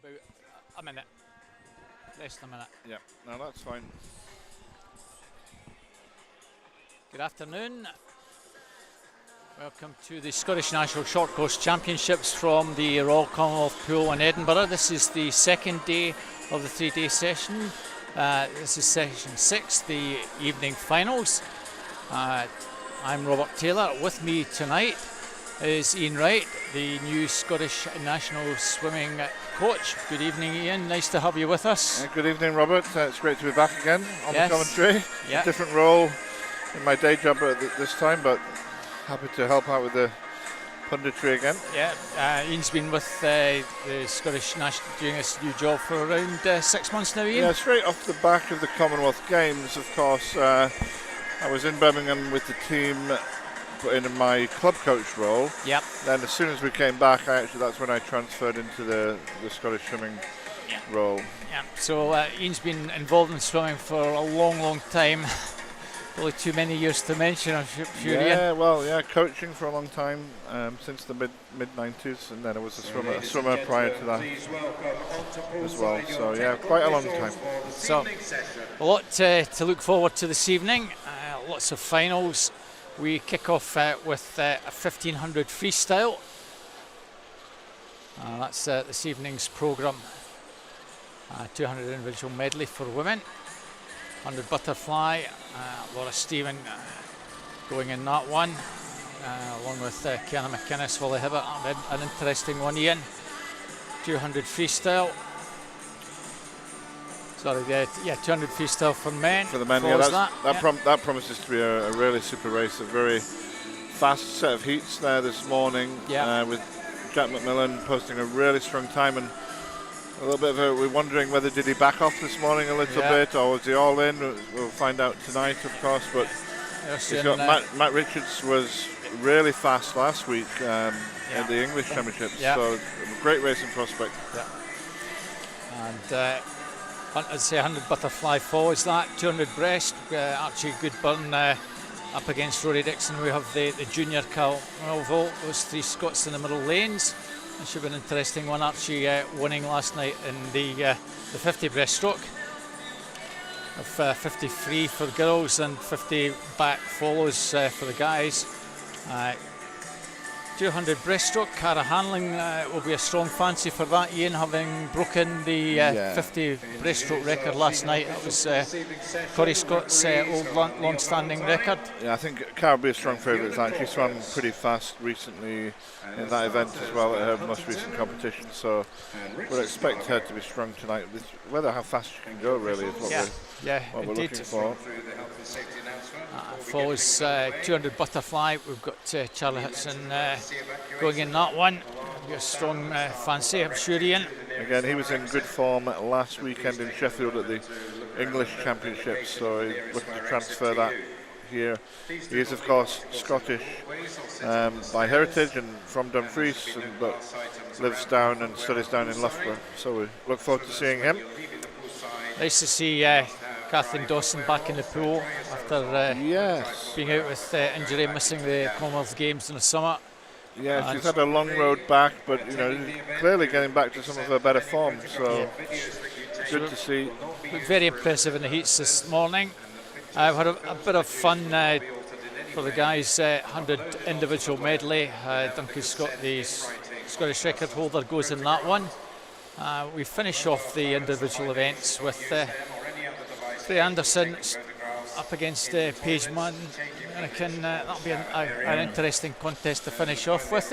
about a minute. Less than a minute. Yeah, no, that's fine. Good afternoon. Welcome to the Scottish National Short Course Championships from the Royal Commonwealth Pool in Edinburgh. This is the second day of the 3-day session. This is session 6, the evening finals. I'm Robert Taylor. With me tonight is Ian Wright, the new Scottish National Swimming coach. Good evening, Ian. Nice to have you with us. Good evening, Robert. It's great to be back again on the commentary. Yeah. Different role in my day job at this time, but happy to help out with the punditry again. Yeah, Ian's been with the Scottish National doing this new job for around 6 months now, Ian. Yeah, straight off the back of the Commonwealth Games, of course. I was in Birmingham with the team in my club coach role. Yep. Then as soon as we came back, that's when I transferred into the Scottish swimming role. Yeah. So Ian's been involved in swimming for a long time. Probably too many years to mention, I'm sure. Yeah, well, coaching for a long time, since the mid 90s, and then I was a swimmer prior to that as well. So yeah, quite a long time. So a lot to look forward to this evening. Lots of finals. We kick off with a 1500 freestyle. That's this evening's programme. 200 individual medley for women. 100 butterfly. Laura Stephen going in that one, along with Kiana McInnes, Holly Hibbert. An interesting one, Ian. 200 freestyle. Sorry, 200 freestyle for men. For the men, that promises to be a really super race. A very fast set of heats there this morning, with Jack McMillan posting a really strong time, and a little bit of we're wondering whether did he back off this morning a little bit, or was he all in? We'll find out tonight, of course. But he's got Matt Richards was really fast last week at the English Championships, so a great racing prospect. Yeah. And I'd say 100 butterfly forwards, that 200 breast. Archie Goodburn up against Rory Dixon. We have the junior Cal Melville, those three Scots in the middle lanes. It should be an interesting one. Archie winning last night in the 50 breaststroke. Of 50 free for girls and 50 back follows for the guys. 200 breaststroke. Cara Hanlon will be a strong fancy for that, Ian, having broken the 50 breaststroke record last night. It was Corey Scott's old long-standing record. Yeah, I think Cara will be a strong favourite. She swam pretty fast recently in that event as well at her most recent competition, so we'll expect her to be strong tonight. Whether how fast she can go really is what we're looking for. Follows 200 butterfly. We've got Charlie Hudson going in that one. Got a strong fancy, I'm sure, Ian. Again, he was in good form last weekend in Sheffield at the English Championships, so he's looking to transfer that here. He is, of course, Scottish by heritage and from Dumfries, but lives down and studies down in Loughborough, so we look forward to seeing him. Nice to see Kathleen Dawson back in the pool after being out with injury, missing the Commonwealth Games in the summer. Yeah, she's had a long road back, but clearly getting back to some of her better form. So good to see. Very impressive in the heats this morning. I've had a bit of fun for the guys. 100 individual medley. Duncan Scott, the Scottish record holder, goes in that one. We finish off the individual events with Frey Anderson up against Paige Munn. That'll be an interesting contest to finish off with.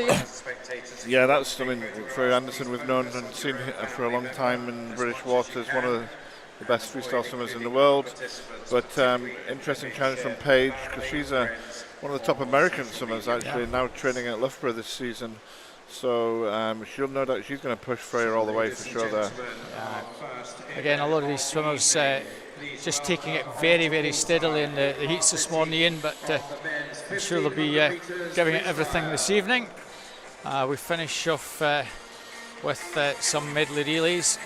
Yeah, Frey Anderson we've known and seen for a long time in British waters, one of the best freestyle swimmers in the world. But interesting challenge from Paige, because she's one of the top American swimmers actually, now training at Loughborough this season. So she'll no doubt she's going to push Freya all the way for sure there. Again, a lot of these swimmers just taking it very steadily in the heats this morning, Ian, but I'm sure they'll be giving it everything this evening. We finish off with some medley relays.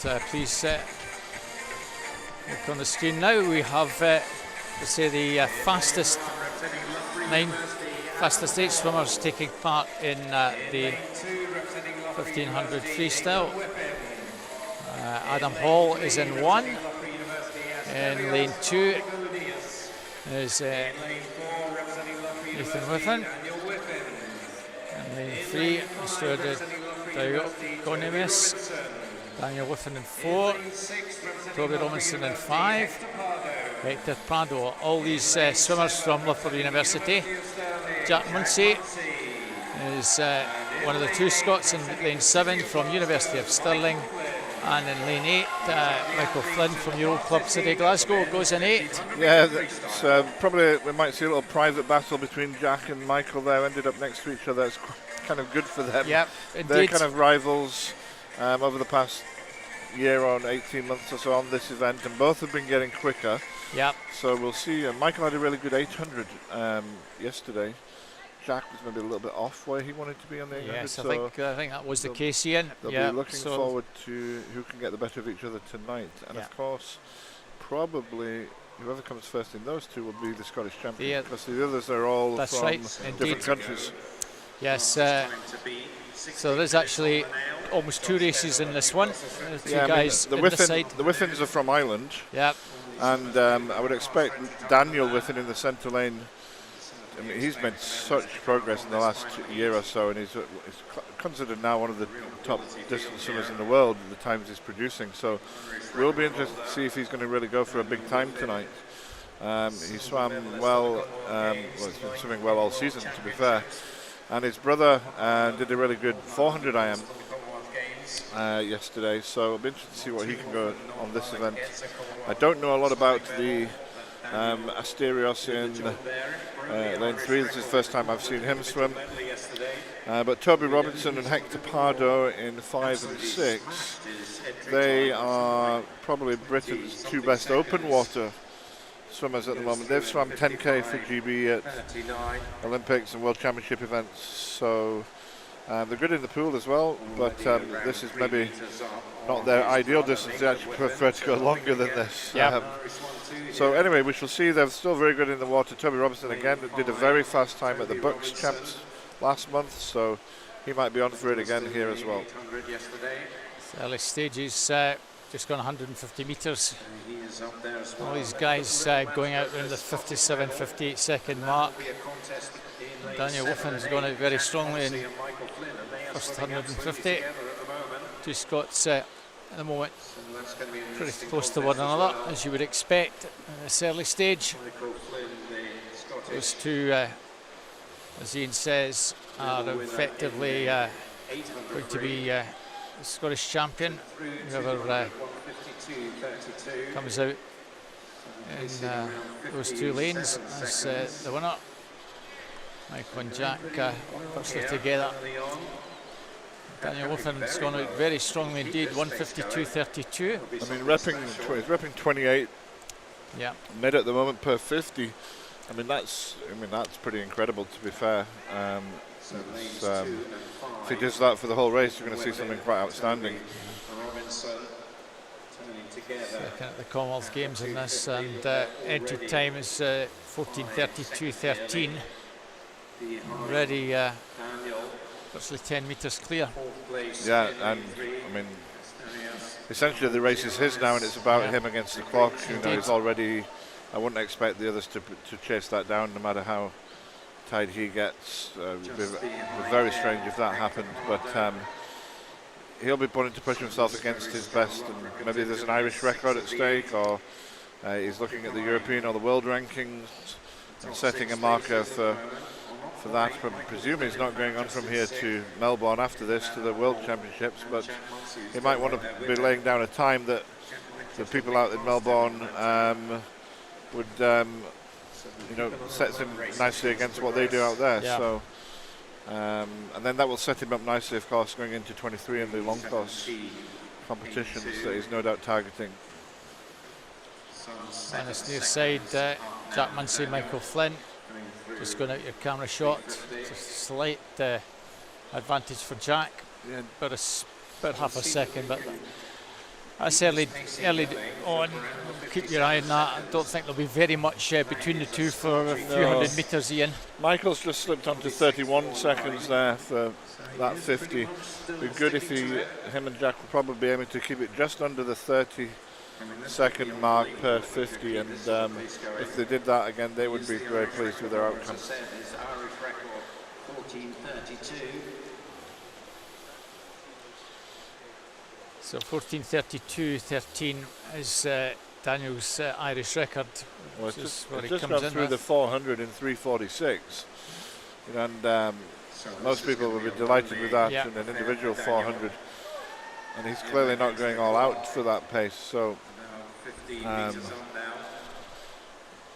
But, please look on the screen now. We have the fastest fastest 8 swimmers taking part in the 1500 freestyle. Adam Hall is in 1. In lane 2 is Nathan Whiffen. In lane 3, Stuart Diaconis. Daniel Whiffen in 4. Toby Robinson in 5. Hector Prado. All these swimmers from Loughborough University. Jack Munsey is one of the 2 Scots in lane 7 from University of Stirling. And in lane 8, Michael Flynn from Euro Club City Glasgow goes in 8. Yeah, probably we might see a little private battle between Jack and Michael there. Ended up next to each other. It's kind of good for them. Yep, indeed. They're kind of rivals over the past year or 18 months or so on this event, and both have been getting quicker. Yep. So we'll see. Michael had a really good 800 yesterday. Jack was maybe a little bit off where he wanted to be on the 800. Yes, I think that was the case, Ian. They'll be looking forward to who can get the better of each other tonight. And of course, probably whoever comes first in those 2 will be the Scottish champion, because the others are all from different countries. Yes, so there's actually almost 2 races in this one. 2 guys the Whiffins are from Ireland. Yep. And I would expect Daniel Whiffen in the centre lane. I mean, he's made such progress in the last year or so, and he's considered now one of the top distance swimmers in the world at the times he's producing. So we'll be interested to see if he's going to really go for a big time tonight. He swam well, he's been swimming well all season, to be fair. And his brother did a really good 400 IM yesterday, so it'll be interesting to see what he can go on this event. I don't know a lot about the Asterios in lane 3. This is the first time I've seen him swim. But Toby Robinson and Hector Pardo in 5 and 6, they are probably Britain's 2 best open water swimmers at the moment. They've swum 10k for GB at Olympics and World Championship events, so they're good in the pool as well, but this is maybe not their ideal distance. They actually prefer to go longer than this. Yep. So anyway, we shall see. They're still very good in the water. Toby Robinson again did a very fast time at the Bucks Champs last month, so he might be on for it again here as well. Early stages, just gone 150 metres. All these guys going out around the 57, 58 second mark. Daniel Whiffen's gone out very strongly in first 150. 2 Scots at the moment pretty close to one another, as you would expect in this early stage. Those 2, as Ian says, are effectively going to be the Scottish champion, whoever comes out in those 2 lanes as the winner. Michael and Jack virtually together. Daniel Whiffen's gone out very strongly indeed, 152.32. I mean, repping 28 mid at the moment per 50. I mean that's pretty incredible, to be fair. If he does that for the whole race, you're going to see something quite outstanding. Looking at the Commonwealth Games in this, and entry time is 14:32.13. Already virtually 10 metres clear. Yeah, and I mean, essentially the race is his now, and it's about him against the clock. You know, he's already. I wouldn't expect the others to chase that down, no matter how tired he gets. It would be very strange if that happened, but he'll be wanting to push himself against his best, and maybe there's an Irish record at stake, or he's looking at the European or the world rankings and setting a marker for that. But presumably he's not going on from here to Melbourne after this to the World Championships, but he might want to be laying down a time that the people out in Melbourne would sets him nicely against what they do out there. So and then that will set him up nicely, of course, going into 23 in the long course competitions that he's no doubt targeting. On this near side, Jack Munsey, Michael Flynn, just going out your camera shot. Just a slight advantage for Jack, about half a second, but That's early on. Keep your eye on that. I don't think there'll be very much between the two for a few hundred metres, Ian. Michael's just slipped onto 31 seconds there for that 50. It'd be good if him and Jack will probably be aiming to keep it just under the 30-second mark per 50, and if they did that again, they would be very pleased with their outcome. So 14:32.13 is Daniel's Irish record. Well, it's just gone through the 400 in 3:46, and most people will be delighted with that in an individual 400. And he's clearly not going all out for that pace. So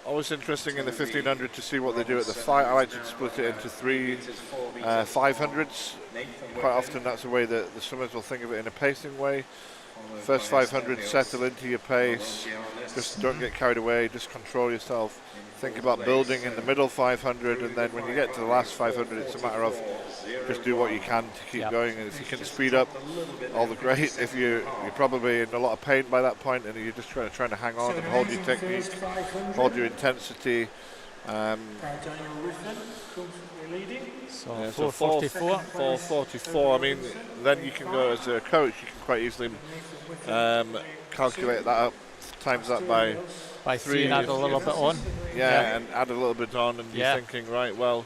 always interesting in the 1500 to see what they do at the fight. I like to split it into three 500s. Quite often that's the way that the swimmers will think of it, in a pacing way. First 500, settle into your pace, just don't get carried away, just control yourself. Think about building in the middle 500, and then when you get to the last 500, it's a matter of just do what you can to keep going. And if you can speed up, all the great. If you're probably in a lot of pain by that point, and you're just trying to hang on and hold your technique, hold your intensity. So 4:44. 4:44. I mean, then you can go as a coach. You can quite easily calculate that up, times that by 3 and add a little bit on. And add a little bit on, and you're thinking, right, well,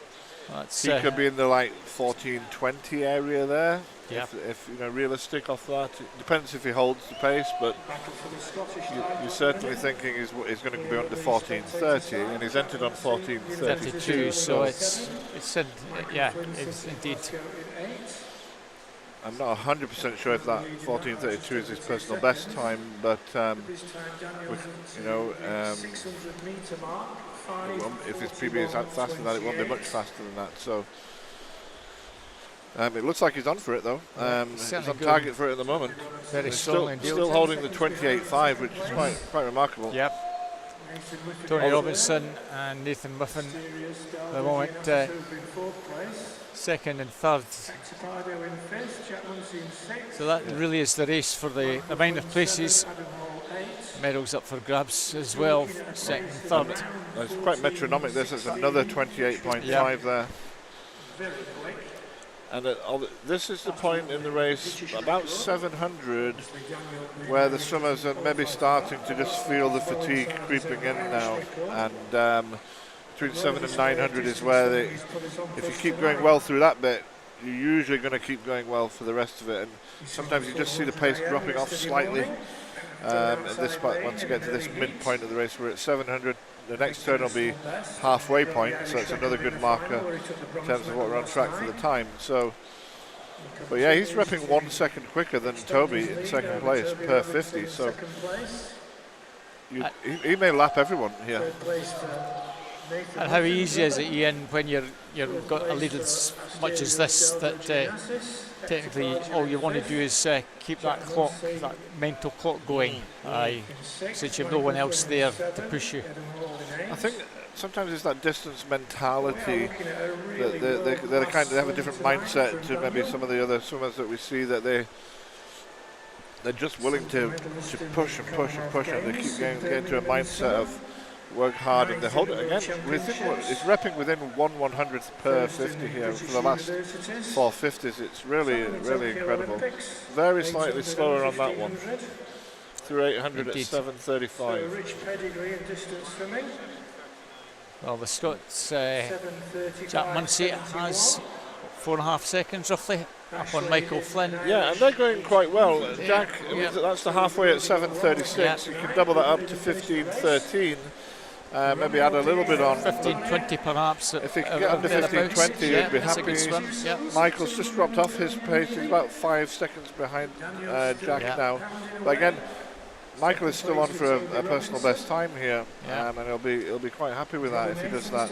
he could be in the 14:20 area there. If realistic off that. It depends if he holds the pace, but you're certainly thinking he's going to be under 14:30, and he's entered on 14:32. So it's indeed. I'm not 100% sure if that 14:32 is his personal best time, but if his PB is faster than that, it won't be much faster than that. So it looks like he's on for it, though. He's on target for it at the moment. Very still holding the 28.5, which is quite remarkable. Yep. Tony Robinson and Nathan Muffin at the moment, second and third. So that really is the race for the amount of places. Medals up for grabs as well, second and third. It's quite metronomic. This is another 28.5 there. And this is the point in the race, about 700, where the swimmers are maybe starting to just feel the fatigue creeping in now. And between 700 and 900 is where if you keep going well through that bit, you're usually going to keep going well for the rest of it. And sometimes you just see the pace dropping off slightly at this point. Once you get to this midpoint of the race, we're at 700. The next turn will be halfway point, so it's another good marker in terms of what we're on track for the time. So, but yeah, he's repping 1 second quicker than Toby in second place per 50. So he may lap everyone here. And how easy is it, Ian, when you've got a lead as much as this, that technically all you want to do is keep that clock, that mental clock going, since you've no one else there to push you. I think sometimes it's that distance mentality that they have a different mindset to maybe some of the other swimmers that we see, that they're just willing to push and push and push, and they keep getting to a mindset of work hard, and they hold it again. We think it's repping within 1/100th per 50 here for the last 4 50s. It's really incredible. Very slightly slower on that one. Through 800 at 7:35. Well, the Scots, Jack Munsey has 4.5 seconds roughly up on Michael Flynn. Yeah, and they're going quite well. Jack, that's the halfway at 7:36. You can double that up to 15:13. Maybe add a little bit on. 15:20 perhaps. If he can get under 15:20, he'd be happy. Michael's just dropped off his pace. He's about 5 seconds behind Jack now. But again, Michael is still on for a personal best time here, and he'll be quite happy with that if he does that.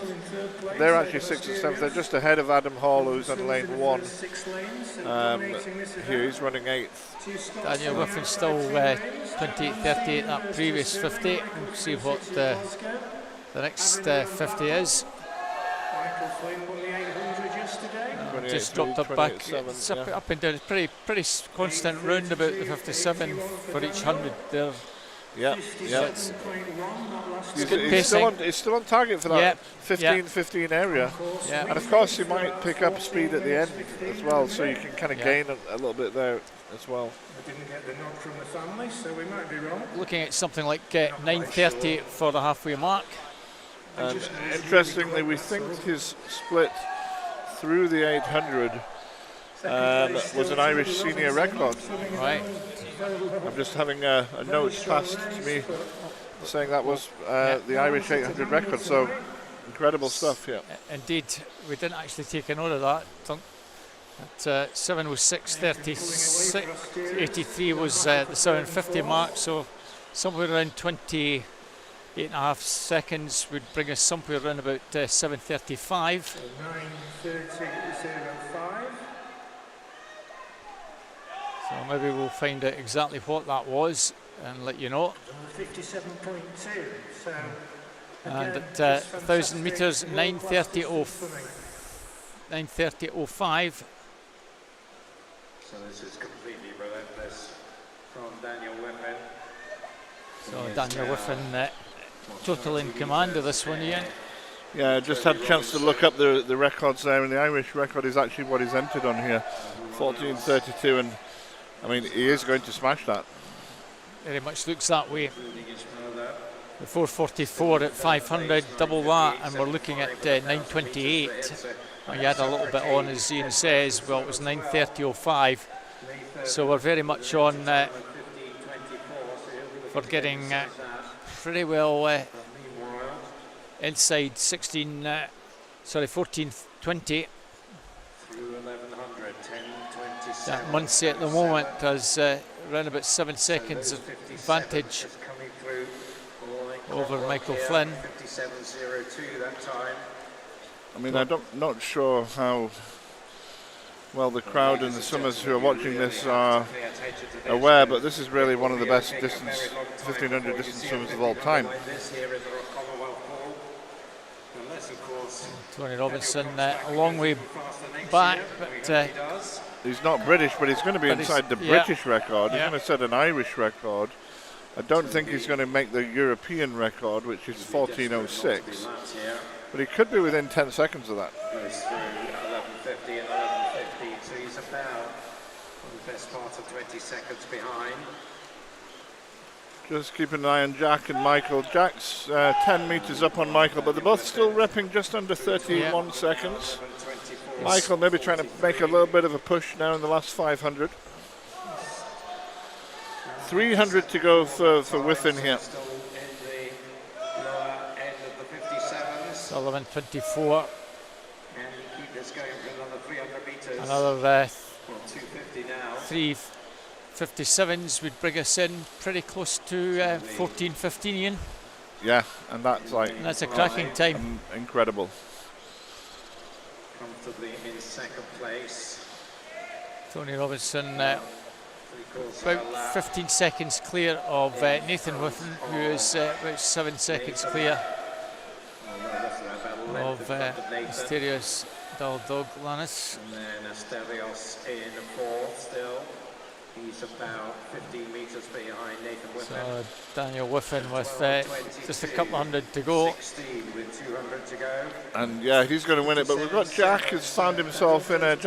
They're actually 6th and 7th. They're just ahead of Adam Hall, who's on lane 1. Here he's running 8th. Daniel Whiffin still 28.38 that previous 50. We'll see what the next 50 is. just dropped up back. It's up and down. It's pretty constant round about the 57 for each 100 there. Yeah, yeah. It's good pacing. He's still on target for that 15-15 area. Yeah. And of course he might pick up speed at the end as well, so you can kind of gain a little bit there as well. I didn't get the nod from the family, so we might be wrong. Looking at something like 9:30 for the halfway mark. And interestingly, we think his split through the 800 was an Irish senior record. Right. I'm just having a note passed to me saying that was the Irish 800 record, so incredible stuff here. Indeed, we didn't actually take a note of that. At 7:06:83 was the 7:50 mark, so somewhere around 28.5 seconds would bring us somewhere around about 7:35. 9:30.05. So maybe we'll find out exactly what that was and let you know. 57.2. So and at 1,000 metres, 9:30.05. So this is completely relentless from Daniel Whiffen. So Daniel Whiffen totally in command of this one, Ian. Yeah, I just had a chance to look up the records there, and the Irish record is actually what he's entered on here, 14:32, and I mean he is going to smash that. Very much looks that way. The 4:44 at 500, double that, and we're looking at 9:28. You had a little bit on, as Ian says. Well, it was 9:30.05, so we're very much on for getting pretty well inside 14:20. That Muncie at the moment has around about 7 seconds of advantage over Michael Flynn. I mean, I'm not sure how well the crowd and the swimmers who are watching this are aware, but this is really one of the best 1500 distance swimmers of all time. Tony Robinson a long way back, but he's not British, but he's going to be inside the British record. He's going to set an Irish record. I don't think he's going to make the European record, which is 14:06. But he could be within 10 seconds of that. Goes through 11:50 and 11:50, so he's about the best part of 20 seconds behind. Just keep an eye on Jack and Michael. Jack's 10 metres up on Michael, but they're both still repping just under 31 seconds. Michael maybe trying to make a little bit of a push now in the last 500. 300 to go for Whiffen here. 11:24. And keep this going for another 300 metres. Another 250 now. 3:57s would bring us in pretty close to 14:15, Ian. Yeah, and that's like... And that's a cracking time. Incredible. Comfortably in second place. Tony Robinson about 15 seconds clear of Nathan Whiffen, who is about 7 seconds clear of Asterios Daldoglanis. And then Asterios in fourth still. He's about 15 metres behind Nathan Whiffen. So Daniel Whiffen with just a couple of hundred to go. 16 with 200 to go. And yeah, he's going to win it. But we've got Jack has found himself in a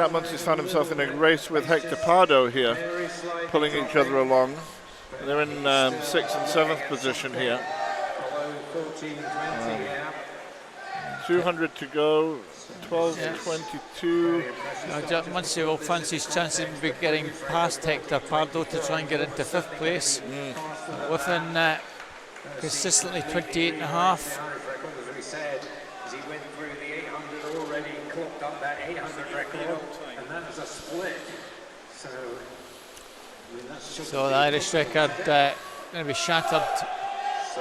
race with Hector Pardo here, pulling each other along. And they're in 6th and 7th position here. 200 to go. 12:22. Muncie will fancy his chances of getting past Hector Pardo to try and get into 5th place. Whiffen consistently 28.5. As we said, as he went through the 800 already, clocked up that 800 record, and that was a split. So the Irish record going to be shattered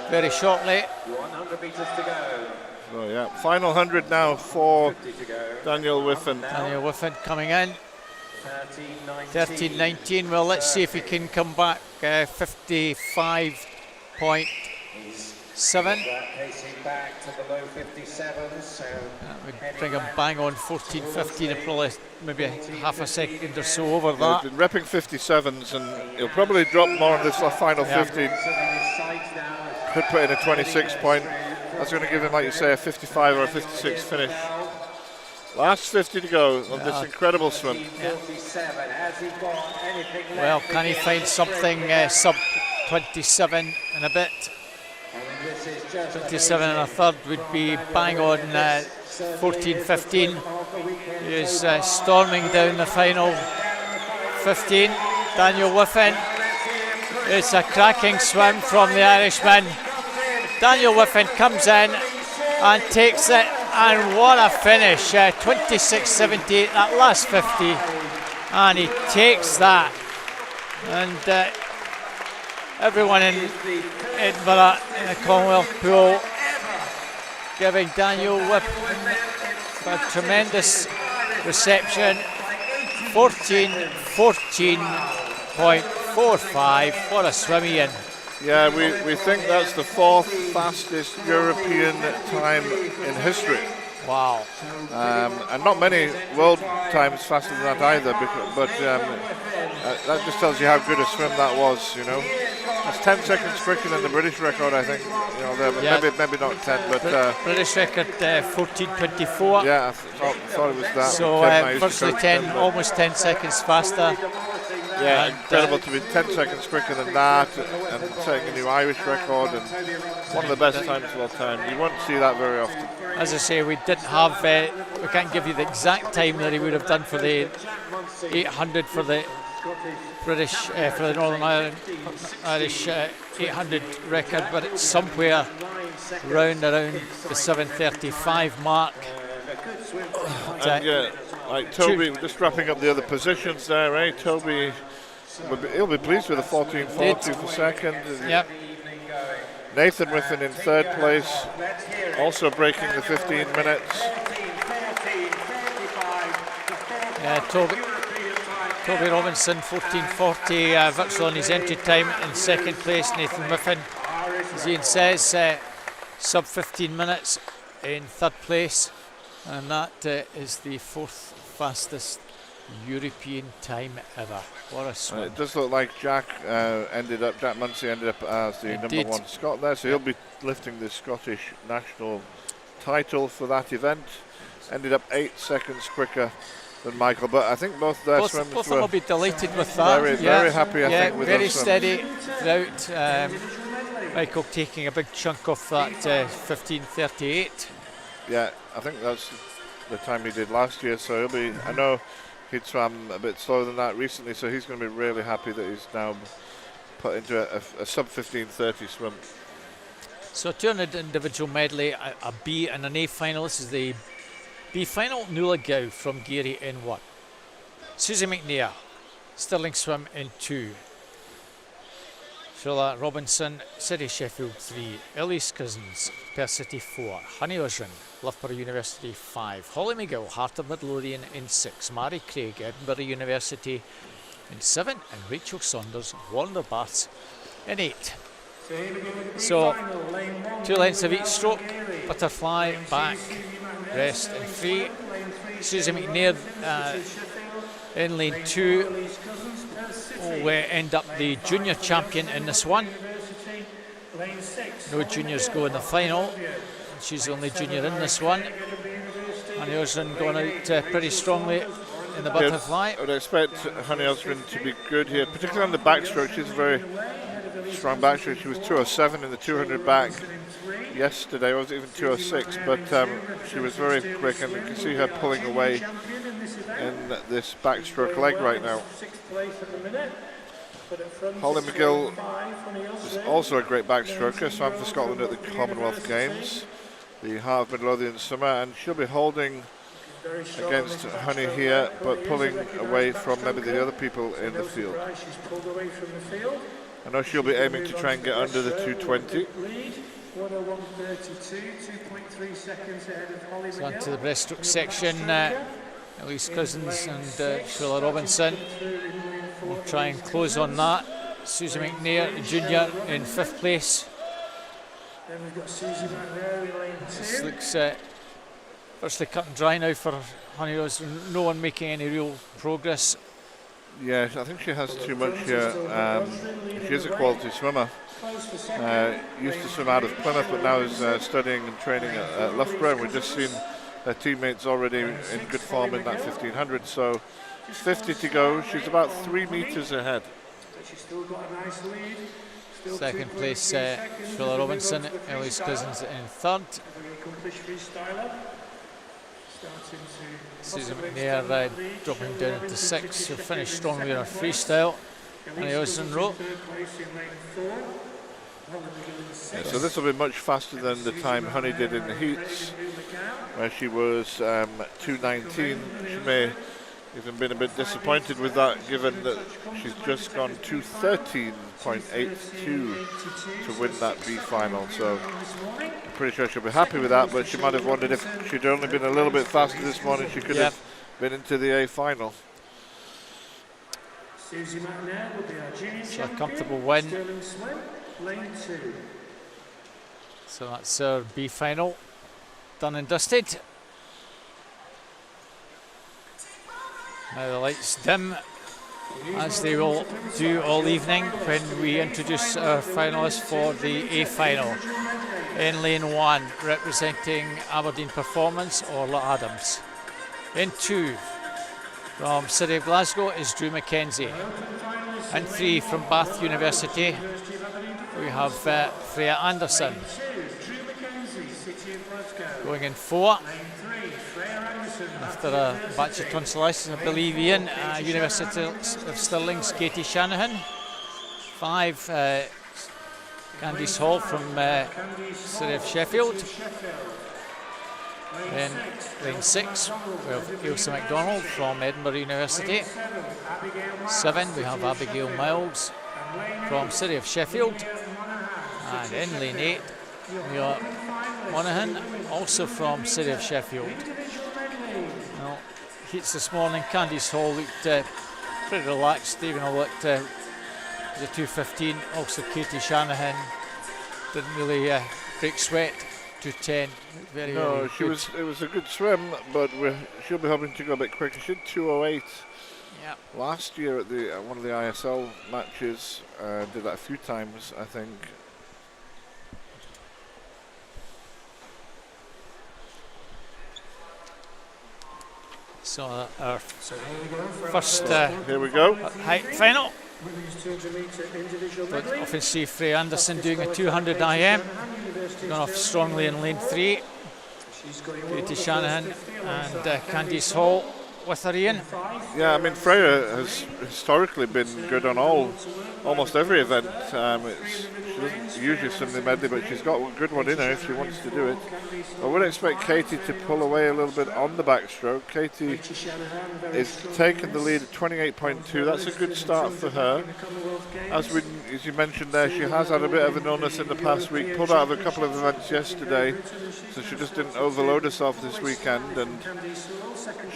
very shortly. 100 metres to go. Oh yeah, final 100 now for Daniel Whiffen. Daniel Whiffen coming in. 13:19. Well, let's see if he can come back. 55.8 Pacing back to the low 57s, so That would bring him bang on 14.15, and probably maybe half a second or so over that. He's been repping 57s, and he'll probably drop more on this final 50. Could put in a 26 point. That's going to give him, like you say, a 55 or a 56 finish. Last 50 to go on this incredible swim. Well, can he find something sub 27 and a bit? 27 and a third would be bang on 14.15. He is storming down the final 15. Daniel Whiffen. It's a cracking swim from the Irishman. Daniel Whiffen comes in and takes it, and what a finish. 26.78, that last 50, and he takes that. And everyone in Edinburgh in the Commonwealth pool giving Daniel Whiffen a tremendous reception. 14.45. What a swim, Ian. Yeah, we think that's the 4th fastest European time in history. Wow. And not many world times faster than that either, but that just tells you how good a swim that was, you know. That's 10 seconds quicker than the British record, I think. You know, maybe not 10, but British record 14.24. yeah, I thought it was that. So virtually 10, almost 10 seconds faster. Yeah, incredible to be 10 seconds quicker than that, and setting a new Irish record, and one of the best times of all time. You won't see that very often. As I say, we didn't have, we can't give you the exact time that he would have done for the 800 for the British, for the Northern Irish 800 record, but it's somewhere around the 7:35 mark. And yeah, like Toby, just wrapping up the other positions there, right? Toby, he'll be pleased with the 14.42 for second. Yep. Nathan Whiffen in 3rd place, also breaking the 15 minutes. Toby Robinson, 14.40, virtual on his entry time in 2nd place. Nathan Whiffen, as Ian says, sub 15 minutes in 3rd place, and that is the 4th fastest European time ever. What a swim. It does look like Jack Munsey ended up as the number 1 Scot there, so he'll be lifting the Scottish national title for that event. Ended up 8 seconds quicker than Michael, but I think both their swims both of them will be delighted with that. Very happy, I think, with very those steady throughout. Michael taking a big chunk off that 15.38. Yeah, I think that's the time he did last year, so he'll be, I know he'd swam a bit slower than that recently, so he's going to be really happy that he's now put into a sub 15.30 swim. So 200 individual medley, a B and an A final. This is the B final. Nuala Gow from Geary in 1. Susie McNair, Stirling swim in 2. Sheila Robinson, City Sheffield 3. Elise Cousins, Perth City 4. Honey Osrin, Loughborough University 5. Holly McGill, Heart of Midlothian in 6. Mary Craig, Edinburgh University in 7. And Rachel Saunders, Warner Baths in 8. So 2 lengths of each stroke. Butterfly, back, rest and free. Susie McNair in lane 2 will end up the junior champion in this one. No juniors go in the final. She's the only junior in this one. And Osrin going out pretty strongly in the butterfly. I would expect Honey Osrin to be good here, particularly on the backstroke. She's a very strong backstroke. She was 207 in the 200 back yesterday. It wasn't even 206, but she was very quick, and you can see her pulling away in this backstroke leg right now. Holly McGill is also a great backstroker, swam for Scotland at the Commonwealth Games, the Heart of Midlothian Summer, and she'll be holding against Honey here, but pulling away from maybe the other people in the field. I know she'll be aiming to try and get under the 220. So on to the breaststroke section. Elise Cousins and Sheila Robinson will try and close on that. Susie McNair, the junior, in 5th place. Then we've got Susie McNair in lane 2. This looks virtually cut and dry now for Honey Rose. No one making any real progress. Yeah, I think she has too much here. She is a quality swimmer. Used to swim out of Plymouth, but now is studying and training at Loughborough. We've just seen her teammates already in good form in that 1500. So 50 to go. She's about 3 meters ahead. She's still got a nice lead. Second place, Phila Robinson. Ellie's Cousins in third. Very accomplished freestyler. Starting to Susan McNair dropping down into 6th. She'll finish strongly in her freestyle. And the Ocean row. Yeah, so this will be much faster than the time Honey did in the heats, where she was 2:19. She may even been a bit disappointed with that, given that she's just gone 2:13.82 to win that B final. So I'm pretty sure she'll be happy with that, but she might have wondered if she'd only been a little bit faster this morning, she could have been into the A final. Susie McNair will be our junior champion. A comfortable win. Sterling Swim, lane 2. So that's our B final done and dusted. Now the lights dim, as they will do all evening when we introduce our finalists for the A final. In lane 1, representing Aberdeen Performance, Orla Adams. In 2, from City of Glasgow is Drew Mackenzie. In 3, from Bath University, we have Freya Anderson. Going in 4, after a batch of tonsillitis, I believe, Ian, University of Stirling's Katie Shanahan. 5, Candice Hall from City of Sheffield. Then lane 6, we have Ailsa MacDonald from Edinburgh University. 7, we have Abigail Miles from City of Sheffield. And in lane 8, we are Monaghan, also from City of Sheffield. Well, heats this morning, Candice Hall looked pretty relaxed, even though it was a 2:15. Also Katie Shanahan didn't really break sweat. 2:10, very no, good. It was a good swim, but she'll be hoping to go a bit quicker. She did 2:08 last year at one of the ISL matches. Did that a few times, I think. So our first here we go. height final. But often see Freya Anderson doing a 200 IM. Gone off strongly in lane 3. Katie Shanahan and Candice Hall with her, Ian. Yeah, I mean, Freya has historically been good on almost every event. She doesn't usually swim the medley, but she's got a good one in her if she wants to do it. I would expect Katie to pull away a little bit on the backstroke. Katie is taking the lead at 28.2. That's a good start for her. As you mentioned there, she has had a bit of an illness in the past week, pulled out of a couple of events yesterday, so she just didn't overload herself this weekend, and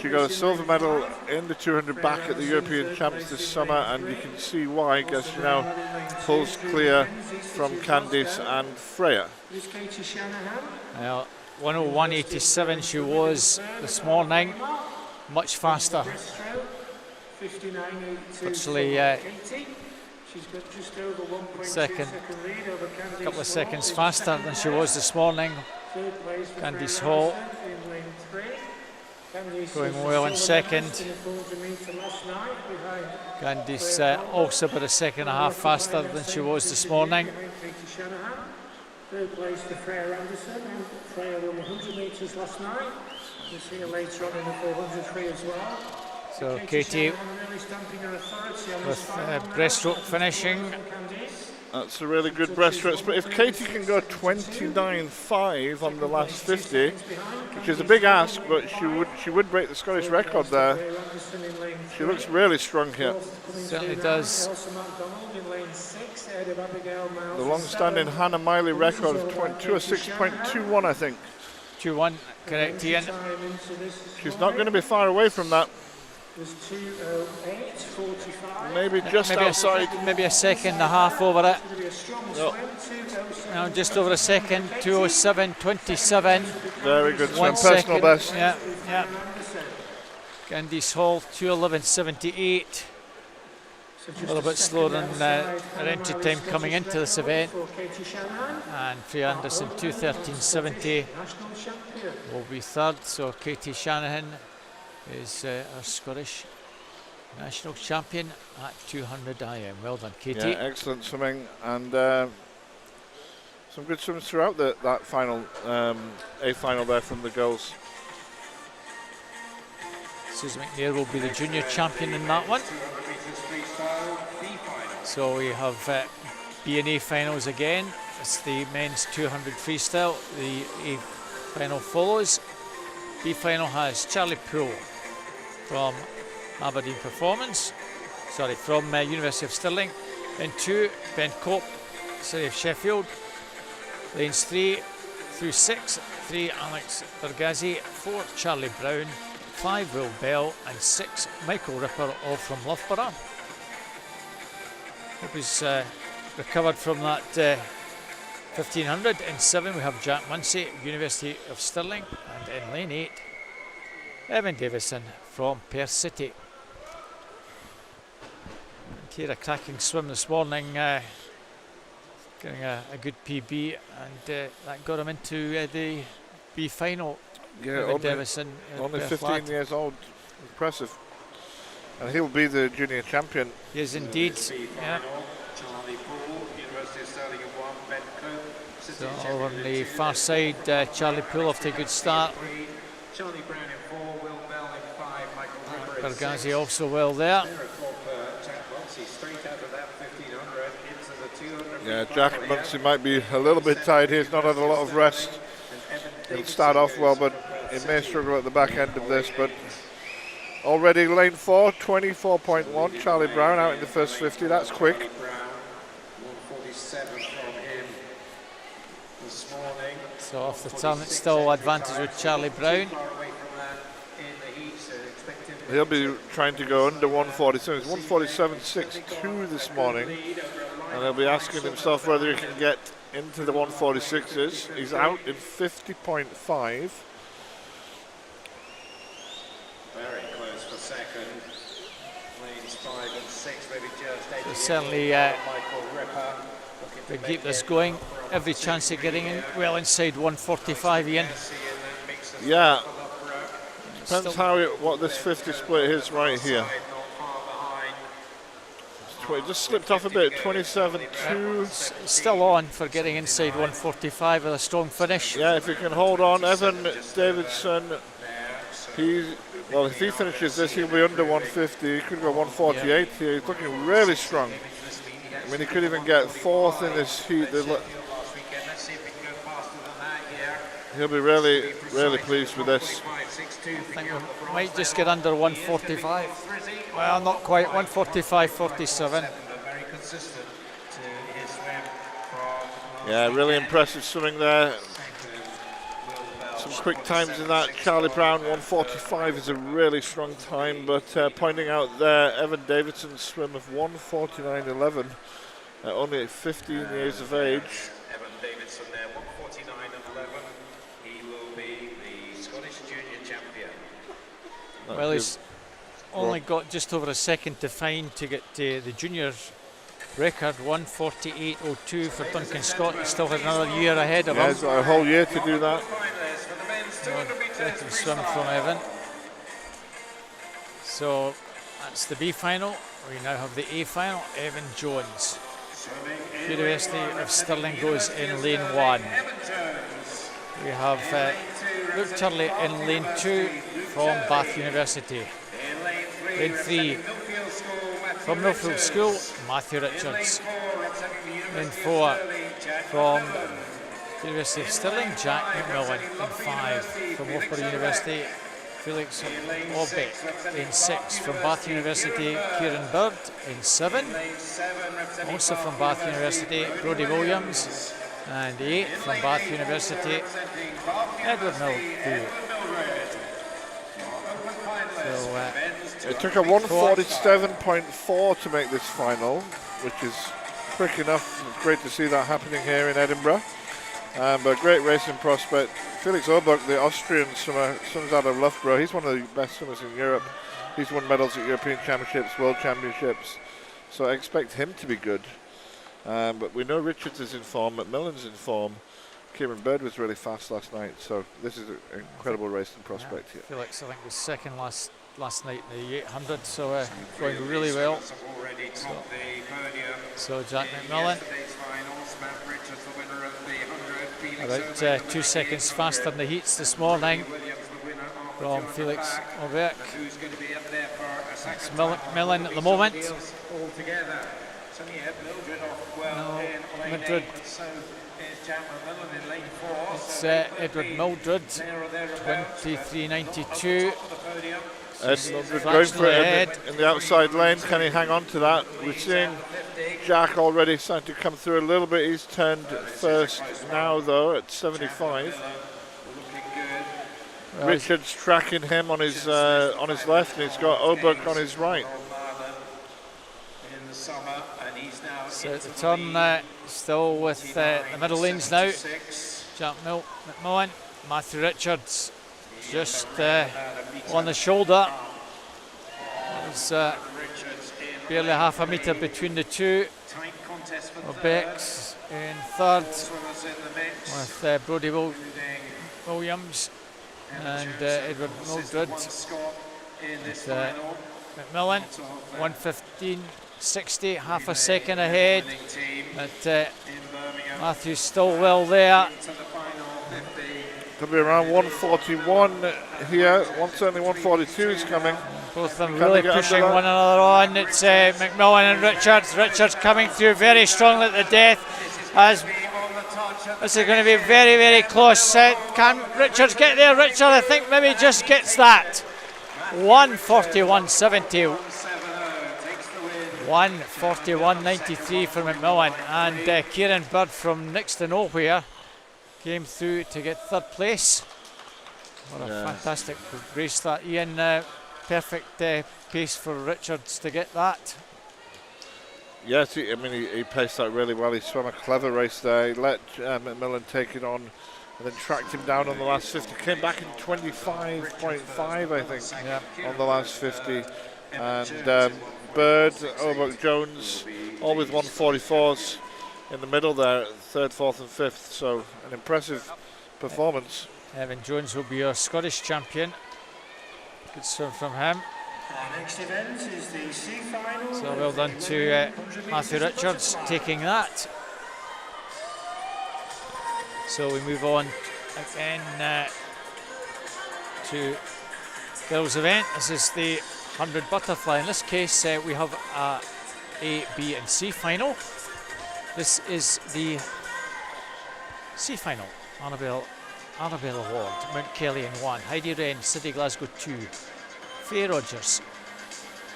she got a silver medal in the 200 back at the European Champs this summer, and you can see why. I guess she now pulls clear from Candice and Freya. Well, 101.87 she was this morning, much faster. Virtually second, a couple of seconds faster than she was this morning. Candice Hall going well in second. Candice also about a second and a half faster than she was this morning. Third place to Freya Anderson. Freya won 100 metres last night. We'll see her later on in the 400 free as well. So Katie with breaststroke finishing. That's a really good breaststroke. But if Katie can go 29.5 on the last 50, which is a big ask, but she would break the Scottish record there. She looks really strong here. Certainly does. The long-standing Hannah Miley record of 206.21, I think. 2-1, correct, Ian. She's not going to be far away from that. was 2:08.45. Maybe just outside. Maybe a second and a half over it. It's going to be a strong No. swim. 2:07. No, just over a second. 2:07.27. Very good swim, 1 personal second. best. Yeah, yeah. Candice Hall 2:11.78. So A just little bit second slower than outside her Helen entry Harris time coming Scottish into this record event. for Katie Shanahan, And Freya Anderson 2:13.70 national champion. will be third. So Katie Shanahan is our Scottish national champion at 200 IM. Well done, Katie. Yeah, excellent swimming, and some good swims throughout that final A final there from the girls. Susan McNair will be the junior champion in that one. So we have B and A finals again. It's the men's 200 freestyle. The A final follows. B final has Charlie Poole from Aberdeen Performance, from University of Stirling. Then 2, Ben Cope, City of Sheffield. Lanes 3 through 6, 3 Alex Bergazzi, 4 Charlie Brown, 5 Will Bell, and 6 Michael Ripper, all from Loughborough. Hope he's recovered from that 1500. In 7 we have Jack Munsey, University of Stirling, and in lane 8 Evan Davison from Perth City. And here a cracking swim this morning, getting a good PB, and that got him into the B final. Yeah, Evan Davison, only Perth 15 lad. years old, impressive. And he'll be the junior champion. He is indeed. Yeah. Charlie Poole, University of Stirling in 1, Ben Cope, City So of over on Sheffield the in 2, far side, Charlie Poole off to a good start. Charlie Brown in 4, Will Bell in 5, Michael Ripper in 6. Bergazzi also well there. Jack Munsey straight out of that 1500 into the 200. Yeah, Jack Munsey might be a little bit tired. He's not had a lot of rest. He'll start off well, but he may struggle at the back end of this. But already lane 4, 24.1. Charlie Brown out in the first 50. That's quick. 147 from him this morning. So off the turn, it's still advantage with Charlie Brown. Far away from that in the heat, so expect him to He'll be trying to go under 147. It's 147.62 this morning. And he'll be asking himself whether he can get into the 146s. He's out in 50.5. very close for second. Lanes 5 and 6, maybe just edging Certainly Michael Ripper. they keep this going. Every chance of getting in well inside 145, Ian. Yeah. Depends what this 50 split is right here. It just slipped off a bit, 27.2. Still on for getting inside 145 with a strong finish. Yeah, if he can hold on. Evan Davidson, if he finishes this, he'll be under 150. He could go 148 here. He's looking really strong. I mean, he could even get 4th in this heat. He'll be really, really pleased with this. I think we might just get under 145. Well, not quite, 145.47. Yeah, really impressive swimming there. Some quick times in that. Charlie Brown, 145 is a really strong time, but pointing out there, Evan Davidson's swim of 149.11, only at 15 years of age. Evan Davidson there, 149.11. He will be the Scottish junior champion. Well, he's only got just over a second to find to get the juniors record, 148.02 for Duncan Scott. He still has another year ahead of Yeah, him. he's got a whole year to do that. Second swim from Evan. So that's the B final. We now have the A final. Evan Jones, University of Stirling, goes in lane 1. We have Luke Turley in lane 2 from Bath University. Lane 3 from Millfield School, Matthew Richards. Lane 4 from University of Stirling, Jack McMillan. Lane 5 from Loughborough University, Felix Orbeck. Lane 6 from Bath University, Kieran Bird. Lane 7, also from Bath University, Brodie Williams. And 8 from Bath University, Edward Millfield. So It took a 1:47.4 to make this final, which is quick enough. It's great to see that happening here in Edinburgh. But great racing prospect. Felix Oberg, the Austrian swimmer, swims out of Loughborough. He's one of the best swimmers in Europe. He's won medals at European Championships, World Championships. So I expect him to be good. But we know Richards is in form, McMillan's in form. Kieran Bird was really fast last night, so this is an incredible racing prospect here. Felix, I think, was second last night in the 800, so going really well. So Jack McMillan, about 2 seconds faster in the heats this morning from Felix Oberg. It's McMillan at the moment. Mildred. It's Edward Mildred, 23.92. Mildred going for it in the outside lane. Can he hang on to that? We're seeing Jack already starting to come through a little bit. He's turned first now, though, at 75. Richards tracking him on his left, and he's got Oberg on his right. So at the turn, still with the middle lanes now. Jack McMillan, Matthew Richards just on the shoulder. There's barely half a metre between the two. Oberg's in third with Brodie Williams and Edward Mildred. McMillan, 1:15.60, half a second ahead. But Matthew's still well there. Could be around 1:41 here. Certainly 1:42 is coming. Both of them really pushing one another on. It's McMillan and Richards. Richards coming through very strongly at the death. This is going to be very, very close. Can Richards get there? Richard, I think, maybe just gets that. 1:41.70. 1:41.93 for McMillan. And Kieran Bird from next to nowhere came through to get third place. What a fantastic race that, Ian. Perfect pace for Richards to get that. Yes, he paced that really well. He swam a clever race there. He let McMillan take it on and then tracked him down on the last 50. Came back in 25.5, I think, on the last 50. And Bird, Oberg, Jones, all with 1:44s in the middle there, third, fourth and fifth. So an impressive performance. Evan Jones will be our Scottish champion. Good swim from him. Next event is the C final. So well done to Matthew Richards taking that. So we move on again to girls' event. This is the 100 butterfly. In this case, we have a A, B, and C final. This is the C final. Annabelle Award, Mount Kelly in 1, Heidi Wren, City Glasgow 2, Faye Rogers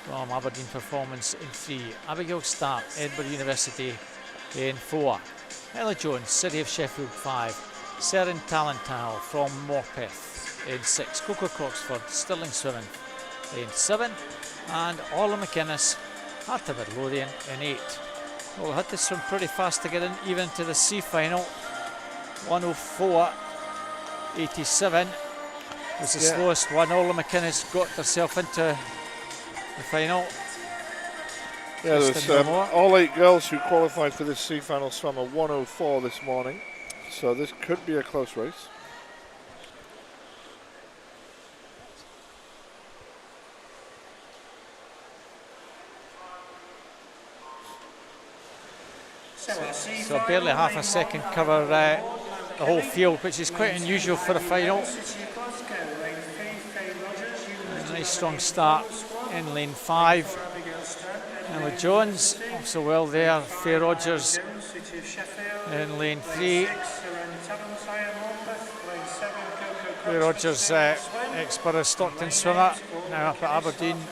from Aberdeen Performance in 3, Abigail Stark, Edinburgh University in 4, Ella Jones, City of Sheffield 5, Seren Talental from Morpeth in 6, Coco Croxford, Stirling Swimming in 7, and Orla McInnes, Heart of Midlothian in 8. Well, we had to swim pretty fast to get in even to the C final. 1:04.87 was the slowest one. Orla McInnes got herself into the final. Yeah, there's all 8 girls who qualified for this C final swam a 1:04 this morning, so this could be a close race. So barely half a second cover the whole field, which is quite unusual for a final. A nice strong start in lane 5. Ella Jones also well there. Faye Rogers in lane 3. Faye Rogers, ex-Borough Stockton swimmer, now up at Aberdeen.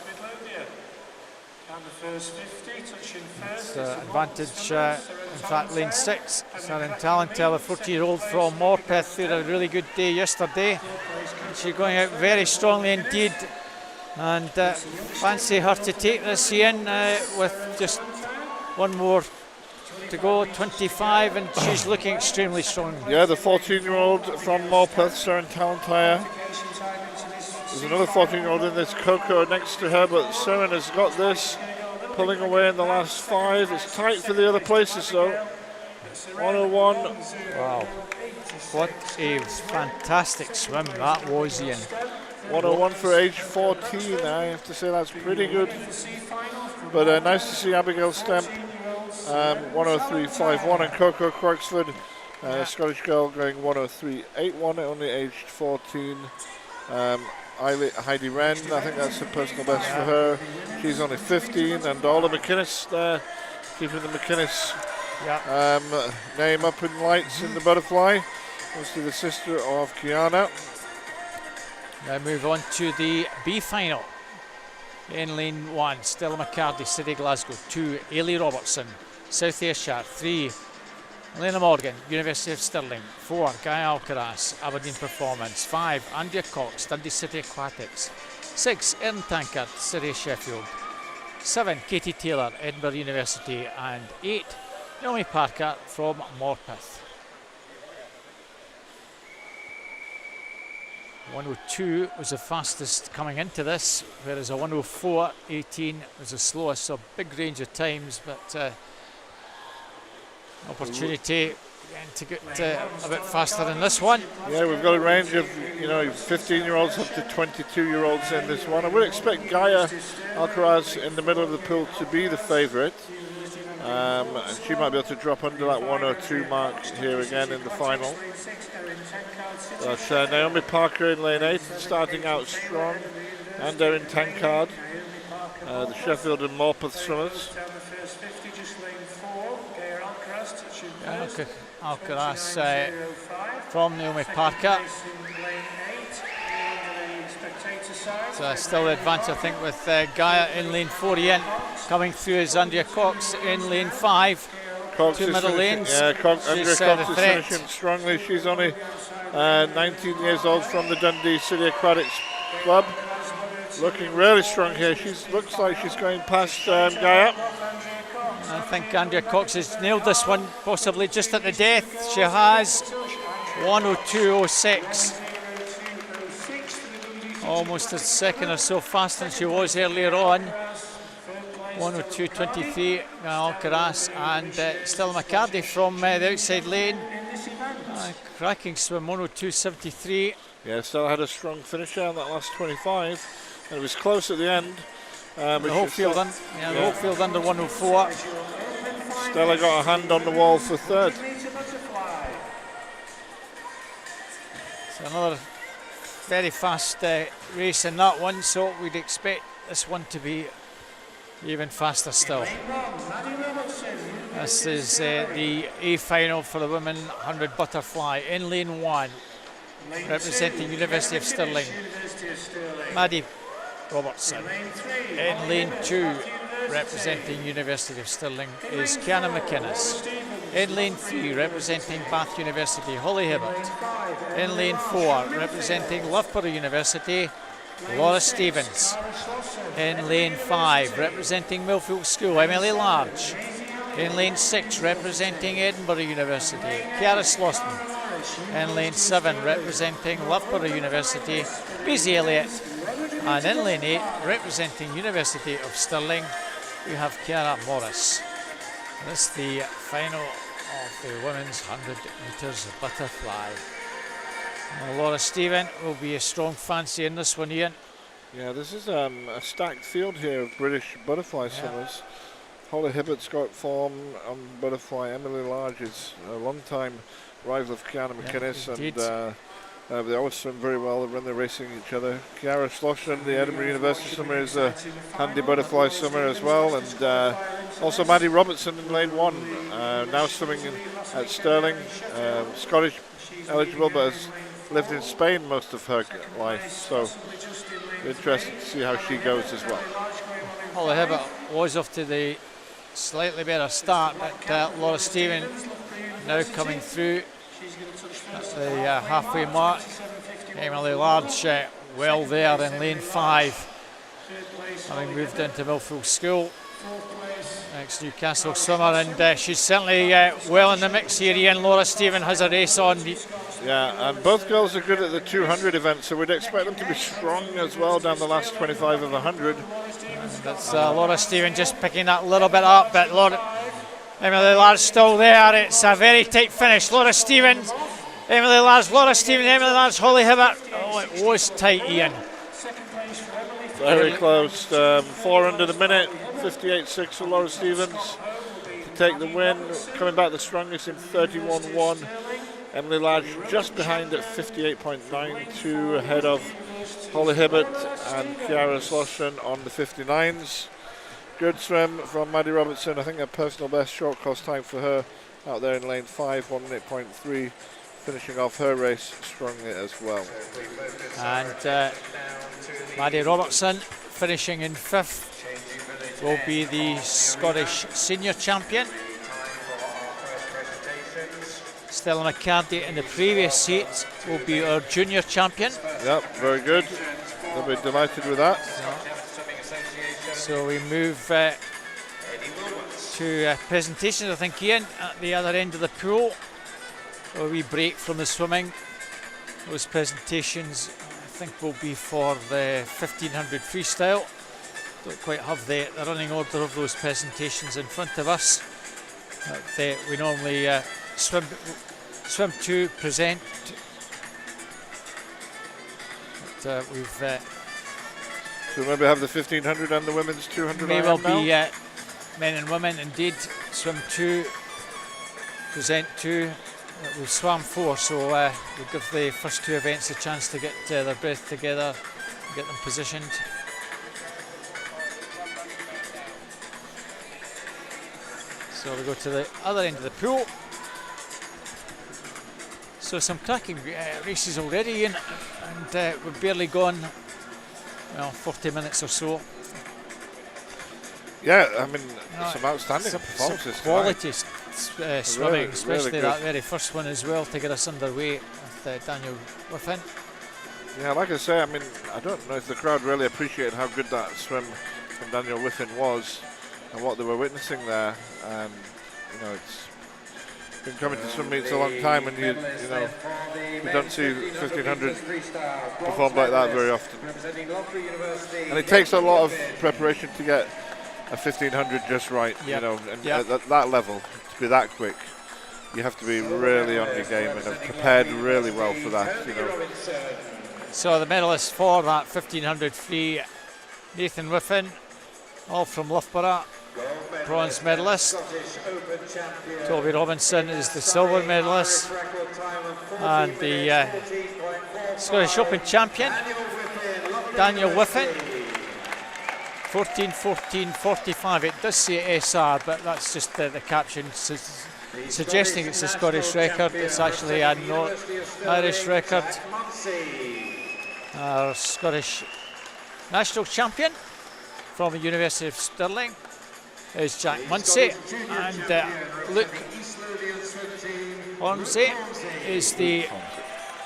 It's advantage, in fact, lane 6. Seren Talentel, a 14-year-old from Morpeth, who had a really good day yesterday. She's going out very strongly indeed. And fancy her to take this, Ian, with just one more to go, 25, and she's looking extremely strong. Yeah, the 14-year-old from Morpeth, Seren Talentire. There's another 14-year-old in this, Coco, next to her, but Seren has got this, pulling away in the last 5. It's tight for the other places, though. 101. Wow. What a fantastic swim that was, Ian. 101 for age 14, I have to say that's pretty good. But nice to see Abigail Stemp, 103.51, and Coco Croxford, Scottish girl, going 103.81, only aged 14. Heidi Wren, I think that's a personal best for her. She's only 15, and Orla McInnes there, keeping the McInnes name up in lights in the butterfly. Obviously the sister of Kiana. Now move on to the B final. In lane 1, Stella McCarthy, City Glasgow. 2, Ailey Robertson, South Ayrshire. 3, Elena Morgan, University of Stirling. 4, Guy Alcaraz, Aberdeen Performance. 5, Andrea Cox, Dundee City Aquatics. 6, Erin Tankard, City Sheffield. 7, Katie Taylor, Edinburgh University. And 8, Naomi Parker from Morpeth. 102 was the fastest coming into this, whereas a 104.18 was the slowest, so big range of times, but opportunity to get a bit faster than this one. Yeah, we've got a range of 15-year-olds up to 22-year-olds in this one. I would expect Gaia Alcaraz in the middle of the pool to be the favourite. And she might be able to drop under that 102 mark here again in the final. But Naomi Parker in lane 8, starting out strong, and Erin Tankard, the Sheffield and Morpeth swimmers. Alcaraz from Naomi Parker. So still the advantage, I think, with Gaia in lane 4 Ian. Coming through is Andrea Cox in lane 5. Cox 2 middle lanes. Yeah, Andrea Cox is finishing strongly. She's only 19 years old from the Dundee City Aquatics Club. Looking really strong here. She looks like she's going past Gaia. I think Andrea Cox has nailed this one, possibly just at the death. She has 102.06. Almost a second or so faster than she was earlier on. 102.23, Alcaraz, and Stella McCarthy from the outside lane. Cracking swim, 102.73. Yeah, Stella had a strong finish there on that last 25, and it was close at the end. The whole field under 104. Stella got a hand on the wall for third. So another very fast race in that one, so we'd expect this one to be even faster still. This is the A final for the women 100 butterfly. In lane 1, representing University of Stirling, Maddie Robertson. In lane 2, representing University of Stirling, is Kiana McInnes. In lane 3, representing Bath University, Holly Hibbert. In lane 4, representing Loughborough University, Laura Stevens. In lane 5, representing Millfield School, Emily Large. In lane 6, representing Edinburgh University, Ciara Sloston. In lane 7, representing Loughborough University, Beezy Elliott. And in lane 8, representing University of Stirling, we have Ciara Morris. This is the final of the women's 100 metres butterfly. Laura Stephen will be a strong fancy in this one, Ian. Yeah, this is a stacked field here of British butterfly swimmers. Holly Hibbert's got form on butterfly. Emily Large is a long-time rival of Kiana McInnes, and they always swim very well when they're racing each other. Ciara Slosson, the Edinburgh University swimmer, is a handy butterfly swimmer as well, and also Maddie Robertson in lane 1, now swimming at Stirling, Scottish eligible, but has lived in Spain most of her life, so interesting to see how she goes as well. Holly Hibbert was off to the slightly better start, but Laura Stephen now coming through at the halfway mark. Emily Large well there in lane 5. having moved into Millfield School, ex-Newcastle swimmer, and she's certainly well in the mix here. Ian, Laura Stephen has a race on. Yeah, and both girls are good at the 200 event, so we'd expect them to be strong as well down the last 25 of 100. That's Laura Stephen just picking that little bit up, but Emily Lair's still there. It's a very tight finish. Laura Stevens, Emily Lair's, Laura Stevens, Emily Lair's, Holly Hibbert. Oh, it was tight, Ian. Very close. 4 under the minute, 58.6 for Laura Stevens to take the win. Coming back the strongest in 31.1. Emily Lair's just behind at 58.92, ahead of Holly Hibbert and Kiara Slosson on the 59s. Good swim from Maddie Robertson. I think a personal best short course time for her out there in lane 5, 1:08.3, finishing off her race strongly as well. And Maddie Robertson finishing in 5th will be the Scottish senior champion. Stella McCarthy in the previous heat will be our junior champion. Yep, very good. They'll be delighted with that. So we move to presentations, I think, Ian, at the other end of the pool. A wee break from the swimming. Those presentations, I think, will be for the 1500 freestyle. Don't quite have the running order of those presentations in front of us. We normally swim 2, present. But we've so maybe have the 1500 and the women's 200. May well be men and women indeed. Swim 2, present 2. We've swam 4, so we'll give the first 2 events a chance to get their breath together and get them positioned. So we go to the other end of the pool. So some cracking races already, Ian, and we've barely gone 40 minutes or so. Yeah, I mean, some outstanding performances. Some quality swimming, really, especially really that very first one as well to get us underway with Daniel Whiffen. Yeah, like I say, I mean, I don't know if the crowd really appreciated how good that swim from Daniel Whiffen was and what they were witnessing there. And you know, it's been coming to swim meets a long time, and you don't see 1500 performed like that very often. And it takes a lot of preparation to get a 1500 just right, you know, and at that level, to be that quick, you have to be really on your game and have prepared really well for that, you know. So the medalists for that 1500 free, Nathan Whiffen, all from Loughborough, bronze medalist. Toby Robinson is the silver medalist, and the Scottish Open champion, Daniel Whiffen, 14:14:45. It does say SR, but that's just the caption suggesting it's a Scottish record. It's actually a Irish record. Our Scottish national champion from the University of Stirling is Jack Munsey, and Luke Ormsey is the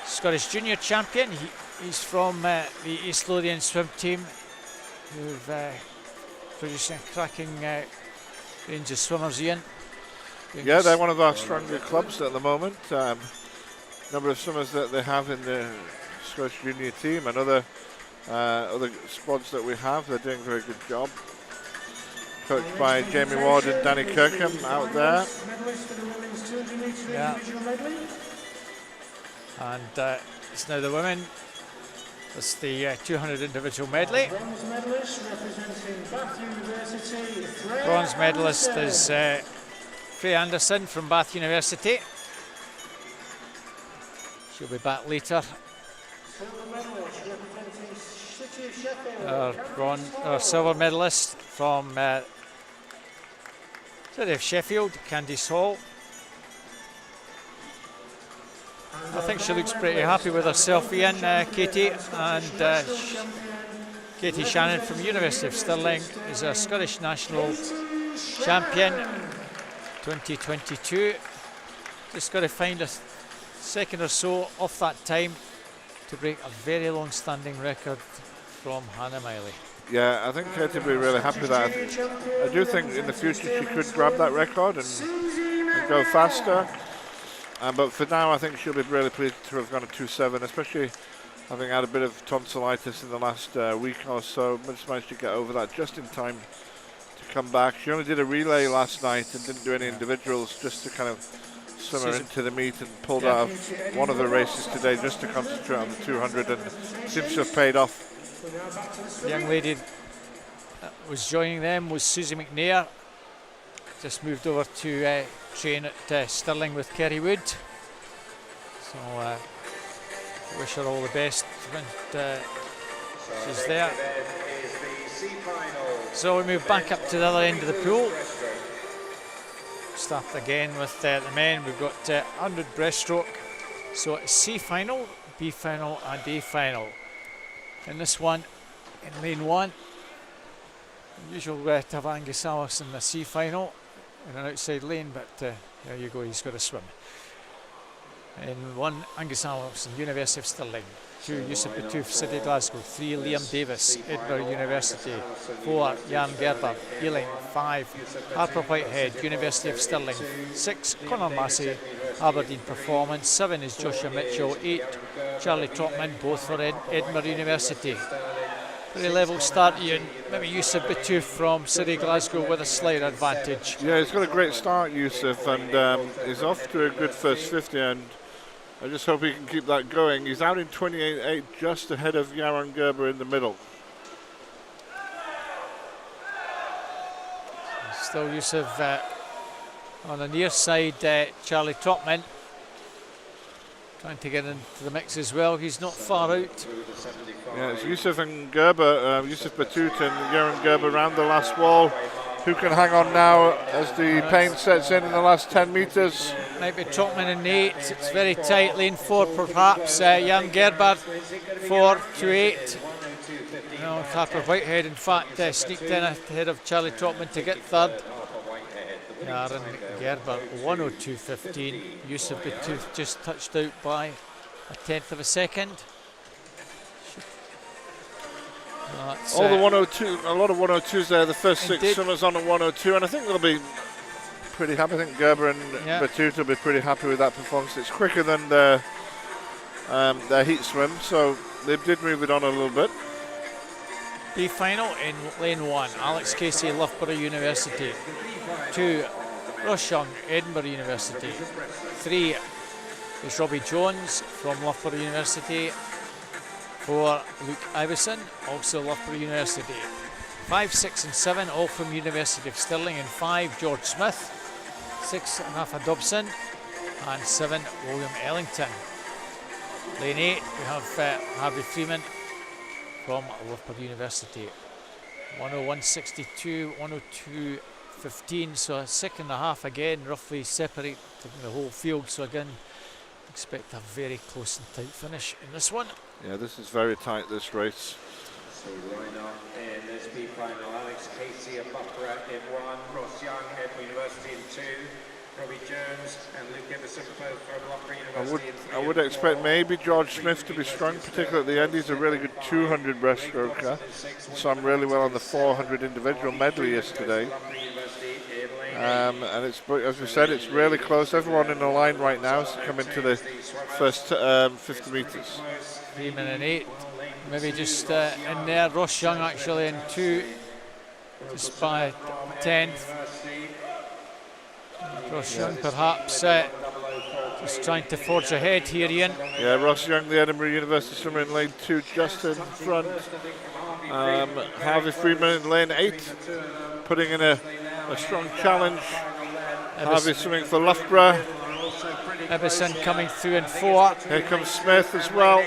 Scottish junior champion. He's from the East Lothian swim team, who've produced a cracking range of swimmers, Ian. Yeah, they're one of our stronger clubs at the moment. Number of swimmers that they have in the Scottish junior team and other squads that we have, they're doing a very good job. Coached by Jamie Ward and Danny Kirkham out there. Yeah. And it's now the women. It's the 200 individual medley. Bronze medalist is Freya Anderson from Bath University. She'll be back later. Our silver medalist from City of Sheffield, Candice Hall. I think she looks pretty happy with herself, Ian, Katie. And Katie Shannon from University of Stirling is a Scottish national champion 2022. Just got to find a second or so off that time to break a very long-standing record from Hannah Miley. Yeah, I think Katie will be really happy with that. I do think in the future she could grab that record and go faster. But for now, I think she'll be really pleased to have gone a 2.7, especially having had a bit of tonsillitis in the last week or so. Just managed to get over that just in time to come back. She only did a relay last night and didn't do any individuals, just to kind of swim her into the meet, and pulled out of one of the races today just to concentrate on the 200, and seems to have paid off. The young lady that was joining them was Susie McNair. Just moved over to train at Stirling with Kerry Wood. So wish her all the best when she's there. So we move back up to the other end of the pool. Start again with the men. We've got 100 breaststroke. So it's C final, B final and A final. In this one, in lane 1, usual to have Angus Alice in the C final in an outside lane, but there you go, he's got to swim. In 1, Angus Alice, University of Stirling. 2, Yusuf Batouf, City Glasgow. 3, Liam Davis, Edinburgh University. 4, Jan Gerber, Ealing. 5, Harper Whitehead, University of Stirling. 6, Conor Massey, Aberdeen Performance. 7 is Joshua Mitchell. 8, Charlie Trotman, both for Edinburgh University. Pretty level start, Ian. Maybe Yusuf Batouf from City Glasgow with a slight advantage. Yeah, he's got a great start, Yusuf, and he's off to a good first 50, and I just hope he can keep that going. He's out in 28.8, just ahead of Yaron Gerber in the middle. Still Yusuf on the near side, Charlie Trotman trying to get into the mix as well. He's not far out. Yeah, it's Yusuf and Gerber, Yusuf Batout and Yaron Gerber around the last wall. Who can hang on now as the pain sets in the last 10 metres? Might be Trotman and 8. It's very tight. Lane 4 perhaps. Jan Gerber 4 to 8. No, Harper Whitehead in fact sneaked in ahead of Charlie Trotman to get third. Aaron Gerber 1:02.15. Yusuf Batouf just touched out by a tenth of a second. All the 102, a lot of 102s there. The first 6 swimmers on at 102, and I think they'll be pretty happy. I think Gerber and Batout will be pretty happy with that performance. It's quicker than their heat swim, so they did move it on a little bit. B final in lane 1, Alex Casey, Loughborough University. 2, Ross Young, Edinburgh University. 3 is Robbie Jones from Loughborough University. 4, Luke Iveson, also Loughborough University. 5, 6 and 7, all from University of Stirling. And 5, George Smith. 6, Rafa Dobson. And 7, William Ellington. Lane 8, we have Harvey Freeman from Loughborough University. 101.62, 102.15, so a second and a half again, roughly separating the whole field. So again, expect a very close and tight finish in this one. Yeah, this is very tight, this race. So right now in this B final, Alex Casey of Loughborough in 1, Ross Young, Edinburgh University in 2, Robbie Jones and Luke Iverson both from Loughborough University in 3. I would expect maybe George Smith to be strong, particularly at the end. He's a really good 200 breaststroker. So I'm really well on the 400 individual medley yesterday. And it's, as we said, it's really close. Everyone in the line right now is to come into the first 50 metres. Freeman in 8, maybe just in there. Ross Young actually in 2, just by 10th. Ross Young perhaps just trying to forge ahead here, Ian. Yeah, Ross Young, the Edinburgh University swimmer in lane 2, just in front. Harvey Freeman in lane 8, putting in a strong challenge. Harvey swimming for Loughborough. Ibbison coming through in 4. Here comes Smith as well.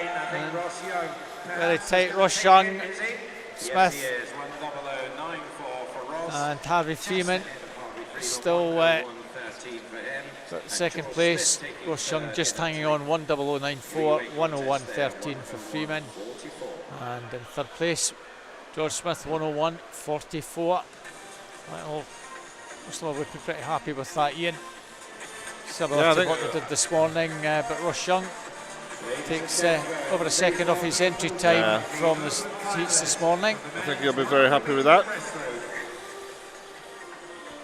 Very tight, Ross Young, Smith, and Harvey Freeman still second place. Ross Young just hanging on 1:00.94, 1:01.13 for Freeman. And in third place, George Smith 1:01.44. Well, most of all, we'd be pretty happy with that, Ian. Similar to what they did this morning, but Ross Young Takes over a second off his entry time from the heats this morning. I think he'll be very happy with that.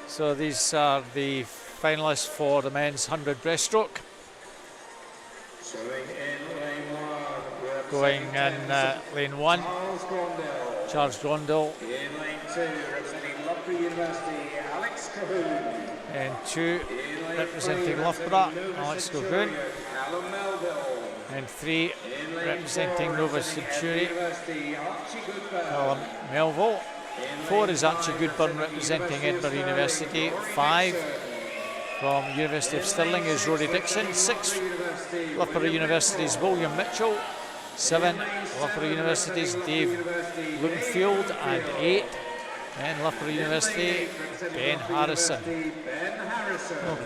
So these are the finalists for the men's 100 breaststroke. Going in lane 1, Charles Grondell. In lane 2, representing Loughborough University, Alex Cahoon. In 2, representing Loughborough, Alex Cahoon. Callum Melville. In 3, representing Nova Century, University, Archie Goodburn. Callum Melville. 4 is Archie Goodburn representing Edinburgh University. 5 from University of Stirling is Rory Dixon. 6, Loughborough University's William Mitchell. 7, Loughborough University's Dave Bloomfield. And 8, and Loughborough University, Ben Harrison.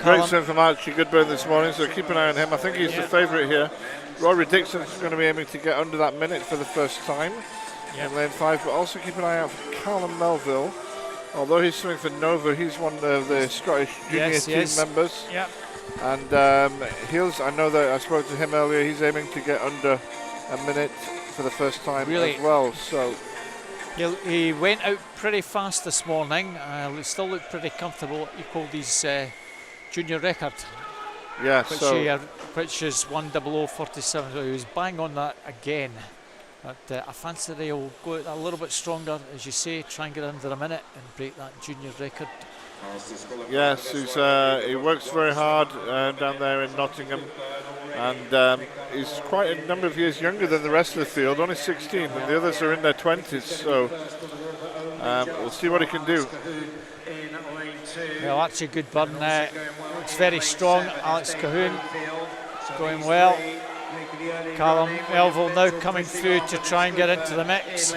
Great swim from Archie Goodburn this morning, so keep an eye on him. I think he's the favourite here. Rory Dixon's going to be aiming to get under that minute for the first time in lane 5, but also keep an eye out for Callum Melville. Although he's swimming for Nova, he's one of the Scottish junior team members. And I know that I spoke to him earlier, he's aiming to get under a minute for the first time as well. So he went out pretty fast this morning. He still looked pretty comfortable. Equalled his junior record. Yeah, which is 1:00:47. So he was bang on that again. But I fancy they'll go out a little bit stronger, as you say, try and get under a minute and break that junior record. Yes, he works very hard down there in Nottingham, and he's quite a number of years younger than the rest of the field, only 16, and the others are in their 20s, so we'll see what he can do. Well, Archie Goodburn looks very strong. Alex Cahoon going well. Callum Melville now coming through to try and get into the mix.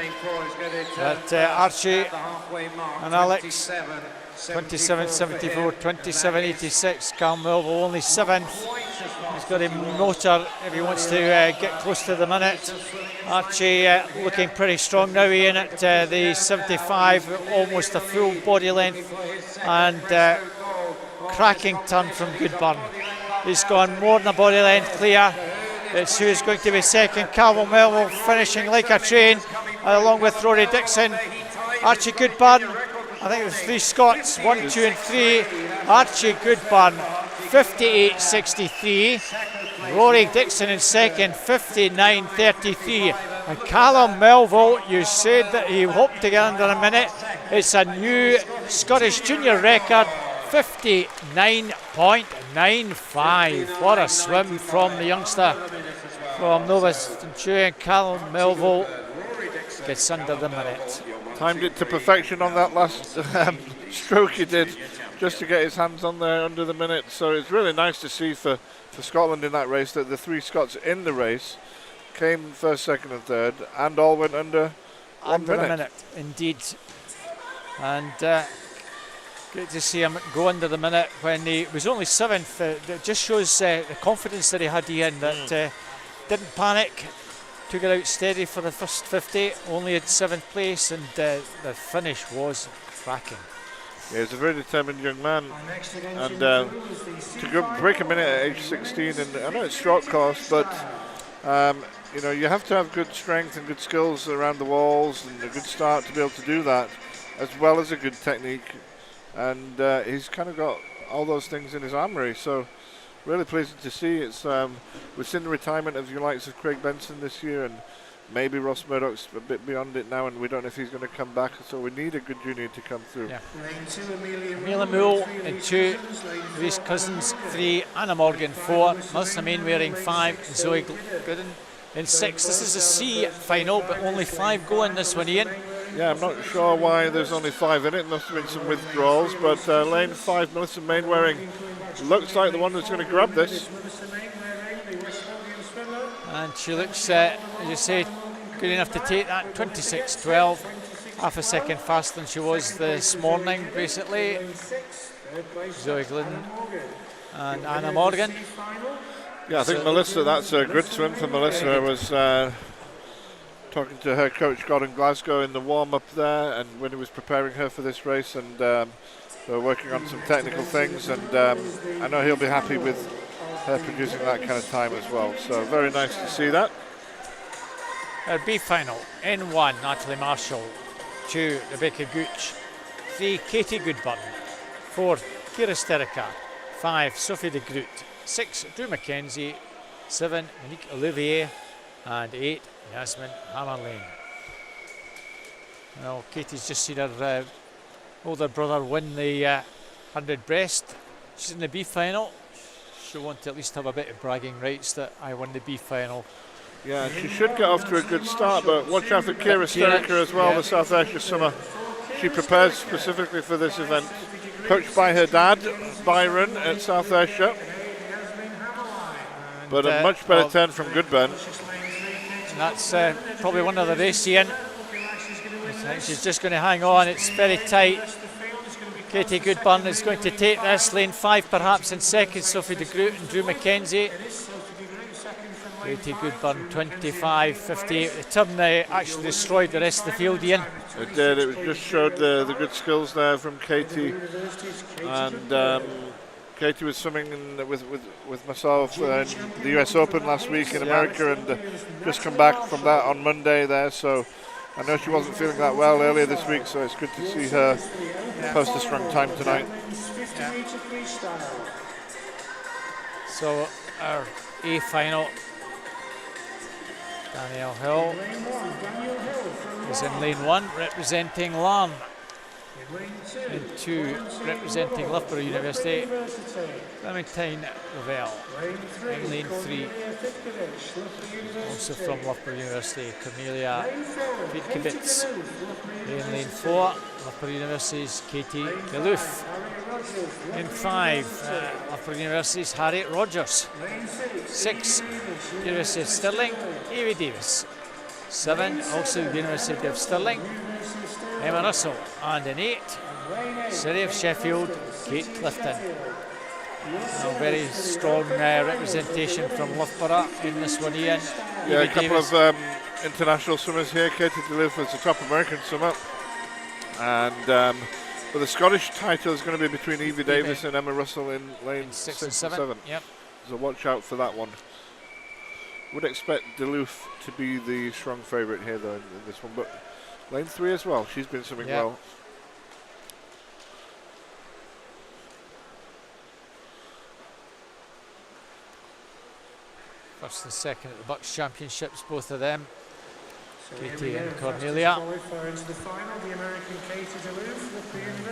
But Archie and Alex, 27.74, 27.86. Callum Melville only 7th. He's got a motor if he wants to get close to the minute. Archie looking pretty strong now, Ian, at the 75, almost a full body length, and cracking turn from Goodburn. He's gone more than a body length clear. It's who's going to be second. Callum Melville finishing like a train, along with Rory Dixon. Archie Goodburn, I think there's 3 Scots, 1, 2 and 3. Archie Goodburn, 58.63. Rory Dixon in second, 59.33. And Callum Melville, you said that he hoped to get under a minute. It's a new Scottish junior record, 59.95. What a swim from the youngster from Nova Centurion. Callum Melville gets under the minute. Timed it to perfection on that last stroke he did, just to get his hands on there under the minute. So it's really nice to see for Scotland in that race that the 3 Scots in the race came first, second and third, and all went under a minute. Indeed. And great to see him go under the minute when he was only 7th. It just shows the confidence that he had, Ian, that didn't panic, took it out steady for the first 50, only at 7th place, and the finish was cracking. Yeah, he's a very determined young man, and to break a minute at age 16, and I know it's short course, but you know, you have to have good strength and good skills around the walls and a good start to be able to do that, as well as a good technique. And he's kind of got all those things in his armoury, so really pleasing to see. It's we've seen the retirement of the likes of Craig Benson this year, and maybe Ross Murdoch's a bit beyond it now, and we don't know if he's going to come back, so we need a good junior to come through. Yeah. Amelia Moole in 2, Louise Cousins 3, Anna Morgan 4, Melissa Mainwaring 5, Zoe Gooden in 6. This is a C final, but only 5 go in this one, Ian. Yeah, I'm not sure why there's only 5 in it. Must have been some withdrawals, but lane 5, Melissa Mainwaring looks like the one that's going to grab this. And she looks, as you say, good enough to take that. 26.12, half a second faster than she was this morning, basically. Zoe Glidden and Anna Morgan. Yeah, I think Melissa, that's a good swim for Melissa. I was talking to her coach, Gordon Glasgow, in the warm-up there, and when he was preparing her for this race, and they were working on some technical things, and I know he'll be happy with her producing that kind of time as well. So very nice to see that. Our B final, N1, Natalie Marshall. 2, Rebecca Gooch. 3, Katie Goodburn. 4, Kira Sterica. 5, Sophie de Groot. 6, Drew Mackenzie. 7, Monique Olivier. And 8, Yasmin Hammerlane. Well, Katie's just seen her older brother win the 100 breast. She's in the B final. She'll want to at least have a bit of bragging rights that I won the B final. Yeah, she should get off to a good start, but watch out for Kira Sterica as well, the South Ayrshire summer. She prepares specifically for this event, coached by her dad, Byron, at South Ayrshire. But a much better turn from Goodburn. And that's probably one of the race, Ian. I think she's just going to hang on, it's very tight. Katie Goodburn is going to take this, lane 5 perhaps in second, Sophie de Groot and Drew Mackenzie. Katie Goodburn 25.58. The turn actually destroyed the rest of the field, Ian. It did, it just showed the good skills there from Katie. And Katie was swimming with myself in the US Open last week in America, and just come back from that on Monday there. So I know she wasn't feeling that well earlier this week, so it's good to see her post a strong time tonight. So our A final, Danielle Hill is in lane 1 representing Larne. In 2 representing Loughborough University, Clementine Ravel. In lane 3, also from Loughborough University, Cornelia Vietkevits. In lane 4, Loughborough University's Katie Duluth. In 5, Loughborough University's Harriet Rogers. 6, University of Stirling, Evie Davis. 7, also University of Stirling, Emma Russell. And in 8, City of Sheffield, Kate Clifton. A very strong representation from Loughborough in this one, Ian. Yeah, a couple of international swimmers here. Katie Duluth was the top American swimmer. And but the Scottish title is going to be between Evie Davis and Emma Russell in lane 6 and 7. Yep. So watch out for that one. Would expect Duluth to be the strong favourite here though in this one, but lane 3 as well. She's been swimming well. First and second at the Bucks Championships, both of them. Katie and Cornelia.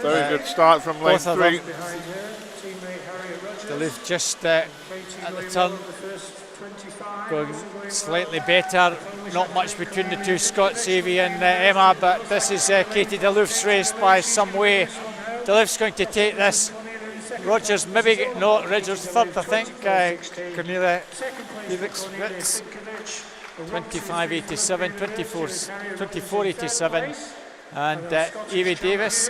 Very good start from lane 3. Duluth just at the turn, going slightly better. Not much between the two Scots, Evie and Emma, but this is Katie Duluth's race by some way. Duluth's going to take this. Rogers maybe, no, Rogers third, I think. Cornelia Vietkevits, 25.87, 24.87, and Evie Davis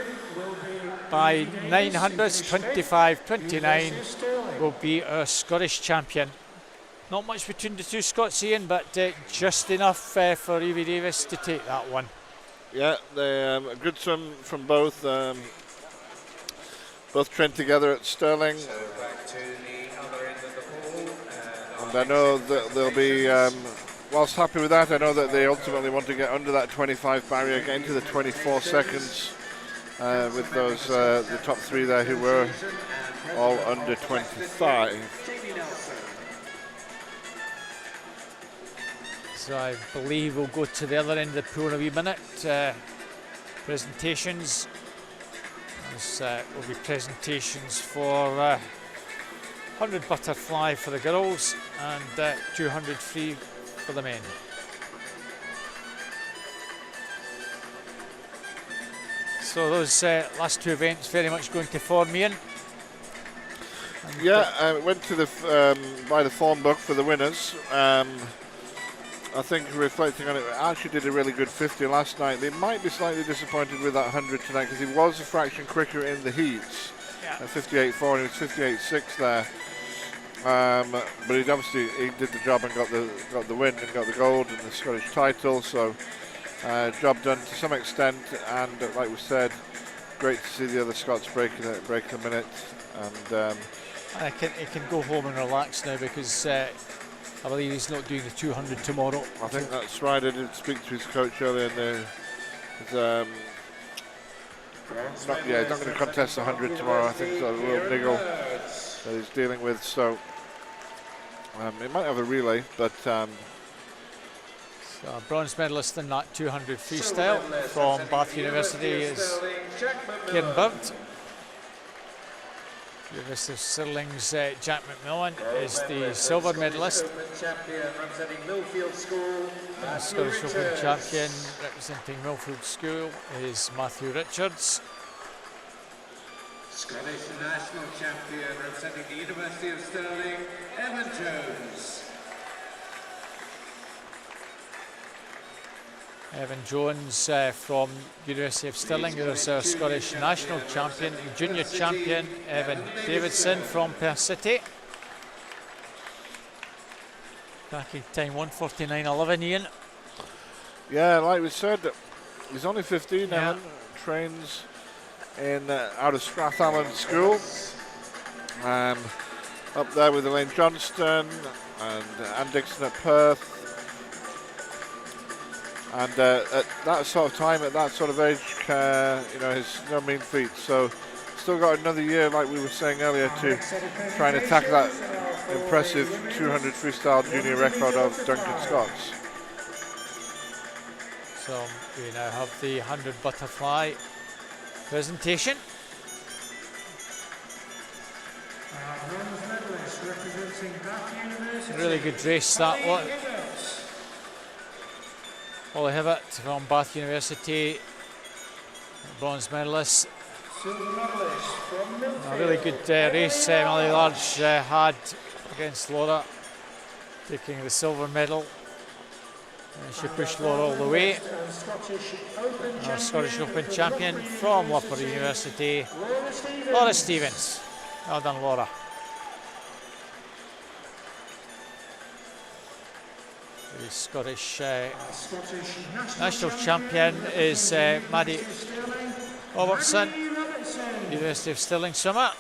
by 900s, 25.29, will be our Scottish champion. Not much between the two Scots, Ian, but just enough for Evie Davis to take that one. Yeah, a good swim from both. Both trained together at Stirling. And I know that they'll be, whilst happy with that, I know that they ultimately want to get under that 25 barrier, get into the 24 seconds with those, the top 3 there who were all under 25. So I believe we'll go to the other end of the pool in a wee minute. Presentations. This will be presentations for 100 butterfly for the girls and 200 free for the men. So those last 2 events very much going to form, Ian. Yeah, I went to the by the form book for the winners. I think reflecting on it, actually did a really good 50 last night. They might be slightly disappointed with that 100 tonight because he was a fraction quicker in the heats at 58.4 and he was 58.6 there. But he did the job and got the win and got the gold and the Scottish title. So job done to some extent, and like we said, great to see the other Scots breaking the minute. And He can go home and relax now because I believe he's not doing the 200 tomorrow. I think that's right. I did speak to his coach earlier, and he's not going to contest the 100 tomorrow. I think it's a real niggle that he's dealing with. So he might have a relay, but. So bronze medalist in that 200 freestyle from Bath University is Kieran Bird. University of Stirling's Jack McMillan is the silver medalist. Scottish Open champion representing Millfield School is Matthew Richards. Scottish national champion representing the University of Stirling, Evan Jones. Evan Jones from University of Stirling, there's our Scottish national champion, junior champion Evan Davidson from Perth City. Cracking time 1:49.11, Ian. Yeah, like we said, he's only 15 now, trains in out of Strathallan School. Up there with Elaine Johnston and Anne Dixon at Perth. And at that sort of time, at that sort of age, he's no mean feat. So still got another year, like we were saying earlier, to try and attack that impressive 200 freestyle junior record of Duncan Scott's. So we now have the 100 butterfly presentation. Really good race that one. Ollie Hibbert from Bath University, bronze medalist. A really good race Emily Large had against Laura, taking the silver medal. She pushed Laura all the way. Our Scottish Open champion from Loughborough University, Laura Stevens. Well done, Laura. The Scottish national champion is Maddie Robertson, University of Stirling swimmer. I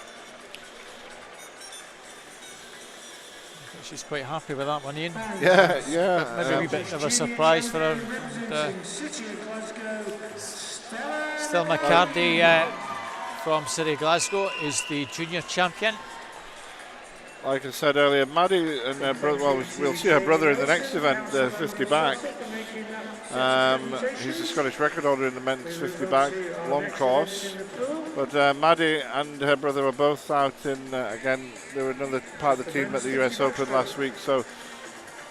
think she's quite happy with that one, Ian. Yeah. Maybe a wee bit of a surprise for her. Still McCarty from City Glasgow is the junior champion. Like I said earlier, Maddie and her brother, well, we'll see her brother in the next event, the 50 back. He's a Scottish record holder in the men's 50 back long course. But Maddie and her brother are both out in, again, they were another part of the team at the US Open last week. So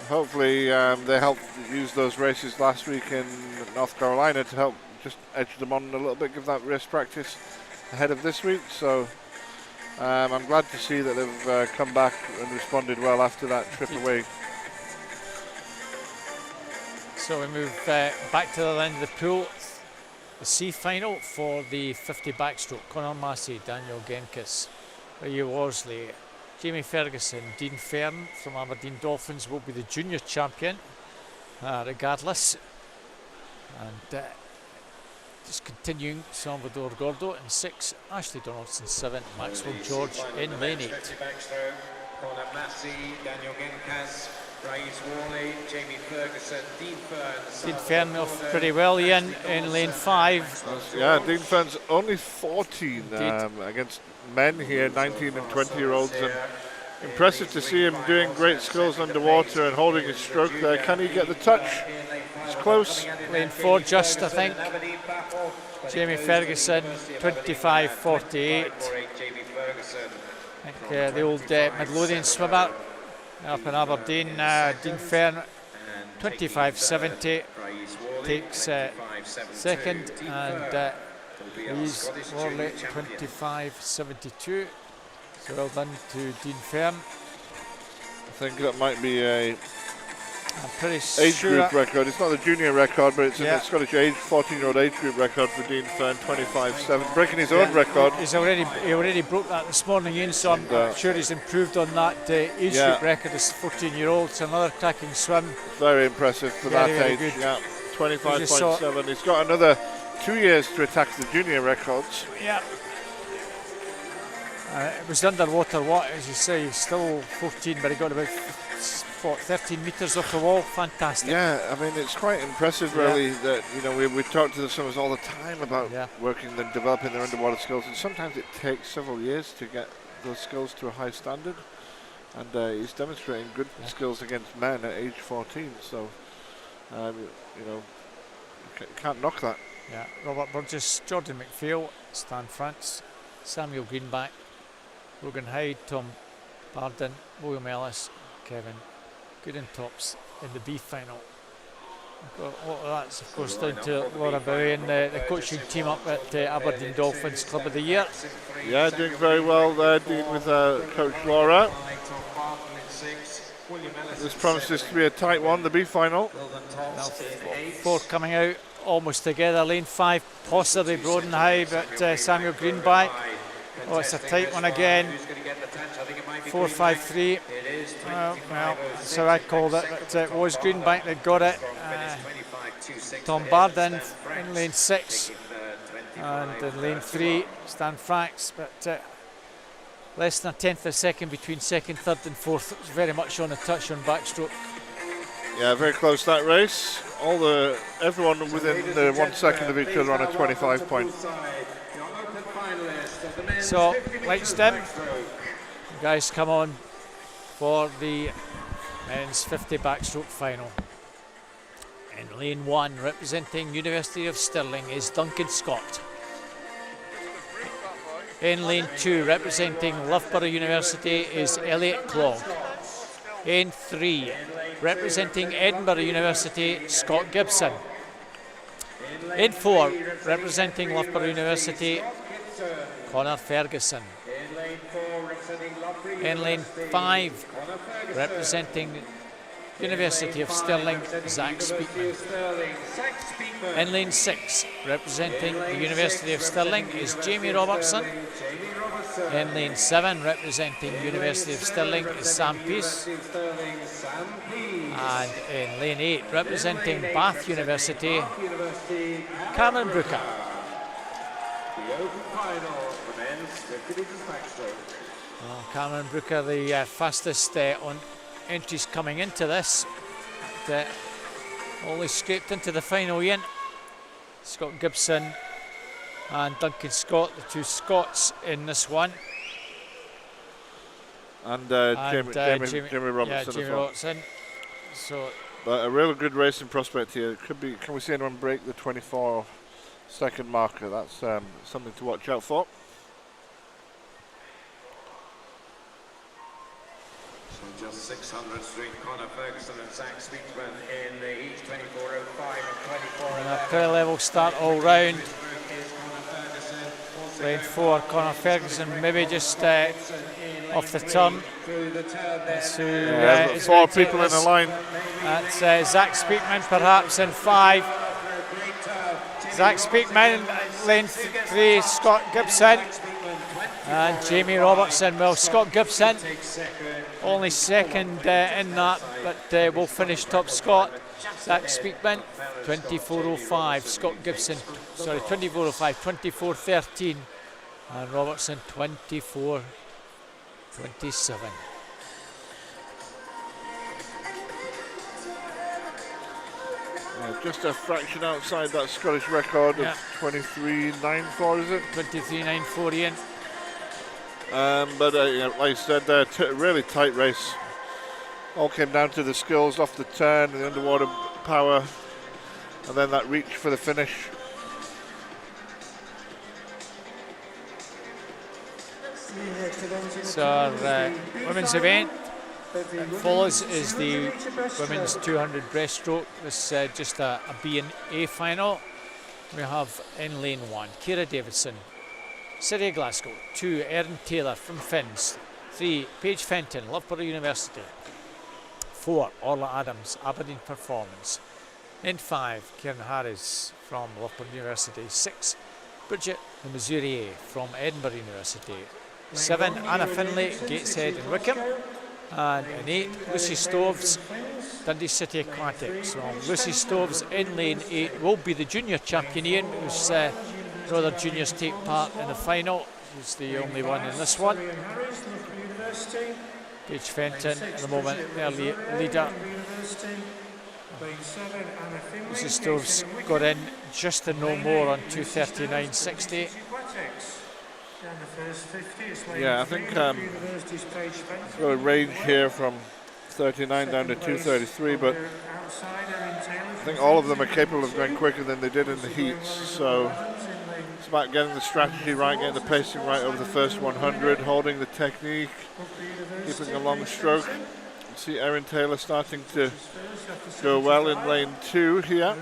hopefully they helped use those races last week in North Carolina to help just edge them on a little bit, give that race practice ahead of this week. So I'm glad to see that they've come back and responded well after that trip away. So we move back to the end of the pool. The C final for the 50 backstroke. Conor Massey, Daniel Genkus, Hugh Worsley, Jamie Ferguson, Dean Fern from Aberdeen Dolphins will be the junior champion, regardless. And just continuing, Salvador Gordo in 6, Ashley Donaldson 7, Maxwell George in lane 8. Conor Massey, Daniel Genkas, Bryce Worley, Jamie Ferguson, Dean Fern. Dean Fern off pretty well, Ian, in lane 5. Yeah, Dean Fern's only 14 against men here, 19 and 20-year-olds. And impressive to see him doing great skills underwater and holding his stroke there. Can he get the touch? It's close. Lane 4 just, I think. Jamie Ferguson, 25.48. I think the old Midlothian swimmer up in Aberdeen, Dean Fern, 25.70, takes second, and Louise Worley, 25.72. So well done to Dean Fern. I think that might be a pretty age group record. It's not the junior record, but it's a Scottish 14-year-old age group record for Dean Fern, 25.7, breaking his own record. He already broke that this morning, Ian, so I'm sure he's improved on that age group record as 14-year-olds. Another cracking swim. Very impressive for that age. Good. Yeah, 25.7. He's got another 2 years to attack the junior records. Yeah. It was underwater, as you say, still 14, but he got about 13 metres off the wall. Fantastic. Yeah, I mean, it's quite impressive, really, that, you know, we talk to the swimmers all the time about working and developing their underwater skills, and sometimes it takes several years to get those skills to a high standard. And he's demonstrating good skills against men at age 14, so, you know, can't knock that. Yeah, Robert Burgess, Jordan McPhail, Stan France, Samuel Greenback, Logan Hyde, Tom Barden, William Ellis, Kevin Gooden tops in the B final. A lot of that's, of course, down to Laura Bowie and the coaching team up at Aberdeen Dolphins Club of the Year. Yeah, doing very well there, dealing with Coach Laura. This promises to be a tight one, the B final. Now, 4 coming out almost together. Lane 5, possibly Broden High, but Samuel Greenback. Oh, it's a tight one again. 4-5-3. Well, that's how I called it, but it was Greenback that got it. Tom Barden in lane 6, and in lane 3, Stan Franks, but less than a tenth of a second between second, third and fourth. It was very much on the touch on backstroke. Yeah, very close that race. Everyone within 1 second of each other on a 25 point. So, lights dim. Guys come on for the men's 50 backstroke final. In lane 1, representing University of Stirling, is Duncan Scott. In lane 2, representing Loughborough University, is Elliot Clogg. In 3, representing Edinburgh University, Scott Gibson. In 4, representing Loughborough University, Connor Ferguson. In lane 5, representing University of Stirling, Zach Speakman. In lane 6, representing the University of Stirling, is Jamie Robertson. In lane 7, representing University of Stirling, is Sam Peace. And in lane 8, representing Bath University, Cameron Brooker. Cameron Brooker, the fastest on entries coming into this. Only scraped into the final yin. Scott Gibson and Duncan Scott, the two Scots in this one. And Jamie Robertson. Yeah, Jamie Robertson. So, but a real good racing prospect here. Could be. Can we see anyone break the 24-second marker? That's something to watch out for. So just 600 straight, Connor Ferguson and Zach Speakman in the each 24.05 and 24. And a pretty level start all round. Lane 4, Connor Ferguson, maybe just off the turn. That's who is 4 people in the line. That's Zach Speakman perhaps in 5. Zach Speakman, lane 3, Scott Gibson. And Jamie Robertson. Well, Scott Gibson only second in that, but will finish top Scott. Zach Speakman, 24.05. Scott Gibson, 24.05, 24.13. And Robertson, 24.27. Just a fraction outside that Scottish record of 23.94, is it? 23.94, Ian. But like I said, really tight race. All came down to the skills off the turn, the underwater power, and then that reach for the finish. So our women's event that follows is the women's 200 breaststroke. This is just a B and A final. We have in lane 1, Ciara Davidson, City of Glasgow. 2, Erin Taylor from Finns. 3, Paige Fenton, Loughborough University. 4, Orla Adams, Aberdeen Performance. In 5, Kieran Harris from Loughborough University. 6, Bridget Mesurier from Edinburgh University. 7, Anna Finlay, Gateshead and Wickham. And in 8, Lucy Stoves, Dundee City Aquatic. So Lucy Stoves in lane 8 will be the junior champion, Ian, because other juniors take part in the final. He's the only one in this one. Paige Fenton at the moment, their leader. Lucy Stoves got in just to no more on 2:39.60. Yeah, I think got a range here from 39 down to 2:33, but I think all of them are capable of going quicker than they did in the heats. So it's about getting the strategy right, getting the pacing right over the first 100, holding the technique, keeping a long stroke. You see Erin Taylor starting to go well in lane 2 here.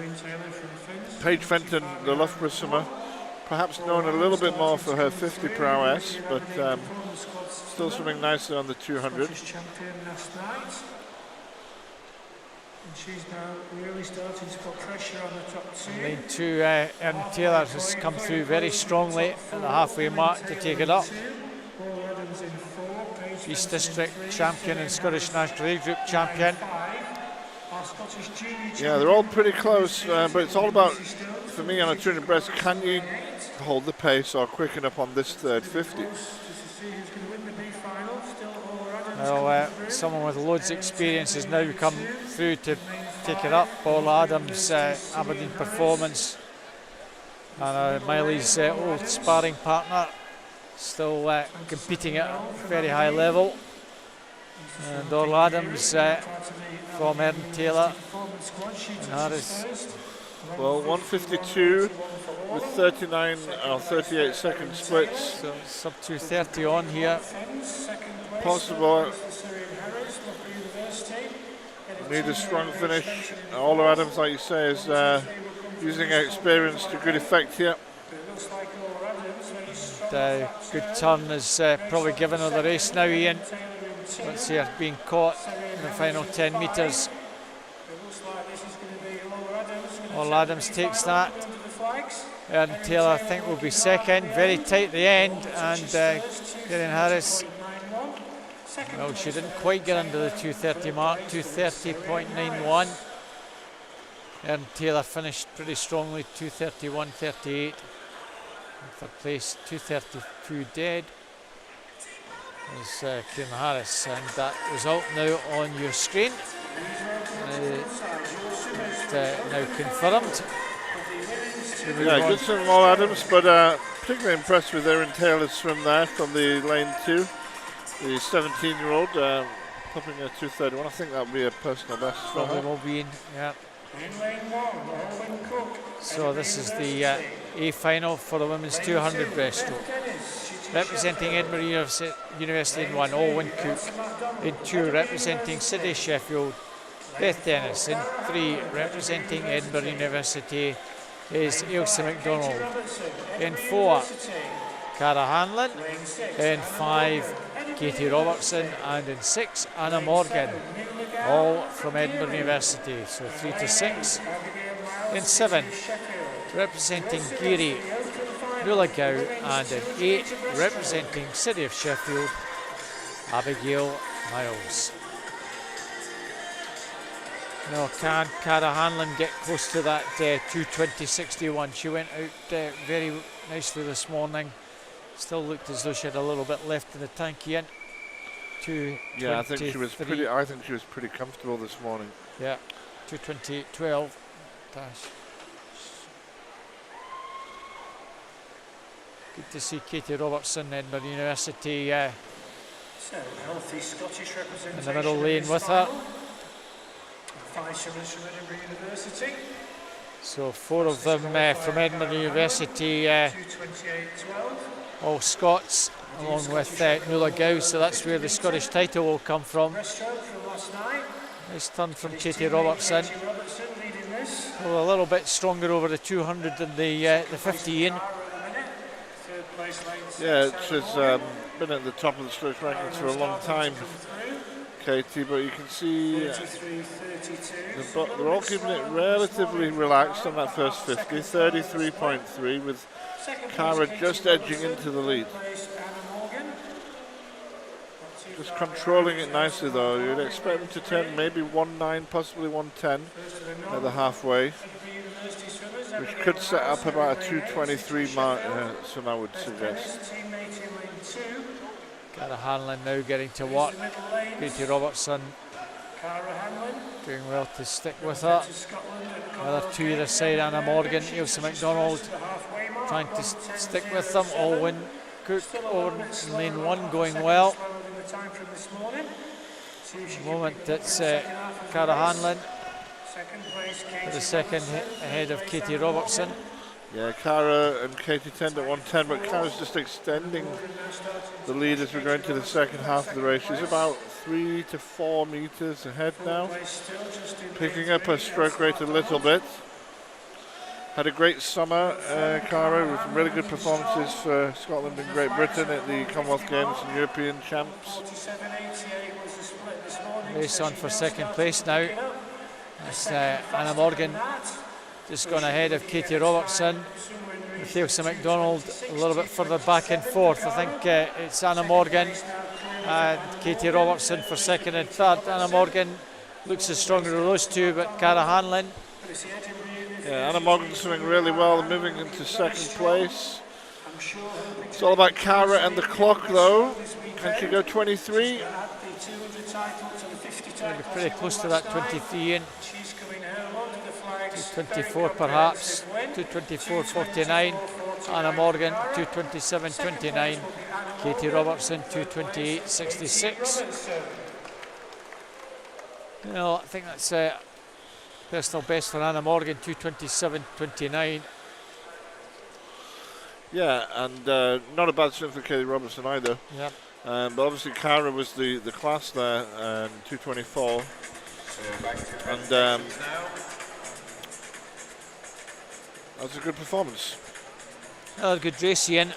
Paige Fenton, the Loughborough swimmer, perhaps known a little bit more for her 50 prowess, but still swimming nicely on the 200. She's now really starting to put pressure on the top two. Lane 2, Erin Taylor has come through very strongly at the halfway mark to take it up. East District champion and Scottish National A Group champion. Yeah, they're all pretty close, but it's all about, for me on a 200 breast, can you hold the pace or quicken up on this third 50? Well, someone with loads of experience has now come through to take it up. Paul Adams, Aberdeen Performance, and Miley's old sparring partner, still competing at a very high level. And Paul Adams from Erin Taylor and Harris. Well, 152 with 39 or 38 second splits. So sub 2:30 on here. Possible. Need a strong finish. Ola Adams, like you say, is using her experience to good effect here. The good turn is probably given her the race now, Ian. Let's see her being caught in the final 10 metres. Ola Adams takes that. Erin Taylor, I think, will be second. Very tight at the end, and Gillian Harris, well, she didn't quite get under the 2:30 mark, 2:30.91. Erin Taylor finished pretty strongly, 2:31.38. Third place, 2:32 dead. There's Gillian Harris, and that result now on your screen. Now confirmed. Yeah, good swim from Ola Adams, but particularly impressed with Erin Taylor's swim there from the lane 2. The 17-year-old popping a 2:31. I think that would be a personal best for her. Probably will be in, yeah. So this is the A final for the women's 200 breaststroke. Representing Edinburgh University in 1, Olwen Cook. In 2, representing City Sheffield, Beth Dennis. In 3, representing Edinburgh University, is Ailsa MacDonald. In 4, Cara Hanlon. In 5, Katie Robertson. And in 6, Anna Morgan. All from Edinburgh University. So 3 to 6. In 7, representing Geary, Mulligau. And in 8, representing City of Sheffield, Abigail Miles. Now, can Cara Hanlon get close to that 2:20.61? She went out very nicely this morning. Still looked as though she had a little bit left in the tank, Ian. Yeah, I think she was pretty comfortable this morning. Yeah, 2:28.12 dash. Good to see Katie Robertson, Edinburgh University, So, healthy Scottish representation in the middle lane with her. 5 swimmers from Edinburgh University. So 4 of them from Edinburgh University, 2:28.12. all Scots, along with Mulligau, so that's where the Scottish title will come from. Breaststroke from last night. Nice turn from Katie Robertson. Katie Robertson leading this. Well, a little bit stronger over the 200 than the 50, Ian. Third place lanes. Yeah, she's been at the top of the Scottish rankings for a long time, Katie, but you can see they're all keeping it relatively relaxed on that first 50, 33.3, with Cara just edging into the lead. Just controlling it nicely though. You'd expect them to turn maybe 1.9, possibly 1.10 at the halfway, which could set up about a 2:23 mark, so I would suggest. Cara Hanlon now getting to work. Katie Robertson doing well to stick with her. Another two either side, Anna Morgan, Ailsa McDonald trying to stick with them. Alwyn Cook over in lane 1 going well. At the moment it's Cara Hanlon for the second ahead of Katie Robertson. Yeah, Cara and Katie tend at 110, but Cara's just extending the lead as we go into the second half of the race. She's about 3 to 4 meters ahead now, picking up her stroke rate a little bit. Had a great summer, Cara, with really good performances for Scotland and Great Britain at the Commonwealth Games and European Champs. Race on for second place now. That's Anna Morgan just gone ahead of Katie Robertson. With Ailsa McDonald a little bit further back and forth. I think it's Anna Morgan and Katie Robertson for second and third. Anna Morgan looks as stronger of those two, but Cara Hanlon. Yeah, Anna Morgan's doing really well, moving into second place. It's all about Cara and the clock though. Can she go 23? Be pretty close to that 23 in. 224 perhaps, 224.49. Anna Morgan 227.29. Katie Robertson 228.66. You know, I think that's personal best for Anna Morgan, 227.29. Yeah, and not a bad swim for Katie Robertson either. Yep. But obviously Cara was the class there, 224. And that was a good performance. Another good race, Ian.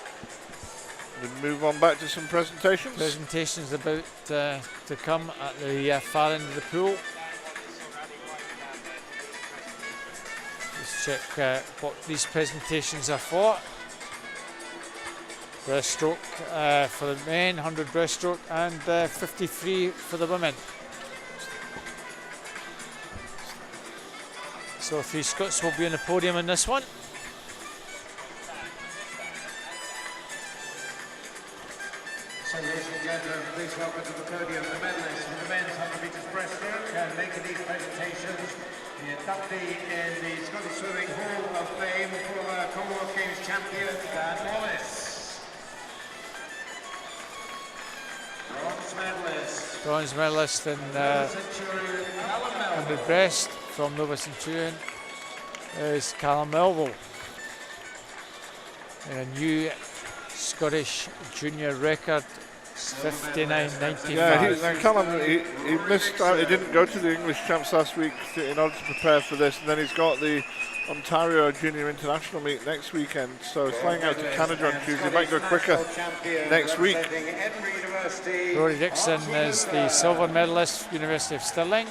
We move on back to some presentations. Presentations about to come at the far end of the pool. Let's check what these presentations are for. Breaststroke for the men, 100 breaststroke, and 53 for the women. So 3 Scots will be on the podium in this one. So ladies and gentlemen, please welcome to the podium the medalists for the men's 100 metres breaststroke and making these presentations, the inductee in the Scottish Swimming Hall of Fame, former Commonwealth Games champion Dan Wallace. Bronze medalist in 100 breast from Nova Centurion is Callum Melville. And a new Scottish junior record, 59.95. Yeah, Callum, he missed out. He didn't go to the English Champs last week in order to prepare for this, and then he's got the Ontario Junior International meet next weekend, so he's flying out to Canada on Tuesday. He might go quicker next week. Rory Dixon is the silver medalist, University of Stirling,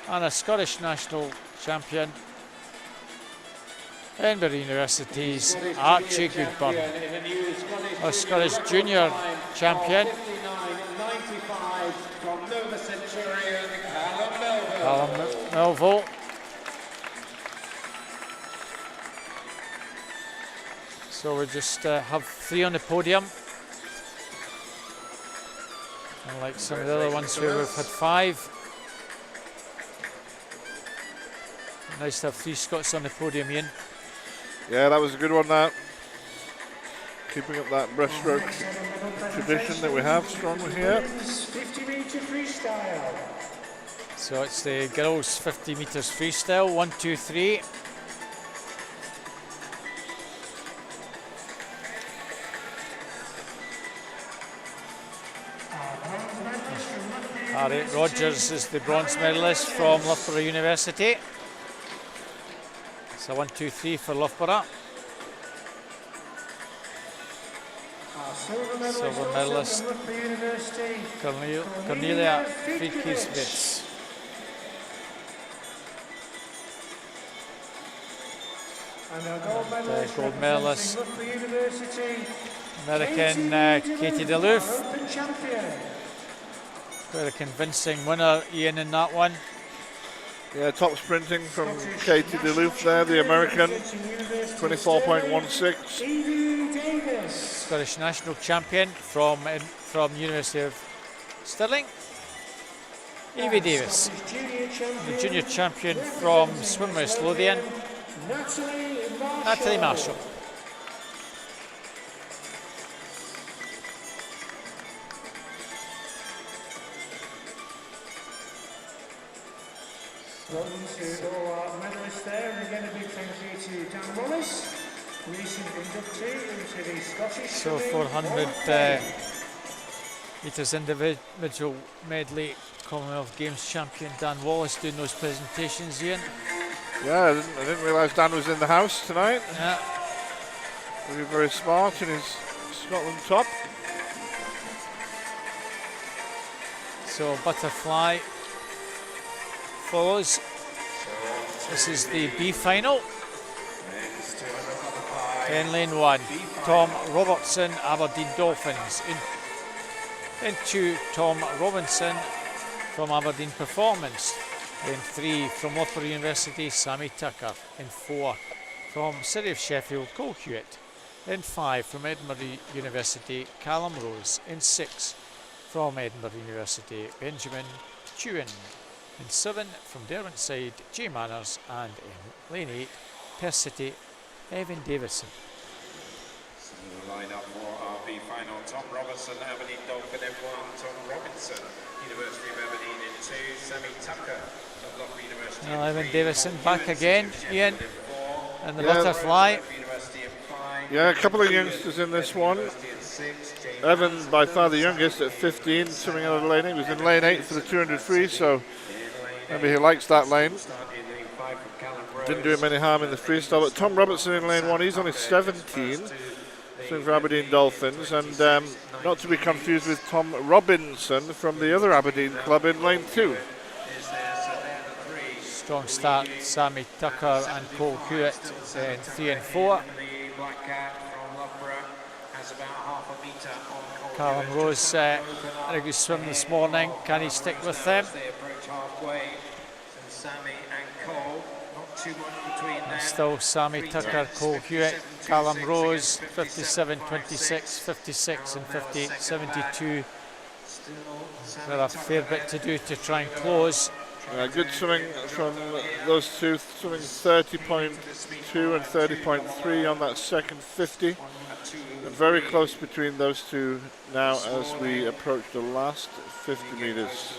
and a Scottish national champion, Edinburgh University's Archie Goodburn, a Scottish junior champion, Callum Melville. So we just have 3 on the podium, unlike some of the other ones where we've had 5. Nice to have 3 Scots on the podium, Ian. Yeah, that was a good one, that. Keeping up that breaststroke tradition that we have strongly here. 50-metre freestyle. So it's the girls 50 metres freestyle, 1, 2, 3. Harriet Rogers is the bronze medalist from Loughborough University. So 1, 2, 3 for Loughborough. Silver medalist Cornelia Friedkis-Witz. And gold medalist American Katie DeLuff. Quite a convincing winner, Ian, in that one. Yeah, top sprinting from Katie DeLoof there, the American, 24.16. Scottish national champion from University of Stirling. Evie Davis, the junior champion from Swimwear Lothian. Natalie Marshall. Welcome to all our medalists there, and again a big thank you to Dan Wallace, recent inductee into the Scottish. So 400 metres individual medley Commonwealth Games champion Dan Wallace doing those presentations, Ian. Yeah, I didn't realise Dan was in the house tonight. Yeah. Very, very smart in his Scotland top. So butterfly follows. This is the B final. In lane 1, Tom Robertson, Aberdeen Dolphins. In 2, Tom Robinson from Aberdeen Performance. In 3, from Loughborough University, Sammy Tucker. In 4, from City of Sheffield, Cole Hewitt. In 5, from Edinburgh University, Callum Rose. In 6, from Edinburgh University, Benjamin Chewen. In 7, from Derwentside, Jay Manners. And in lane 8, Perth City, Evan Davison. Line up for our B final. Tom Robertson, Aberdeen Dolphin M1. Tom Robinson, University of Aberdeen in 2. Sammy Tucker of Loughborough University. Evan Davison back again, Ian, and the butterfly. Yeah, a couple of youngsters in this one. Evan, by far the youngest, at 15, swimming out of the lane. He was in lane 8 for the 200 free, so maybe he likes that lane. Didn't do him any harm in the freestyle. But Tom Robertson in lane 1, he's only 17, swimming for Aberdeen Dolphins, and not to be confused with Tom Robinson from the other Aberdeen club in lane 2. Strong start, Sammy Tucker and Cole Hewitt in 3 and 4. Callum Rose had a good swim this morning. Can he stick with them? And still Sammy Tucker, Cole Hewitt, Callum Rose, 57, 26, 56 and 58, 72. Got a fair bit to do to try and close. Good swimming from those two, swimming 30.2 and 30.3 on that second 50. Very close between those two now as we approach the last 50 metres.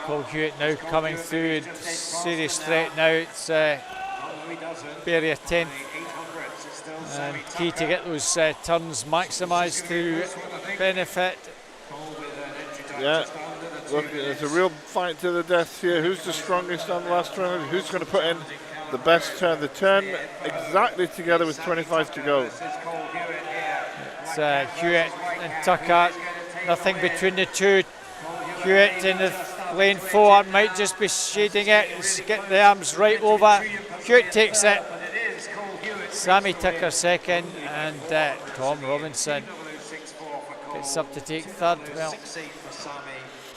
Cole Hewitt now coming through, serious threat now. It's barely a 10th. And key to get those turns maximised to benefit. Yeah, look, it's a real fight to the death here. Who's the strongest on the last 200? Who's going to put in the best turn? The turn exactly together with 25 to go. It's Hewitt and Tucker, nothing between the two. Hewitt in the lane 4 might just be shading it. He's getting the arms right over. Hewitt takes it. Sammy Tucker second, and Tom Robinson gets up to take third. Well,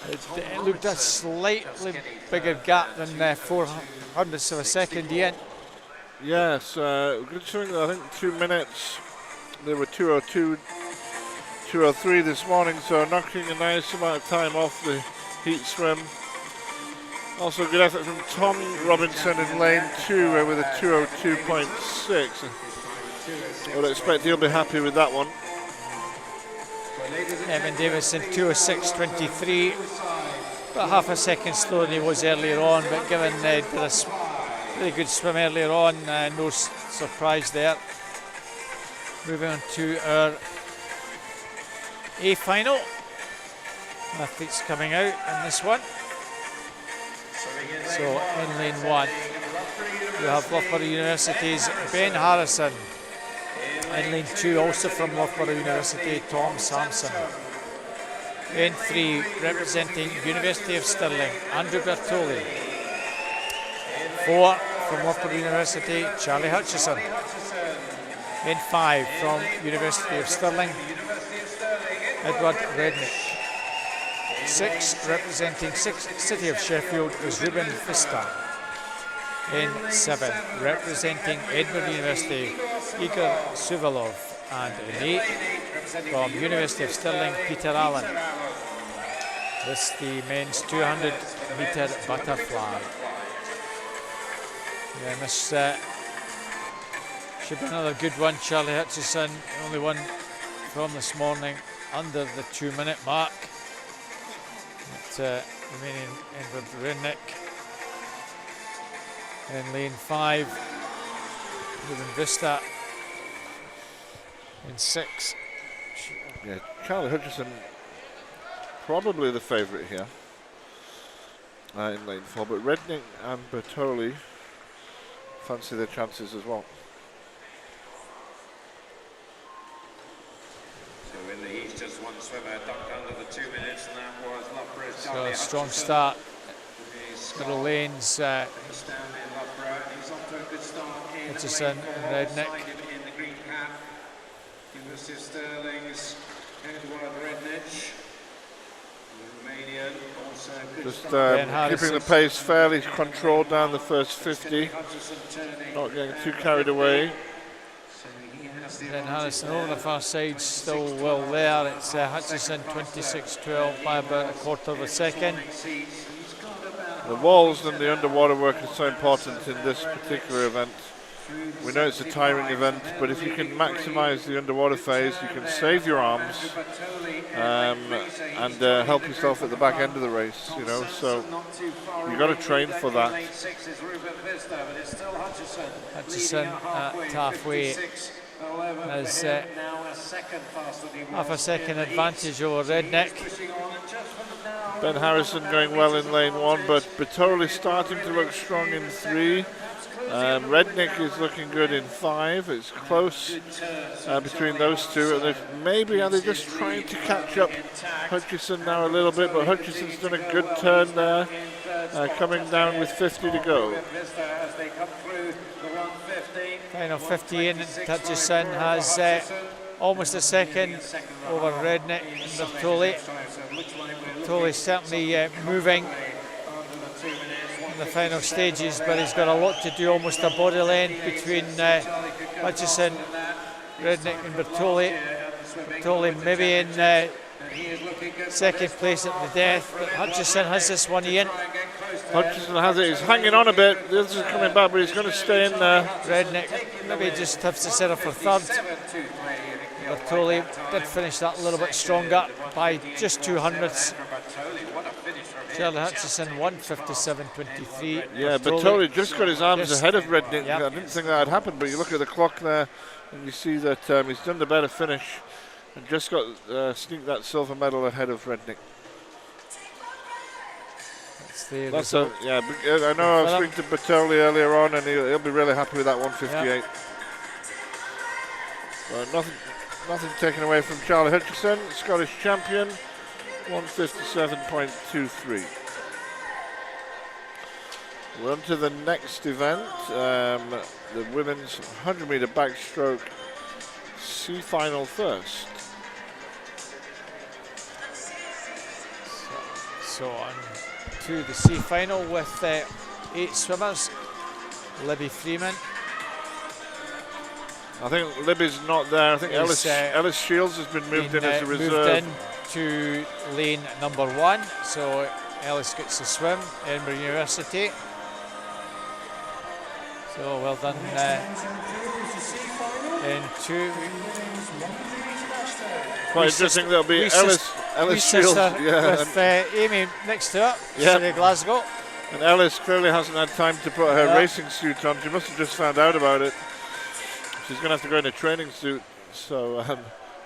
it looked a slightly bigger gap than 400ths of a second, Ian. Yes, good swimming. I think 2 minutes. They were 2:02, 2:03 this morning, so knocking a nice amount of time off the heat swim. Also good effort from Tom Robinson in lane 2 with a 2:02.6. I would expect he'll be happy with that one. Evan Davison 2:06.23, about half a second slower than he was earlier on, but given did a really good swim earlier on, no surprise there. Moving on to our A final. Athletes coming out in this one. So in lane 1, we have Loughborough University's Ben Harrison. In lane 2, also from Loughborough University, Tom Sampson. In 3, representing University of Stirling, Andrew Bertoli. 4, from Loughborough University, Charlie Hutchison. In 5, from University of Stirling, Edward Rednick. 6, representing City of Sheffield, is Ruben Vista. In 7, representing Edinburgh University, Igor Suvalov. And in 8, from University of Stirling, Peter Allen. This is the men's 200-metre butterfly. Yeah, this should be another good one. Charlie Hutchison, only one from this morning under the 2-minute mark. Remaining Edward Rednick in lane 5. Ruben Vista in 6. Yeah, Charlie Hutchison probably the favourite here in lane 4, but Rednick and Bertoli fancy their chances as well. So in the heat, just one swimmer ducked under the 2 minutes, and that was Loughborough's So Charlie a strong Hutchison. start. Middle lanes. He's down in Loughborough. He's off to a good start in Hutchison, lane 4, Rednick. alongside him in the green cap. University of Stirling's Edward Rednick. Romanian, also good Just start. keeping the pace fairly controlled down the first 50, Hutchison turning. not getting too carried away. So he has the Ben advantage Harrison there. over the far side, still well there. It's Hutchison 26-12 by about a quarter of a second. The walls and the underwater work is so important in this particular event. We know it's a tiring event, but if you can maximise the underwater phase, you can save your arms and help yourself at the back end of the race, you know, so you've got to train for that. Hutchison at halfway has half a second advantage over Rednick. Ben Harrison going well in lane 1, but Bertoli starting to look strong in 3. Rednick is looking good in 5. It's close between those two. And maybe are they just trying to catch up Hutchison now a little bit, but Hutchison's done a good turn there, coming down with 50 to go. Final 50 in, Hutchison has almost a second over Rednick and Bertoli. Bertoli certainly moving in the final stages, but he's got a lot to do, almost a body length between Hutchison, Rednick and Bertoli. Bertoli maybe in second place at the death, but Hutchison has this one in. Hutchison has it, he's hanging on a bit, this is coming back, but he's going to stay in there. Rednick maybe just has to settle for third. Bertoli did finish that a little bit stronger by just 200ths. Charlie Hutchison 1:57.23. Yeah, Bertoli just got his arms ahead of Rednick. Yep. I didn't think that had happened, but you look at the clock there and you see that he's done the better finish and just got sneaked that silver medal ahead of Rednick. That's the result. I know I was speaking to Bertoli earlier on, and he'll be really happy with that 158. Yep. Well, nothing taken away from Charlie Hutchison, Scottish champion, 157.23. We're on to the next event, the women's 100-metre backstroke C final first. So on to the C final with 8 swimmers. Libby Freeman. I think Libby's not there. I think Ellis Shields has been moved in as a reserve. Moved in to lane number 1, so Ellis gets to swim. Edinburgh University. So well done in 2. Quite interesting. There'll be Ellis Shields, with Amy next to her, City of Glasgow. And Ellis clearly hasn't had time to put her racing suit on. She must have just found out about it. She's going to have to go in a training suit, so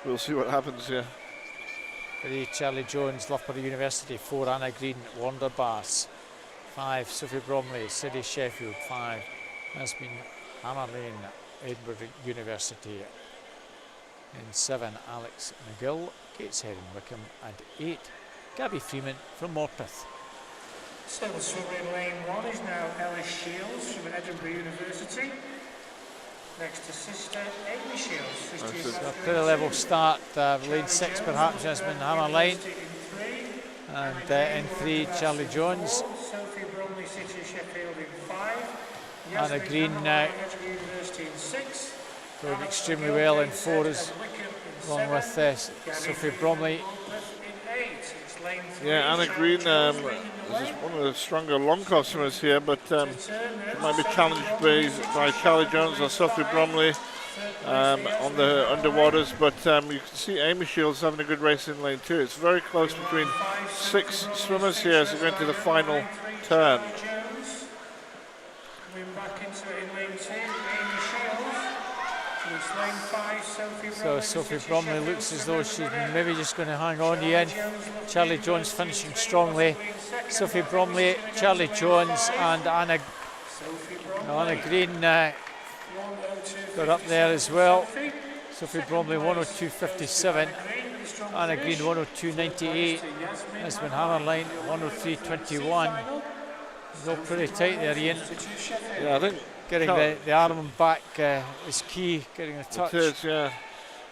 we'll see what happens here. 3 Charlie Jones, Loughborough University. 4 Anna Green, Wanderbass. 5 Sophie Bromley, City Sheffield. 5 has been Hammer Lane, Edinburgh University. In 7 Alex McGill, Gateshead and Wickham. And 8 Gabby Freeman from Morpeth. So the swimmer in lane 1 is now Ellis Shields from Edinburgh University. Next to sister Amy Shields. A pretty level start. Lane 6 perhaps has been Hammer Lane. And in 3, Charlie Jones. Sophie Bromley, City of Sheffield in 5. Anna Green University in 6. doing extremely well in 4, along with Sophie Bromley. Yeah, Anna Green is one of the stronger long course swimmers here, but she might be challenged by Charlie Jones or Sophie Bromley on the underwaters, but you can see Amy Shields having a good race in lane 2. It's very close between 6 swimmers here as we go into the final turn. So Sophie Bromley looks as though she's maybe just going to hang on to the end. Charlie Jones finishing strongly. Sophie Bromley, Charlie Jones and Anna Green got up there as well. Sophie Bromley 102.57, Anna Green 102.98, Esmond Hammerline 103.21. It's all pretty tight there, Ian. Yeah, I think getting the arm back is key, getting a touch. It is, yeah.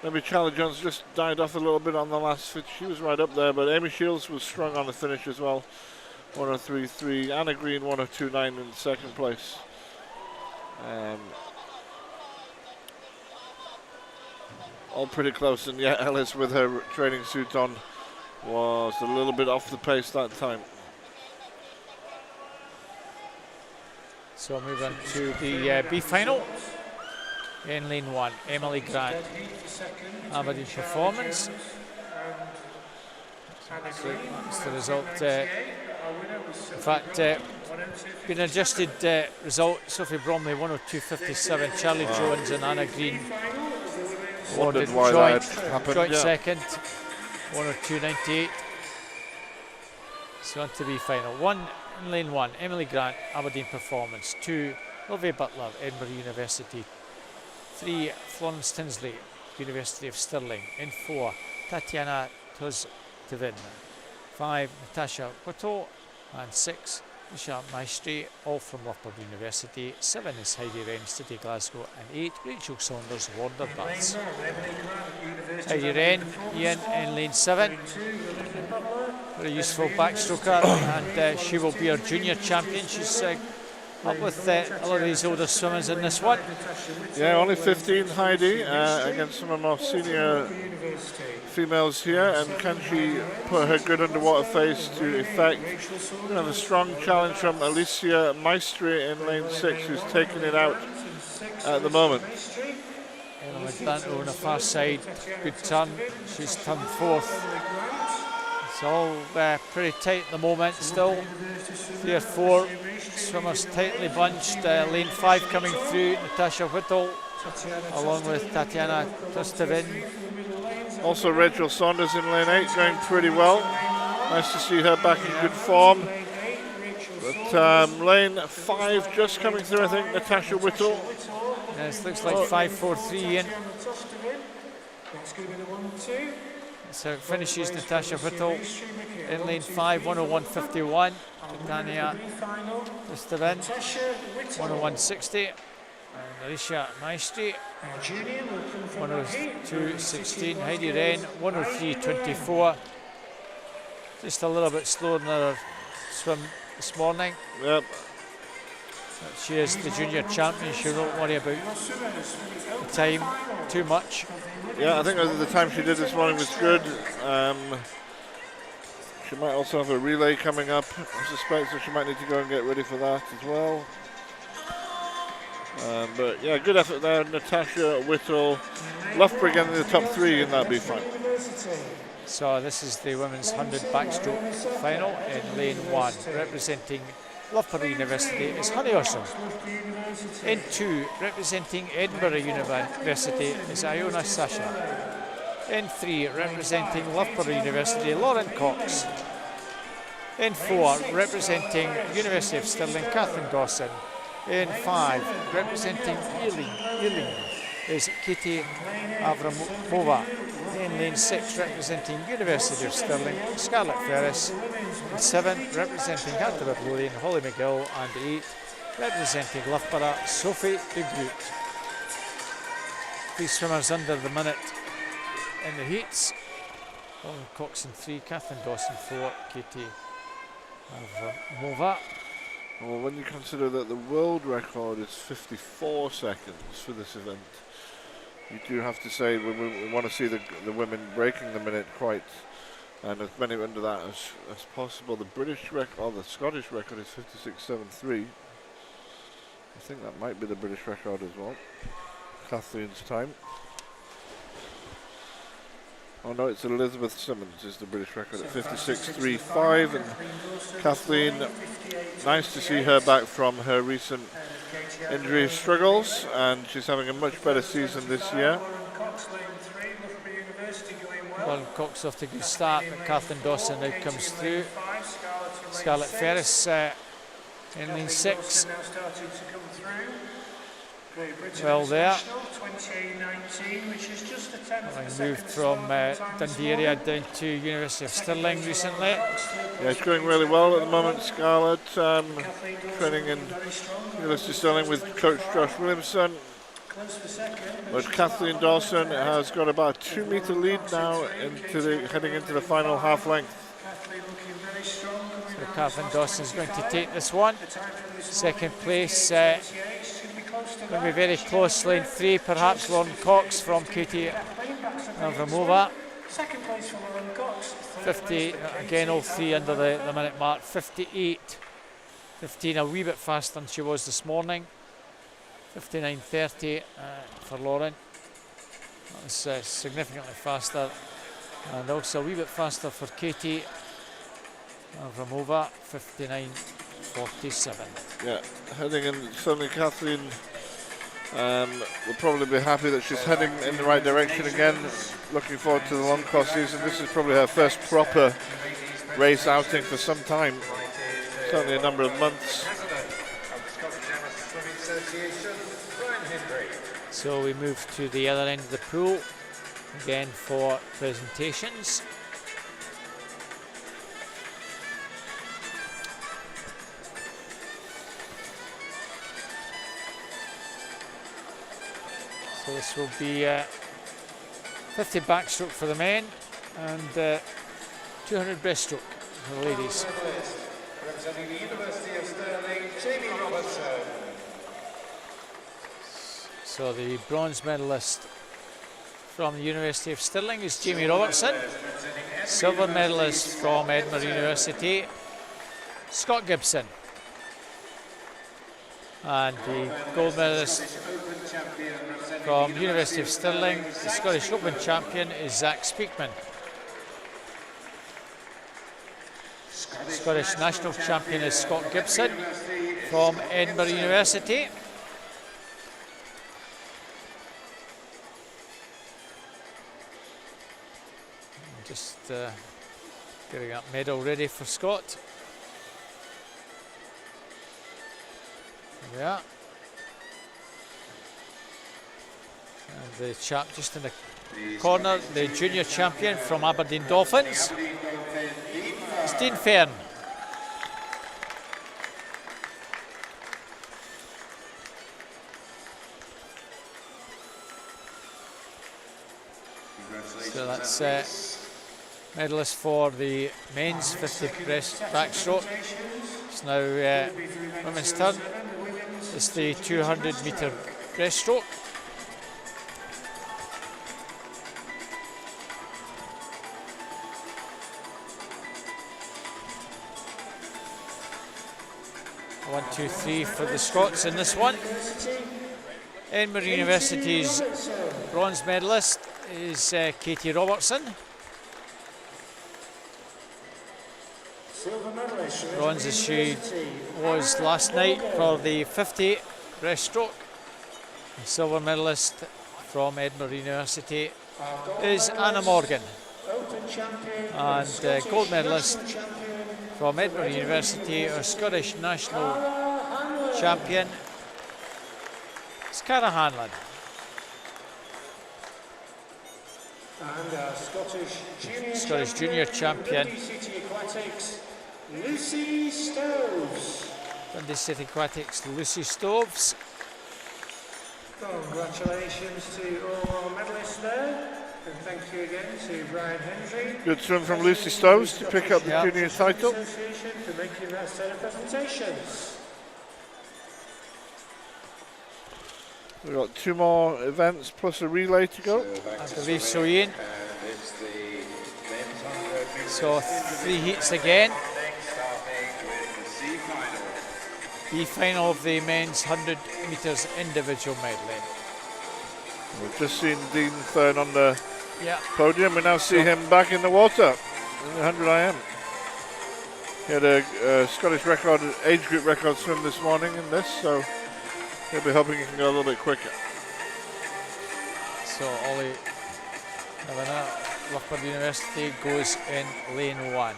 Maybe Charlie Jones just died off a little bit on the last fit. She was right up there, but Amy Shields was strong on the finish as well. 103.3. Anna Green 102.9 in second place. All pretty close, and yeah, Ellis with her training suit on was a little bit off the pace that time. So we'll move on to the B final. In lane 1, Emily Grant, Aberdeen Performance. So that's the result. In fact, been adjusted result. Sophie Bromley 102.57, Charlie Jones and Anna Green awarded joint second, 102.98. So on to B final. 1 in lane 1, Emily Grant, Aberdeen Performance. 2, Lovey Butler, Edinburgh University. 3, Florence Tinsley, University of Stirling. In 4, Tatiana Tuz-Tevin. 5, Natasha Whittle. And 6, Misha Maestri, all from Loughborough University. 7 is Heidi Wren, City Glasgow. And 8, Rachel Saunders, Warner Baths. Heidi Wren, Ian in lane 7. Very useful backstroker, and she will be our junior champion. She's up with a lot of these older swimmers in this one. Yeah, only 15, Heidi, against some of our senior females here, and can she put her good underwater face to effect? We have a strong challenge from Alicia Maestri in lane 6, who's taking it out at the moment. Emma Danto on the far side, good turn. She's turned 4th. It's all pretty tight at the moment still. 3 or 4 swimmers tightly bunched. Lane 5 coming through, Natasha Whittle, along with Tatiana Tustevin. Also Rachel Saunders in lane 8, going pretty well. Nice to see her back in good form. But lane 5 just coming through, I think, Natasha Whittle. Yes, looks like 5-4-3 in. So it finishes Natasha Whittle in lane 5, 101.51. Tania Tustevin, 101.60. And Alicia Maestri, 102.16. Heidi Wren, 103.24. Just a little bit slower than her swim this morning. Yep. But she is the junior champion. She won't worry about the time too much. Yeah, I think the time she did this morning was good. She might also have a relay coming up, I suspect, so she might need to go and get ready for that as well. But yeah, good effort there, Natasha Whittle. Loughborough getting in the top 3 in that B final. So this is the women's 100 backstroke final in lane 1, representing Loughborough University is Honey Awesome. In 2, representing Edinburgh University is Iona Sasha. In 3, representing Loughborough University, Lauren Cox. In 4, representing University of Stirling, Catherine Dawson. In 5, representing Ealing is Katie Avramova. In lane 6, representing University of Stirling, Scarlett Ferris. In 7, representing Canterbury Lothian, Holly McGill. And 8, representing Loughborough, Sophie de Groot. These swimmers under the minute in the heats. Colin Coxon 3, Kathleen Dawson 4, Katie Avramova. Well, when you consider that the world record is 54 seconds for this event, you do have to say we want to see the women breaking the minute quite, and as many under that as possible. The British record, or the Scottish record, is 56.73. I think that might be the British record as well. Kathleen's time. Oh no, it's Elizabeth Simmons is the British record at 56.35, and Kathleen, nice to see her back from her recent injury struggles, and she's having a much better season this year. Colin Cox off to a good start, but Kathleen Dawson now comes through. Scarlett Ferris in lane 6. Well there. I moved from Dundee area down to University of Stirling recently. Yeah, it's going really well at the moment, Scarlett. Training in University of Stirling with coach Josh Williamson. But Kathleen Dawson has got about a 2 metre lead now heading into the final half length. So Kathleen Dawson is going to take this one. Second place. Going to be very close, lane 3, perhaps Lauren Cox from Katie Avramova. Second place for Lauren Cox. 50, again all three under the minute mark, 58.15, a wee bit faster than she was this morning. 59.30 for Lauren. That was significantly faster, and also a wee bit faster for Katie Avramova, 59.47. Yeah, heading in, certainly Kathleen will probably be happy that she's heading in the right direction again. Looking forward to the long course season. This is probably her first proper race outing for some time, certainly a number of months. So we move to the other end of the pool again for presentations. So this will be 50 backstroke for the men and 200 breaststroke for the ladies. Representing the University of Stirling, Jamie Robertson. So the bronze medalist from the University of Stirling is Jamie Robertson. Silver medalist from Edinburgh University, Scott Gibson. And the gold medalist from University of Stirling, the Scottish Open champion, is Zach Speakman. Scottish national champion is Scott Gibson from Edinburgh University. Just getting that medal ready for Scott. There we are. And the chap just in the corner, the junior champion from Aberdeen Dolphins, is Dean Fern. So that's medalist for the men's 50 breast backstroke. It's now women's turn. It's the 200 metre breaststroke. One, two, three for the Scots in this one. Edinburgh University's bronze medalist is Katie Robertson. Bronze as she was last night for the 50 breaststroke. The silver medalist from Edinburgh University is Anna Morgan. And gold medalist from Edinburgh University, our Scottish national champion, is Cara Hanlon. And our Scottish junior champion, Lucy Stoves. Dundee City Aquatics, Lucy Stoves. Congratulations to all our medalists there. And thank you again to Brian Henry. Good swim from Lucy Stokes to pick up the junior title. Association for making that set of presentations. We've got 2 more events plus a relay to go. I believe so, Ian. So 3 heats again. The final of the men's 100 metres individual medley. We've just seen Dean Fern on the podium. We now see him back in the water in the 100 IM. He had a Scottish record, age group record swim this morning in this, so he'll be hoping he can go a little bit quicker. So Ollie Loughborough University goes in lane 1.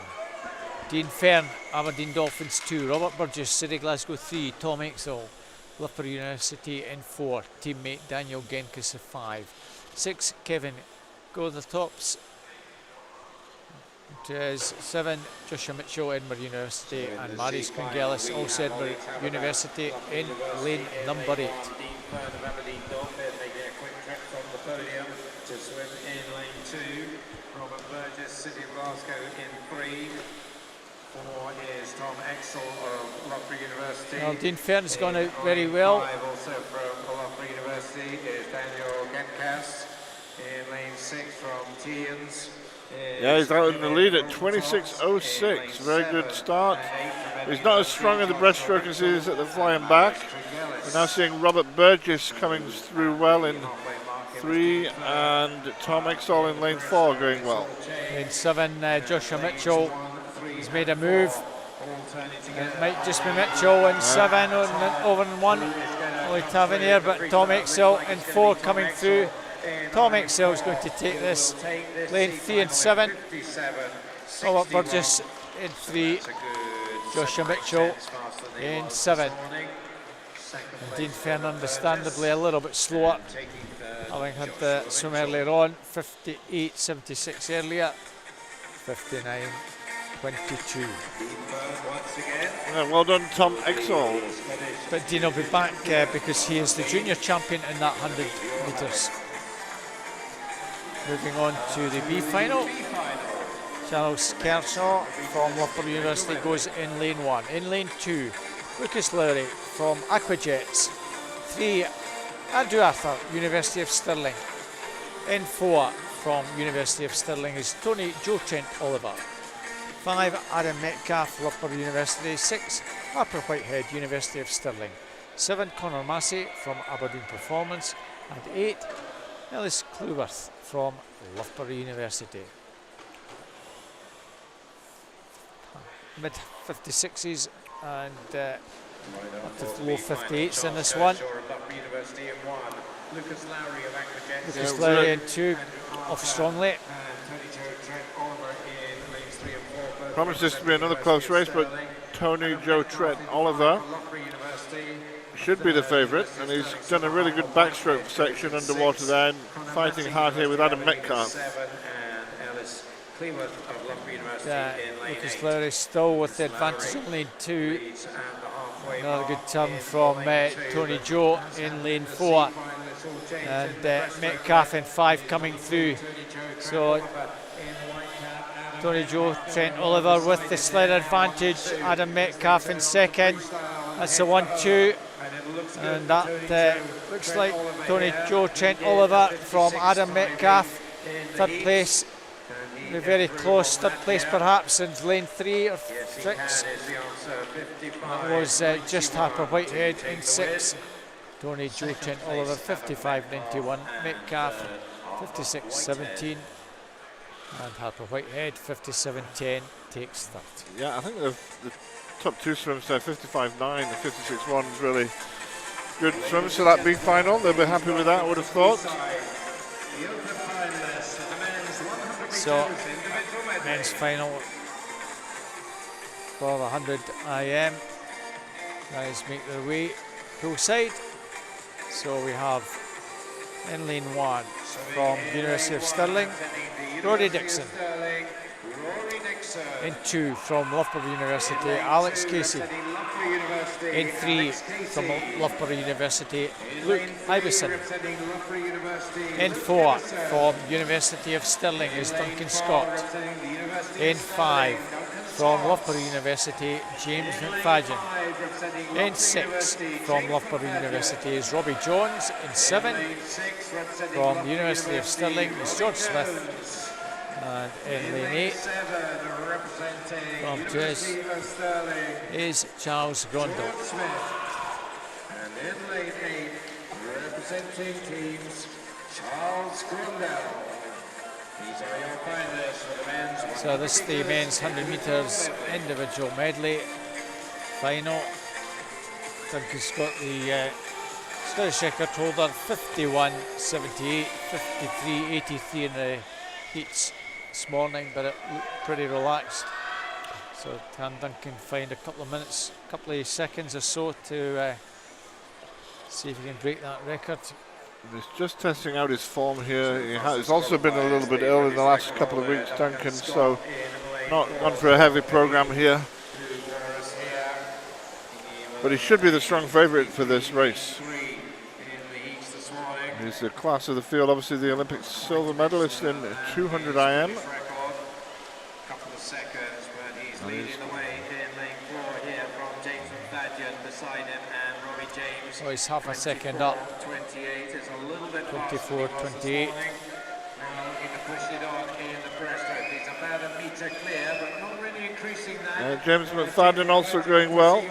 Dean Fern, Aberdeen Dolphins 2, Robert Burgess, City Glasgow 3, Tom Exall, Loughborough University in 4, teammate Daniel Genkus 5, 6 Kevin Gothertops, 7 Joshua Mitchell, Edinburgh University, and Marius Crongelis, also Edinburgh University in lane number 8. Robert Burgess, City of Glasgow in 3. 4 is Tom Exall of Loughborough University. Well, Dean Fern's gone out very well. 5 also from Loughborough University is Daniel Genkas. In lane 6 from Tians. Yeah, he's out in the lead at 26.06. Very good start. He's not as strong in the breaststroke as he is at the flying back. We're now seeing Robert Burgess coming through well in 3 and Tom Exall in lane 4 going well. Lane 7, Joshua Mitchell. He's made a move. It might just be Mitchell in 7 over in 1. Only Tavernier, but Tom Exall in 4 coming through. Tom Exall is going to take this. Lane 3 and 7. Robert Burgess in 3. Joshua Mitchell in 7. And Dean Fern understandably a little bit slower, having had the swim earlier on. 58.76 earlier. 59.22. Yeah, well done, Tom Exall. But Dean will be back because he is the junior champion in that 100 metres. Moving on to the B final. Charles Kershaw from Loughborough University goes in lane 1. In lane 2, Lucas Lowry from Aquajets. 3, Andrew Arthur, University of Stirling. In 4 from University of Stirling is Tony Joe Trent Oliver. 5, Adam Metcalf, Loughborough University. 6, Harper Whitehead, University of Stirling. 7, Conor Massey from Aberdeen Performance. And 8, Ellis Cluworth from Loughborough University. Mid 56s and up to low 58s in this one. Lucas Lowry in 2, off strongly. Promised this to be another close race, but Tony Joe Trent Oliver should be the favourite, and he's done a really good backstroke section underwater there, and fighting hard here with Adam Metcalf. Lucas Lowry still with the advantage in lane 2. Another good turn from Tony Joe in lane 4, and Metcalf in 5 coming through. So Tony Joe, Trent Oliver with the sled advantage. Adam Metcalf in 2nd. That's the 1-2. And that looks like Tony Joe, Trent Oliver from Adam Metcalf. 3rd place. Be very close. 3rd place perhaps in lane 3 or 6. That was just Harper Whitehead in 6. Tony Joe, Trent Oliver 55.91. Metcalf 56.17. And Harper Whitehead 57.10 takes 3rd. Yeah, I think the top 2 swims there, 55.9 and 56.1 is really good swims to that big final. They'll be happy with that, I would have thought. So, men's final for the 100 IM. Guys make their way poolside. So we have in lane 1 from University of Stirling, Rory Dixon. In 2 from Loughborough University, Alex Casey. In 3 from Loughborough University, Luke Iveson. In 4 from University of Stirling is Duncan Scott. In 5 from Loughborough University, James McFadden. In 6 from Loughborough University is Robbie Jones. In 7 from the University of Stirling is George Smith. And in lane 8 from Chess is Charles Grondel. And in lane 8, representing teams, Charles Grondel. These are your finalists for the men's. So this is the men's 100 metres individual medley final. Duncan Scott, the Scottish record holder, 51.78, 53.83 in the heats this morning, but it looked pretty relaxed. So can Duncan find a couple of minutes, a couple of seconds or so to see if he can break that record. He's just testing out his form here. He's also been a little bit ill in the last couple of weeks, Duncan, so not gone for a heavy programme here. But he should be the strong favourite for this race. He's the class of the field, obviously the Olympic silver medalist in 200 IM. Couple of seconds, but he's leading the way in lane 4 here from James McFadden beside him and Robbie James. Oh, he's half a second up. 28 is a little bit 24.28. Now looking to push it on in the breaststroke. He's about a metre clear, but not really increasing that. James McFadden also going well.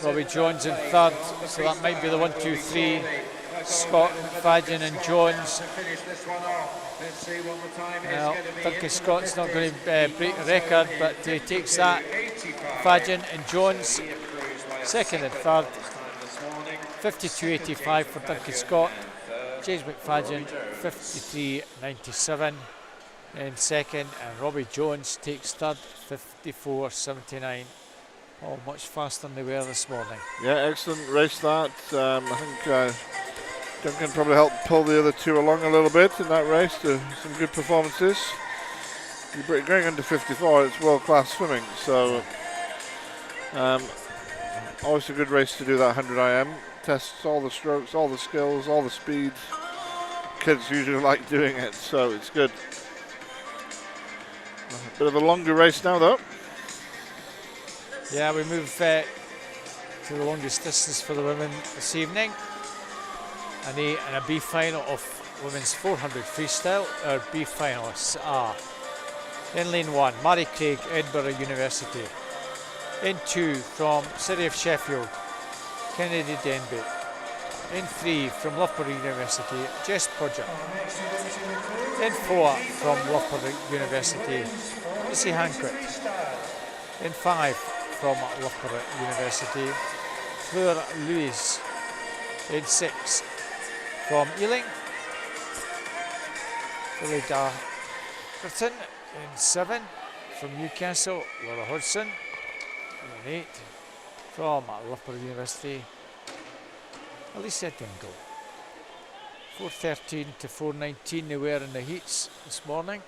Robbie Jones in 3rd, so that might be the 1, 2, 3. Scott, McFadden and Jones. Well, Duncan Scott's not going to break the record, but he takes that. McFadden and Jones, 2nd and 3rd. 52.85 for Duncan Scott. James McFadden, 53.97 in 2nd, and Robbie Jones takes 3rd, 54.79. Oh, much faster than they were this morning. Yeah, excellent race that. I think Duncan probably helped pull the other two along a little bit in that race to some good performances. Going under 54, it's world-class swimming, so always a good race to do that 100 IM. Tests all the strokes, all the skills, all the speed. Kids usually like doing it, so it's good. A bit of a longer race now, though. Yeah, we move to the longest distance for the women this evening. An A and a B final of women's 400 freestyle. Our B finalists are in lane 1, Mary Craig, Edinburgh University. In 2 from City of Sheffield, Kennedy Denby. In 3 from Loughborough University, Jess Podger. In 4 from Loughborough University, Missy Hancock. In 5 from Loughborough University, Fleur Louise. In 6 from Ealing, Philly Darkerton. In 7 from Newcastle, Laura Hodgson. In 8 from Loughborough University, Alicia Dingle. 4:13 to 4:19 they were in the heats this morning.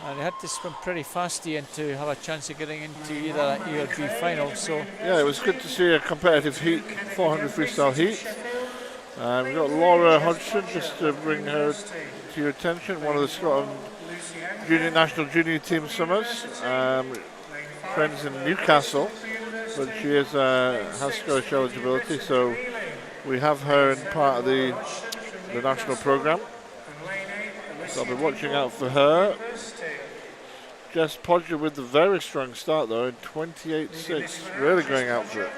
And they had to swim pretty fast to have a chance of getting into either a E or B final. So yeah, it was good to see a competitive heat, 400 freestyle heat. We've got Laura Hodgson, just to bring her to your attention, one of the Scotland national junior team swimmers. Friends in Newcastle, but she is has Scottish eligibility, so we have her in part of the national programme. So I'll be watching out for her. Jess Podger with the very strong start though in 28.6, really going out for it.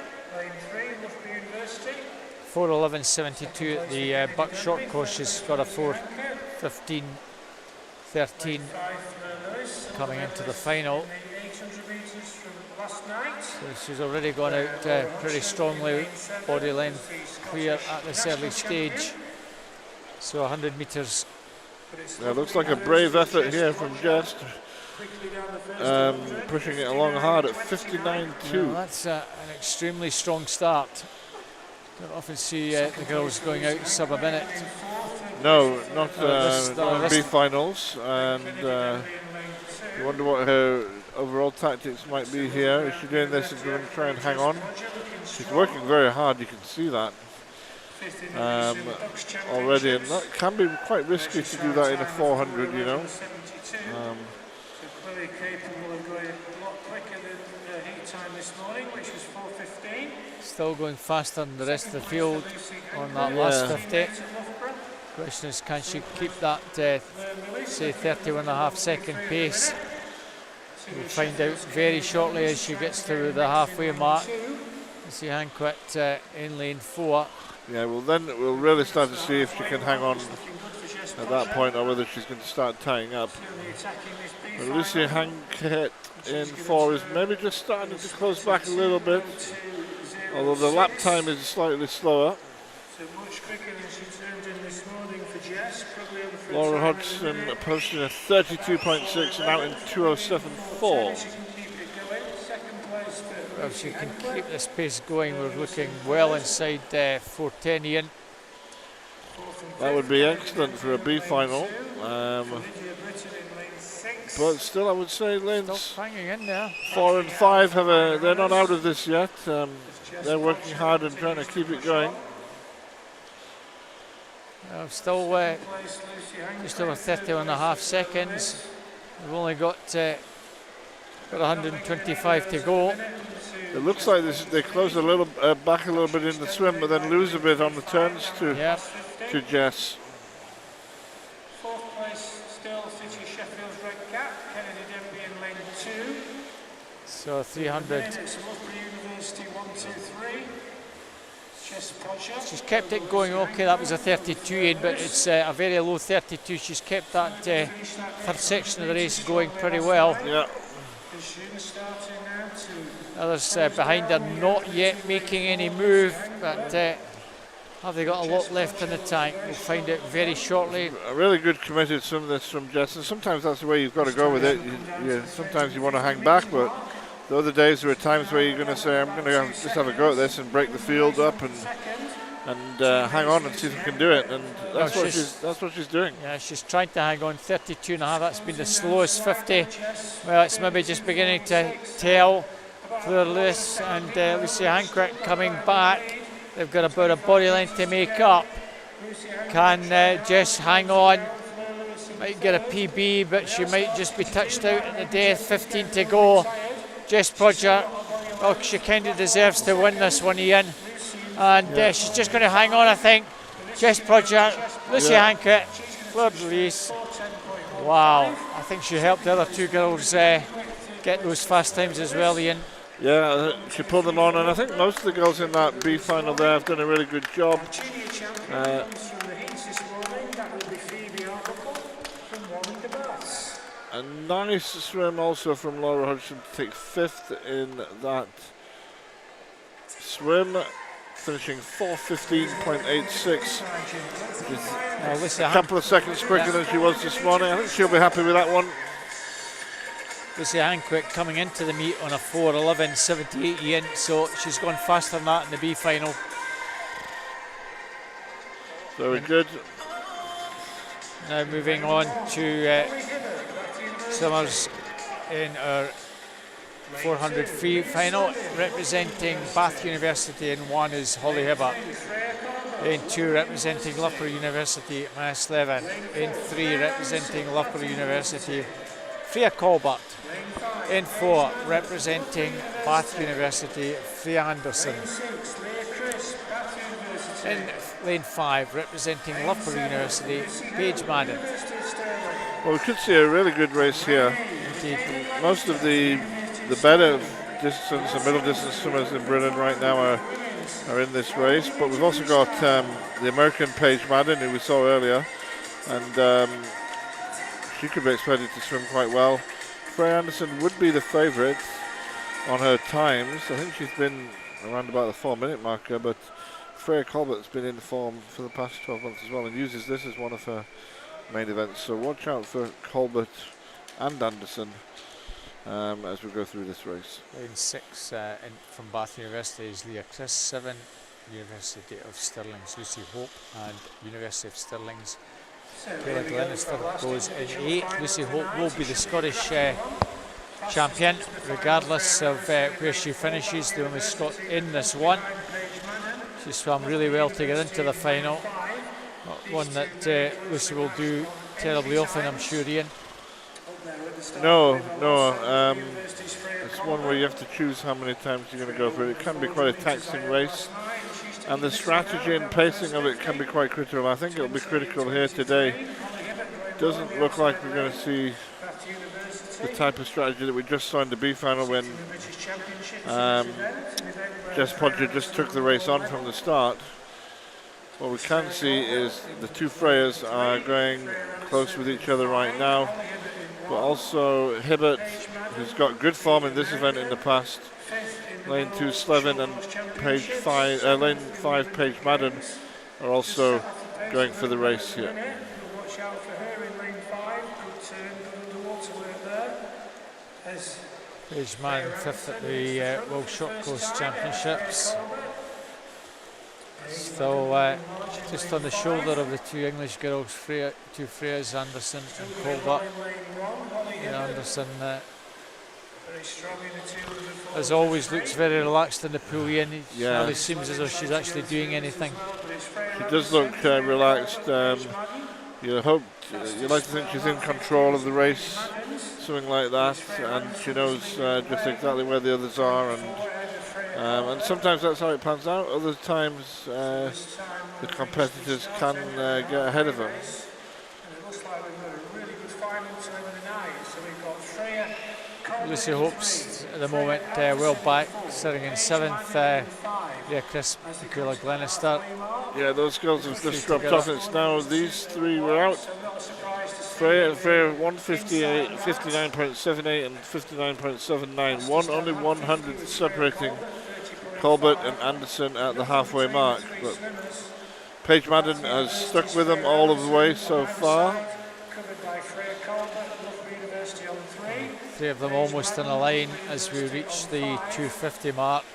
4:11.72 at the Buck short course. She's got a 4:15.13 coming into the final. So she's already gone out pretty strongly, body length clear at this early stage. So 100 metres. Yeah, looks like a brave effort here from Jess. Pushing it along hard at 59.2. Well, that's an extremely strong start. Don't often see the girls going out sub a minute. No, not B this finals, and you wonder what her overall tactics might be here. Is she doing this and going to try and hang on? She's working very hard, you can see that already, and that can be quite risky to do that in a 400, you know. Clearly capable of going a lot quicker than the heat time this morning, which was 4:15. Still going faster than the rest of the field on that last 50. Question is, can she keep that, say, 31.5-second pace? We'll find out very shortly as she gets to the halfway mark. Lucy Hanquett in lane 4. Yeah, well then we'll really start to see if she can hang on at that point, or whether she's going to start tying up. But Lucy Hanquett in 4 is maybe just starting to close back a little bit, although the lap time is slightly slower. So much quicker than she turned in this morning for Jess. Laura Hodgson posting a 32.6 and out in 2:07.4. Well, if she can keep this pace going, we're looking well inside 4:10, Ian. That would be excellent for a B final. But still, I would say lanes Still hanging in there. 4 and 5 they're not out of this yet. They're working hard and trying to keep it going. Still just over 30.5 seconds. We've only got 125 to go. It looks like they close a little back a little bit in the swim, but then lose a bit on the turns to Jess. Fourth place still City Sheffield's Red Cap, Kennedy Denby in lane 2. So 300. Then it's Loughborough University 1, 2, 3. She's kept it going okay. That was a 32 in, but it's a very low 32. She's kept that third section of the race going pretty well. Yeah. Others behind her not yet making any move, but have they got a lot left in the tank? We'll find out very shortly. A really good committed swim this from Jess, and sometimes that's the way you've got to go with it. Sometimes you want to hang back, but the other days there are times where you're going to say, I'm going to just have a go at this and break the field up and hang on and see if we can do it. And that's what she's doing. Yeah, she's trying to hang on. 32.5. That's been the slowest 50. Well, it's maybe just beginning to tell. Fleur Lewis and Lucy Hanquett coming back. They've got about a body length to make up. Can Jess hang on? Might get a PB, but she might just be touched out at the death. 15 to go. Jess Prodger, well, she kind of deserves to win this one, Ian. And she's just going to hang on, I think. Jess Prodger, Lucy Hanquett, Fleur Lewis. Wow, I think she helped the other two girls get those fast times as well, Ian. Yeah, she pulled them on, and I think most of the girls in that B final there have done a really good job. A nice swim also from Laura Hodgson to take 5th in that swim, finishing 4:15.86. A couple of seconds quicker than she was this morning. I think she'll be happy with that one. Lucy Hanquett coming into the meet on a 4:11.78 Ian, so she's gone faster than that in the B final. Very good. Now moving on to Summers in our 400 free final, representing Bath University in 1 is Holly Hibbert. In 2 representing Loughborough University, Maya Slevin. In 3 representing Loughborough University, Freya Colbert. In 4 representing Bath University, Freya Anderson. In lane 5 representing Loughborough University, Paige Madden. Well, we could see a really good race here. Indeed. Most of the better distance and middle distance swimmers in Britain right now are in this race, but we've also got the American Paige Madden, who we saw earlier, and she could be expected to swim quite well. Freya Anderson would be the favourite on her times. I think she's been around about the 4-minute marker, but Freya Colbert's been in form for the past 12 months as well and uses this as one of her main events. So watch out for Colbert and Anderson as we go through this race. Lane 6 from Bath University is Leah Chris. 7 University of Stirling's Lucy Hope, and University of Stirling's Caleb Glenister goes in 8. Lucy Hope will be the Scottish champion, regardless of where she finishes, the only Scot in this one. She swam really well to get into the final. Not one that Lucy will do terribly often, I'm sure, Ian. No. It's one where you have to choose how many times you're going to go for it. It can be quite a taxing race, and the strategy and pacing of it can be quite critical. I think it'll be critical here today. Doesn't look like we're going to see the type of strategy that we just saw in the B final when Jess Podger just took the race on from the start. What we can see is the two Freyas are going close with each other right now, but also Hibbert, who's got good form in this event in the past, lane 2 Slevin and lane 5 Paige Madden are also going for the race here. Watch out for her in lane 5, good underwater work there. Paige Madden 5th at the World Short Course Championships. Still just on the shoulder of the two English girls, two Freyas, Anderson and Colbert. Anderson, as always, looks very relaxed in the pool. It really seems as though she's actually doing anything. She does look relaxed. You like to think she's in control of the race, something like that, and she knows just exactly where the others are, and sometimes that's how it pans out. Other times the competitors can get ahead of her. Lucy Hope's at the moment well back, sitting in 7th. Crisp, Michaela Glenister. Yeah, those girls have just dropped off. It's now these three were out. Freya 158, 59.78 and 59.79. Only 100 separating Colbert and Anderson at the halfway mark. But Paige Madden has stuck with them all of the way so far. Three of them almost in a line as we reach the 250 mark.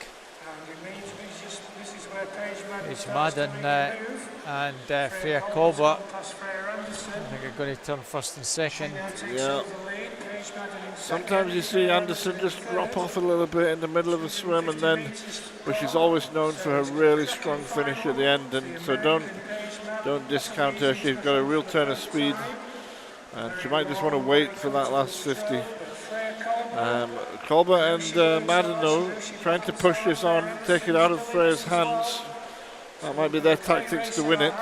Paige Madden and Freya Colbert, I think are going to turn first and second. Yeah. Sometimes you see Anderson just drop off a little bit in the middle of a swim, and then, but she's always known for her really strong finish at the end, and so don't discount her. She's got a real turn of speed, and she might just want to wait for that last 50. Colbert and Madden, though, trying to push this on, take it out of Freya's hands. That might be their tactics to win it.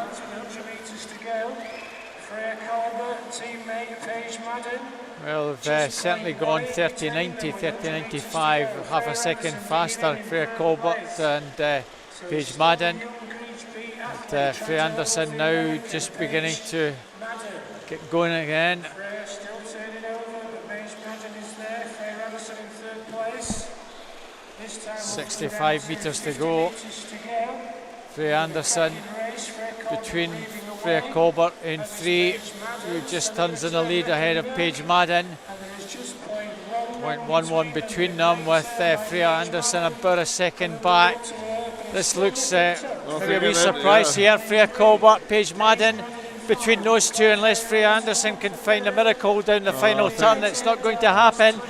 Well, they've certainly gone 30.90, 30.95, half a second faster, Freya Colbert and Paige Madden. But Freya Anderson now just beginning to get going again. 65 metres to go. Freya Anderson between Freya Colbert in 3, who just turns in the lead ahead of Paige Madden. 0.11 between them, with Freya Anderson about a second back. This looks maybe a wee surprise here. Freya Colbert, Paige Madden between those two, unless Freya Anderson can find a miracle down the final turn. It's not going to happen.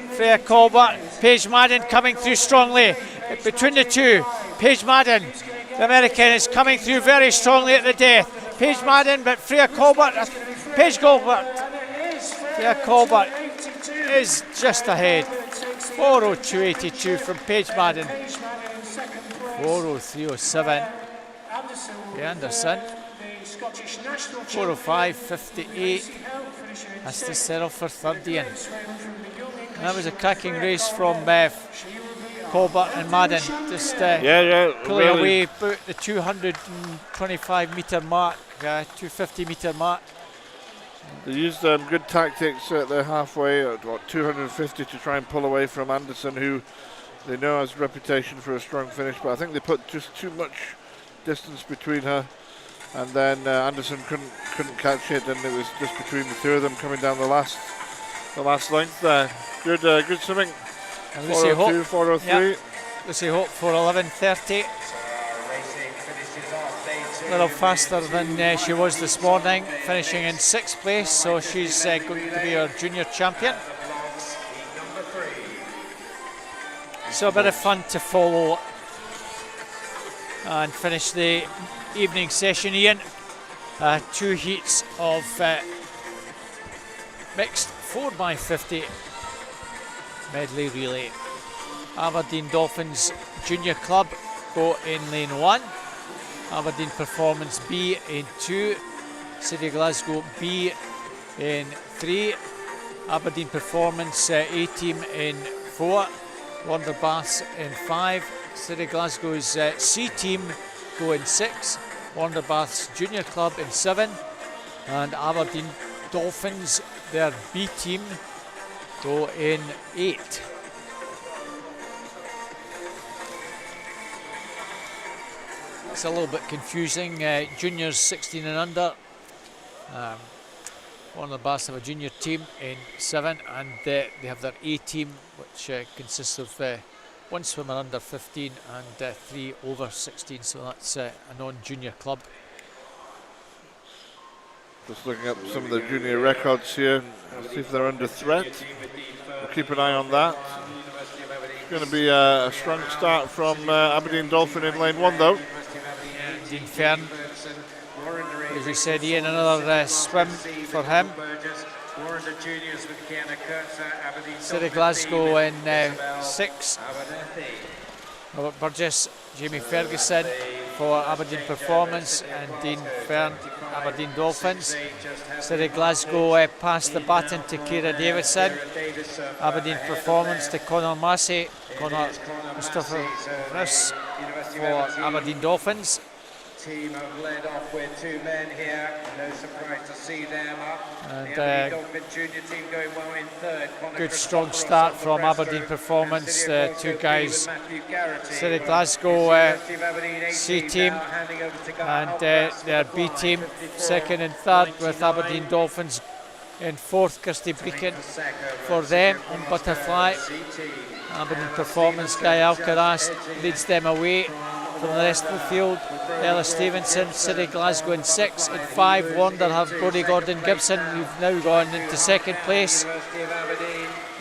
Freya Colbert, Paige Madden coming through strongly between the two. Paige Madden, the American, is coming through very strongly at the death. Paige Madden, but Freya Colbert, Freya Colbert is just ahead. 4:02.82 from Paige Madden. 4:03.07. Anderson. 4:05.58. Has to settle for third, Ian. And that was a cracking race from Colbert and Madden, just pulling away about the 225 metre mark, 250 metre mark. They used good tactics at the halfway at 250 to try and pull away from Anderson, who they know has a reputation for a strong finish, but I think they put just too much distance between her, and then Anderson couldn't catch it, and it was just between the two of them coming down the last length there. Good swimming. 4:02, 4:03. Lucy Hope for 11:30. a little faster than she was this morning, finishing in 6th place, so she's going to be our junior champion. So a bit of fun to follow and finish the evening session, Ian. 2 heats of mixed 4x50 medley relay. Aberdeen Dolphins Junior Club go in lane 1, Aberdeen Performance B in 2, City Glasgow B in 3, Aberdeen Performance A team in 4, Wonder Baths in 5, City Glasgow's C team go in 6, Wonder Baths Junior Club in 7, and Aberdeen Dolphins, their B team, go in 8. It's a little bit confusing. Juniors 16 and under. Wonder Baths have a junior team in 7, and they have their A team, which consists of 1 swimmer under 15 and 3 over 16, so that's a non-junior club. Just looking up some of the junior records here, see if they're under threat. We'll keep an eye on that. It's going to be a strong start from Aberdeen Dolphin in lane 1 though. Dean Fern, as we said, Ian, another swim for him. City Glasgow in 6. Robert Burgess, Jamie Ferguson for Aberdeen Performance, and Dean Fern, Aberdeen Dolphins. City Glasgow passed the baton to Ciara Davison. Aberdeen Performance to Conor Massey. Conor Christopher Riss for Aberdeen Dolphins. Team have led off with 2 men here. No surprise to see them up. And the Dolphin junior team going well in 3rd. Good strong start from Aberdeen Performance. 2 guys. City Glasgow C team and their B team 2nd and 3rd, with Aberdeen Dolphins in 4th. Kirsty Beacon for them on butterfly. Aberdeen Performance, Guy Alcaraz leads them away from the rest of the field. Ella Stevenson, City Glasgow in 6. In 5, Wonder have Brodie Gordon Gibson. We've now gone into 2nd place.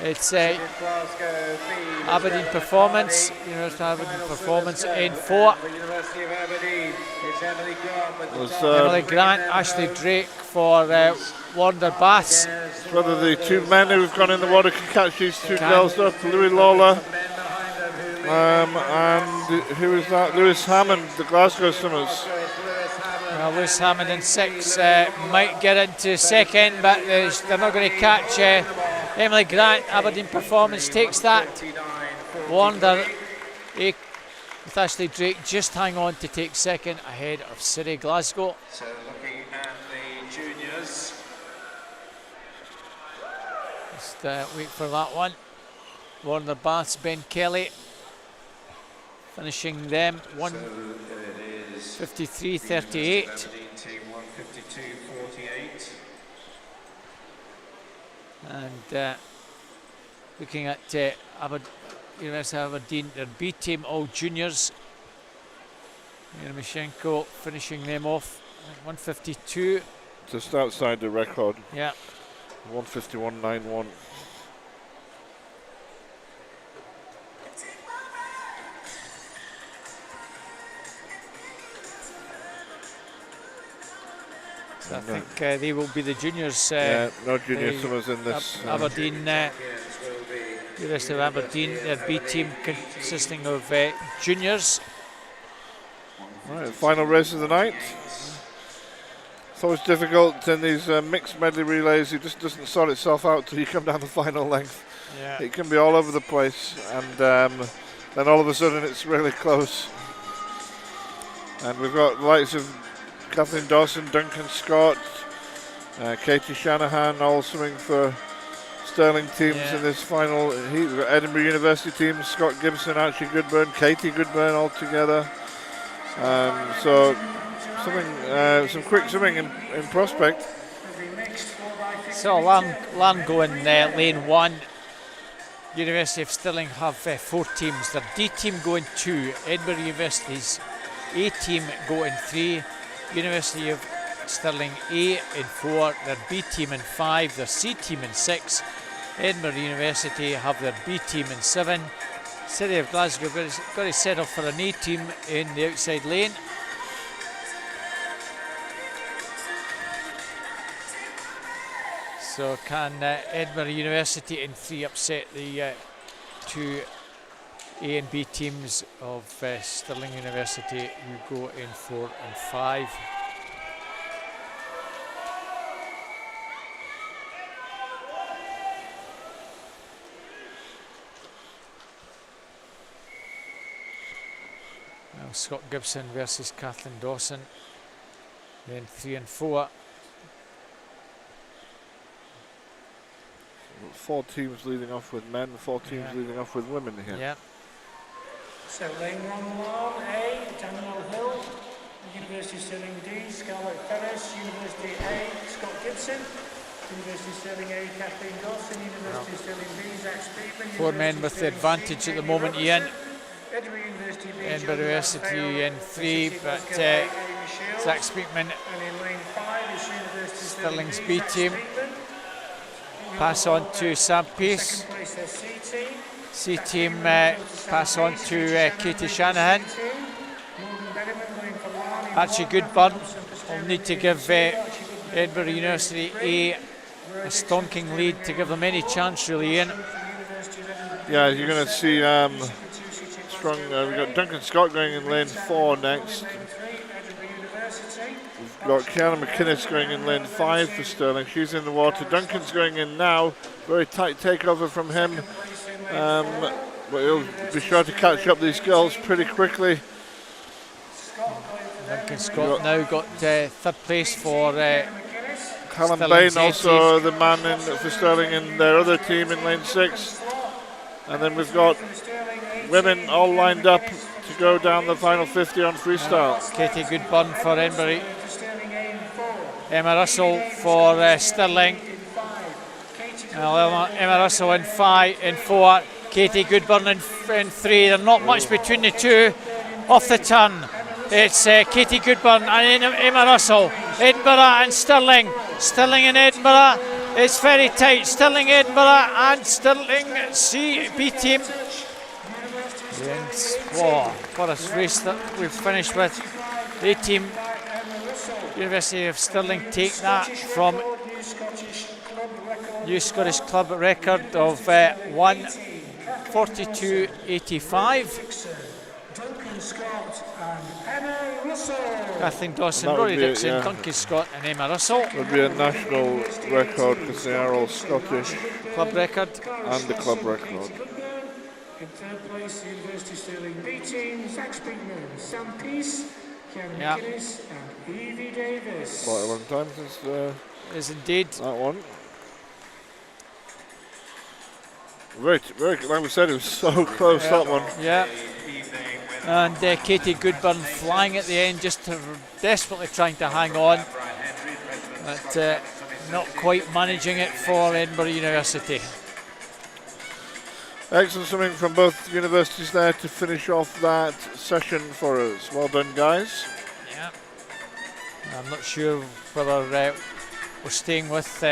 It's Aberdeen Performance, University of Aberdeen Performance in 4. Emily Grant, Ashley Drake for Wonder Baths. Whether the 2 men who've gone in the water can catch these 2 girls up, Louis Lawler. And who is that? Lewis Hammond, the Glasgow Swimmers. Lewis Hammond in 6 might get into 2nd, but they're not going to catch Emily Grant. Aberdeen Performance takes that. Wonder with Ashley Drake just hang on to take 2nd ahead of City Glasgow. So looking at the juniors. Just wait for that one. Wonder Baths, Ben Kelly finishing them 1:53.38. And looking at University of Aberdeen, their B team, all juniors. Yermoshenko finishing them off 1:52. Just outside the record. Yeah. 1:51.91. I think they will be the juniors. Yeah, no junior swimmers in this. Aberdeen, University of Aberdeen, their B team consisting of juniors. Right, final race of the night. It's always difficult in these mixed medley relays. It just doesn't sort itself out till you come down the final length. Yeah. It can be all over the place, and then all of a sudden it's really close. And we've got the likes of Kathleen Dawson, Duncan Scott, Katie Shanahan, all swimming for Stirling teams in this final heat. We've got Edinburgh University teams, Scott Gibson, Archie Goodburn, Katie Goodburn all together. So some quick swimming in prospect. So Larne go in lane 1. University of Stirling have 4 teams. Their D team go in 2. Edinburgh University's A team go in 3. University of Stirling A in 4, their B team in 5, their C team in 6. Edinburgh University have their B team in 7. City of Glasgow got to settle for an A team in the outside lane. So can Edinburgh University in 3 upset the 2 A and B teams of Stirling University, who go in 4 and 5. Now Scott Gibson versus Kathleen Dawson, then 3 and 4. 4 teams leading off with men, 4 teams leading off with women here. Yeah. So lane 1 A, Daniel Hill, University of Stirling D, Scarlett Ferris, University A, Scott Gibson, University of Stirling A, Kathleen Dawson, University of Stirling B, Zach Speedman. 4 men with the advantage at the moment, Ian. Edinburgh University B, Edinburgh University in 3, but Zach Speakman, and in lane 5 is University of Stirling's B team. Pass on to Sam Peace. Second place, their C team. C team pass on to Katie Shanahan. Archie Goodburn will need to give Edinburgh University a stonking lead to give them any chance, really, Ian. Yeah, you're going to see strong. We've got Duncan Scott going in lane 4 next. We've got Kiana McInnes going in lane 5 for Stirling. She's in the water. Duncan's going in now. Very tight takeover from him. But he'll be sure to catch up these girls pretty quickly. Duncan Scott now got 3rd place for Callum Stirling's Bain, also the man for Stirling in their other team in lane 6. And then we've got women all lined up to go down the final 50 on freestyle. Katie Goodburn for Edinburgh. Emma Russell for Stirling. Emma Russell in 4. Katie Goodburn in 3. There's not much between the two. Off the turn, it's Katie Goodburn and Emma Russell. Edinburgh and Stirling. Stirling and Edinburgh. It's very tight. Stirling, Edinburgh and Stirling B team. And what a race that we've finished with. The team, University of Stirling, take that from New Scottish Club record of 1:42.85. Kathleen Dawson, Rory Dixon, Duncan Scott and Emma Russell. Would be a national record because they are all Scottish. Club record. And the club record. In 3rd place, the University of Stirling B team, Zach Speakman, Sam Peace, Karen McInnes and Evie Davis. Quite a long time since is indeed that one. Very, like we said, it was so close, that one. Yeah. And Katie Goodburn flying at the end, just desperately trying to hang on, but not quite managing it for Edinburgh University. Excellent swimming from both universities there to finish off that session for us. Well done, guys. Yeah. I'm not sure whether we're staying with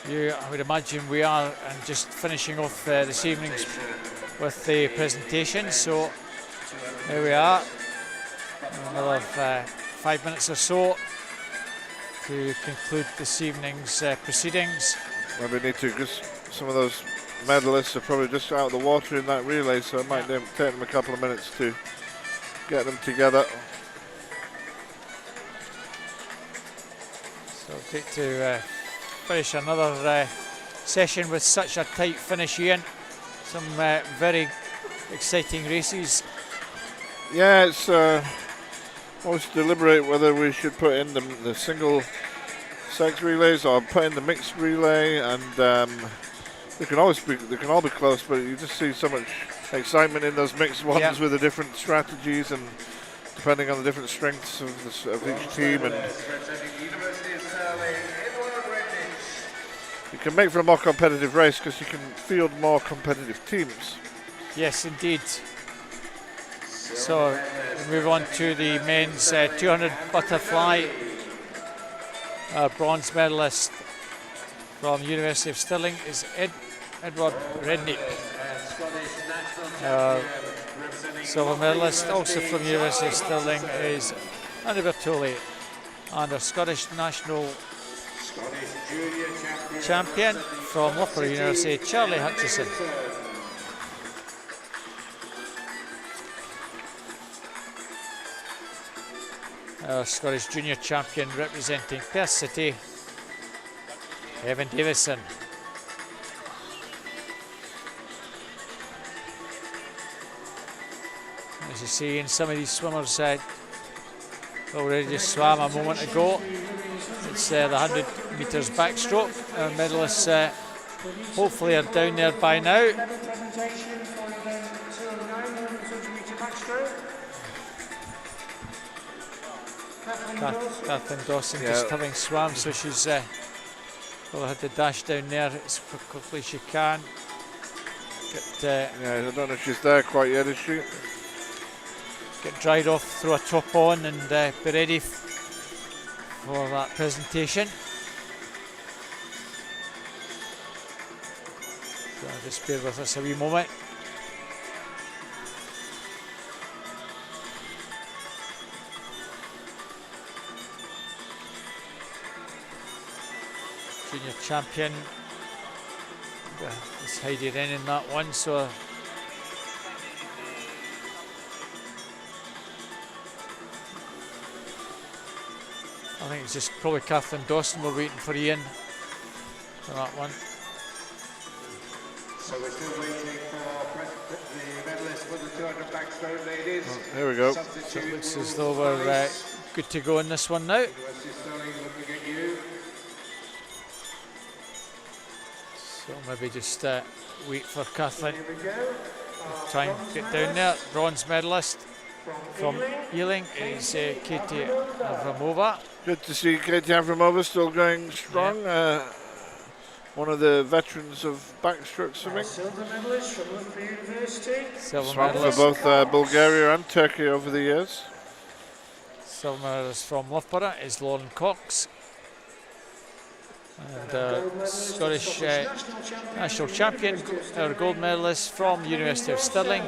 you. I would imagine we are, and just finishing off this evening's with the presentation. So here we are, another 5 minutes or so to conclude this evening's proceedings. Maybe need to, because some of those medalists are probably just out of the water in that relay, so it might take them a couple of minutes to get them together. So great to finish another session with such a tight finish, Ian. Some very exciting races. Yeah, it's always deliberate whether we should put in the single sex relays or put in the mixed relay, and they can all be close, but you just see so much excitement in those mixed ones with the different strategies and depending on the different strengths of each team. And you can make for a more competitive race because you can field more competitive teams. Yes, indeed. So We move on to the men's 200 butterfly. Bronze medalist from University of Stirling is Edward Redknapp. Silver medalist also from University of Stirling is Andy Bertoli. And our Scottish national champion from Loughborough University, Charlie Hutchison. Our Scottish junior champion representing Perth City, Evan Davison. As you see, in some of these swimmers already just swam a moment ago. It's the 100 metres backstroke. Our medalists hopefully are down there by now. Kathleen Dawson just having swam, so she's well, had to dash down there as quickly as she can. Yeah, I don't know if she's there quite yet, is she? Get dried off, throw a top on, and be ready for that presentation. So just bear with us a wee moment. Junior champion. It's Heidi Wren in that one, so I think it's just probably Kathleen Dawson we're waiting for Ian for that one. So we're still waiting for the medalist for the 200 backstroke, ladies. Oh, here we go. So it looks as though we're good to go in this one now. Looking at you. So maybe just wait for Kathleen. Try and get down there. Bronze medalist from Ealing is Katie Avramova. Good to see Katie Avramova still going strong. Yeah. One of the veterans of backstroke swimming. Silver medalist from Loughborough University. Silver Swam for medalist. both Bulgaria and Turkey over the years. Silver medalist from Loughborough is Lauren Cox. And Scottish national champion, our gold medalist from the University of Stirling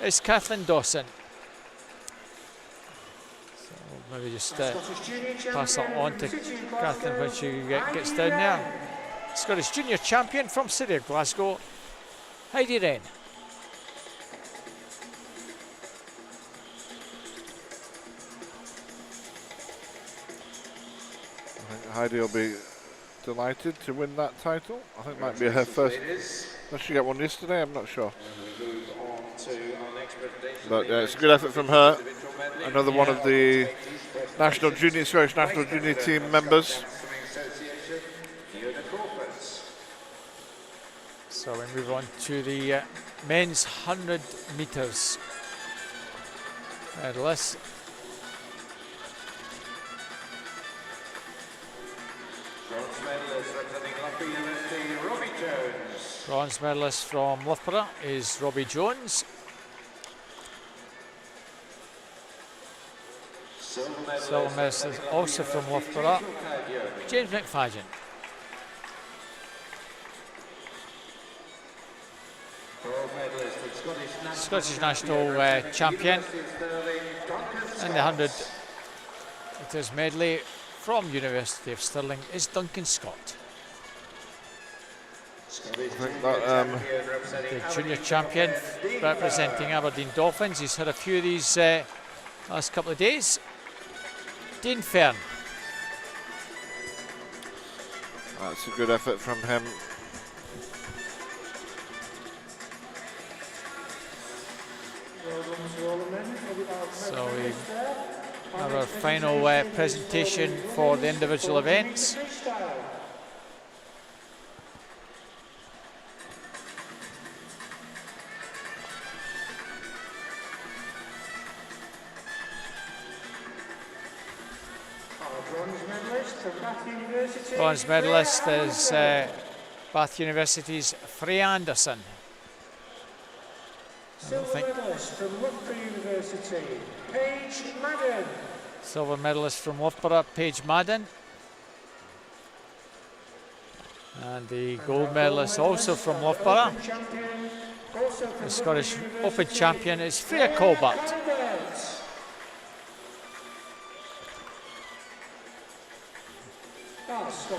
is Kathleen Dawson. So we'll maybe just pass that on to Kathleen when she gets down there. Scottish junior champion from City of Glasgow, Heidi Wren. I think Heidi will be delighted to win that title. I think it might be her first. Did she get one yesterday? I'm not sure. But yeah, it's a good effort from her. Another one of the Scottish national junior team members. So we move on to the men's 100 metres medalist. Bronze medalist from Loughborough is Robbie Jones. Silver medalist is also from Loughborough, James McFadden. Scottish national champion in the 100 metres medley from University of Stirling is Duncan Scott. I think that The junior champion representing Aberdeen Dolphins. He's had a few of these last couple of days. Dean Fern. that's a good effort from him. So we have our final presentation for the individual events. Bronze medalist is Bath University's Freya Anderson. Silver medalist from Loughborough University. University, Paige Madden. Silver medalist from Loughborough, Paige Madden. And the gold medalist also from Loughborough. The Scottish Open champion is Freya Colbert.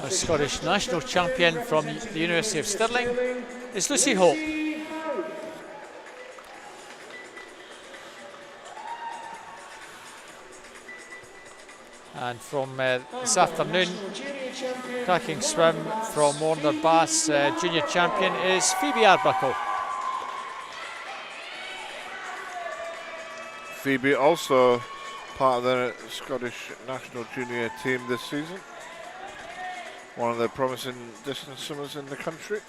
The Scottish national champion from the University of Stirling is Lucy Hope. And from this afternoon, cracking swim from Warner Bass, junior champion is Phoebe Arbuckle. Phoebe also part of the Scottish national junior team this season. One of the promising distance swimmers in the country.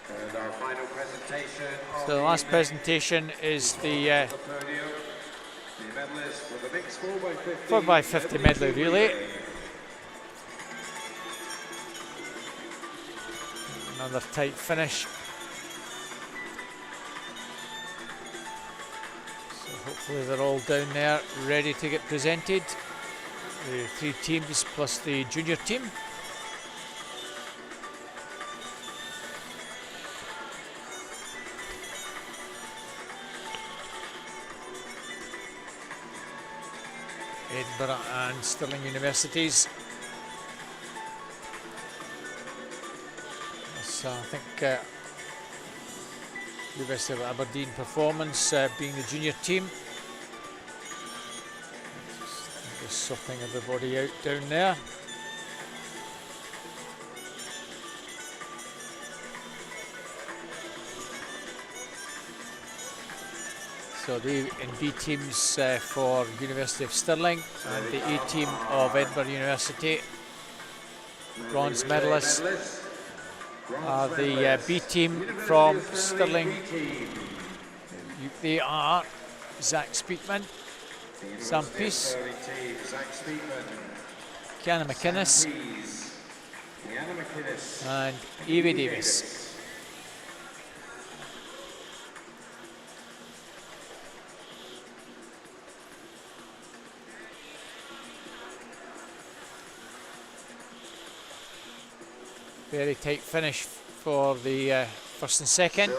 And our final presentation. So the last presentation is the medalist for the mixed 4x50. 4x50 medley relay. Another tight finish. So hopefully they're all down there ready to get presented. The 3 teams plus the junior team. Edinburgh and Stirling Universities. So I think University of Aberdeen Performance being the junior team. Just sorting everybody out down there. So the B teams for University of Stirling and the A team of Edinburgh University. Bronze medalists are the B team from Stirling. They are Zach Speakman, Sam Peace, Kiana McInnes and Evie Davis. Very tight finish for the first and second.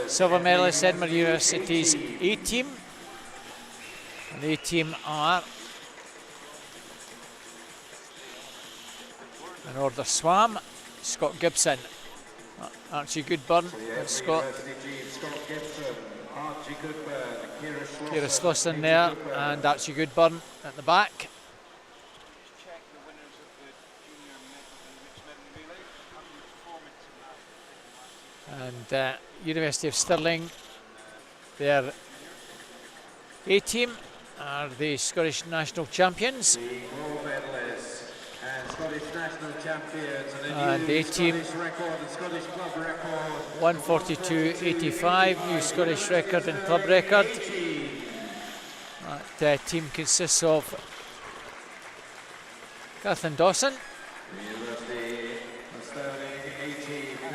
Silver medalist Edinburgh University's A team. And the A team are in order swam, Scott Gibson, Archie Goodburn, Scott, Ciara Slosson there, and Archie Goodburn at the back. And University of Stirling, their A team are the Scottish national champions. The gold medalists and Scottish national champions And the A team, record and Scottish club record. 142.85, new Scottish record and club record. That team consists of Kathleen Dawson,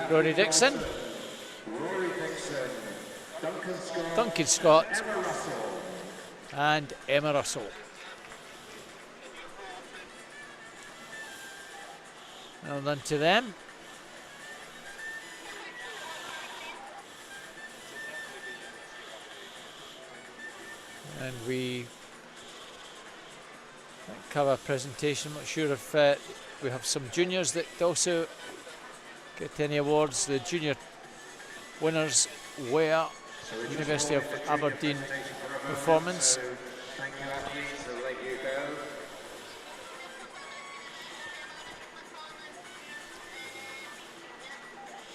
Rory Dixon, Duncan Scott, and Emma Russell. Well done to them. And we cover presentation. I'm not sure if we have some juniors that also get any awards. The junior winners were University of Aberdeen Performance. Thank you, athletes. I'll let you go.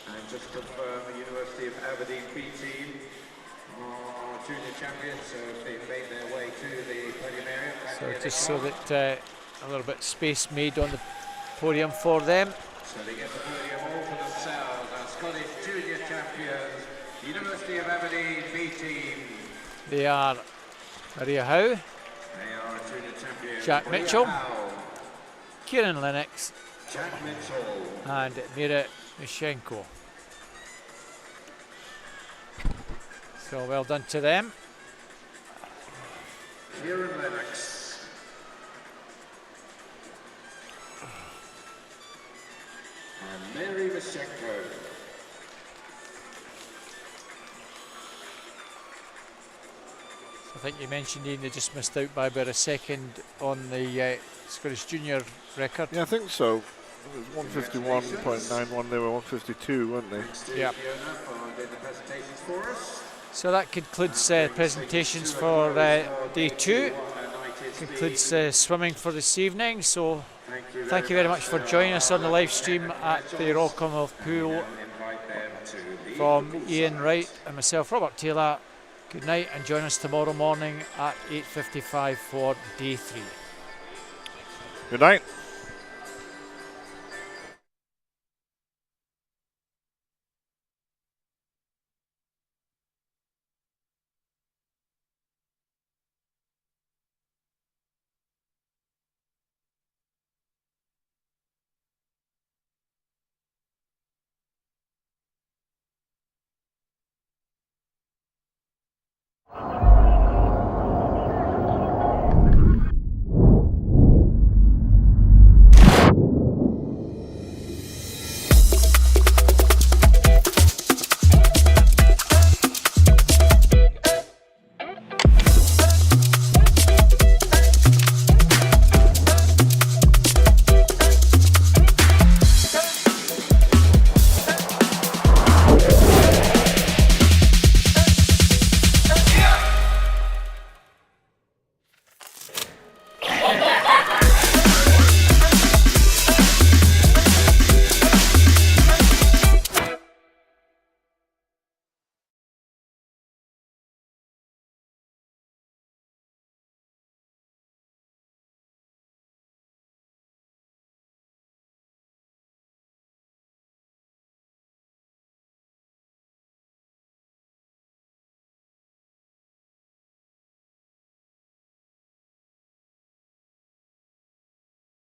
And just confirm the University of Aberdeen B team are junior champions, so they've made their way to the podium area. So just so that a little bit of space made on the podium for them. So they get the podium all for themselves. Our Scottish junior champions, University of Aberdeen B team. They are Maria Howe, They are junior champions. Jack Maria Mitchell, Howe, Kieran Lennox, Jack Mitchell. and Mira Mishenko. So well done to them. Kieran Lennox. And Mary Vashenko. I think you mentioned, Ian, they just missed out by about a second on the Scottish Junior record. Yeah, I think so. It was 151.91, they were 152, weren't they? Yeah. For the presentations for us. So that concludes presentations for day 2. Concludes swimming for this evening. So thank you very much for joining us on the live stream at the Royal Commonwealth Pool. From Ian Wright and myself, Robert Taylor, good night, and join us tomorrow morning at 8:55 for day 3. Good night.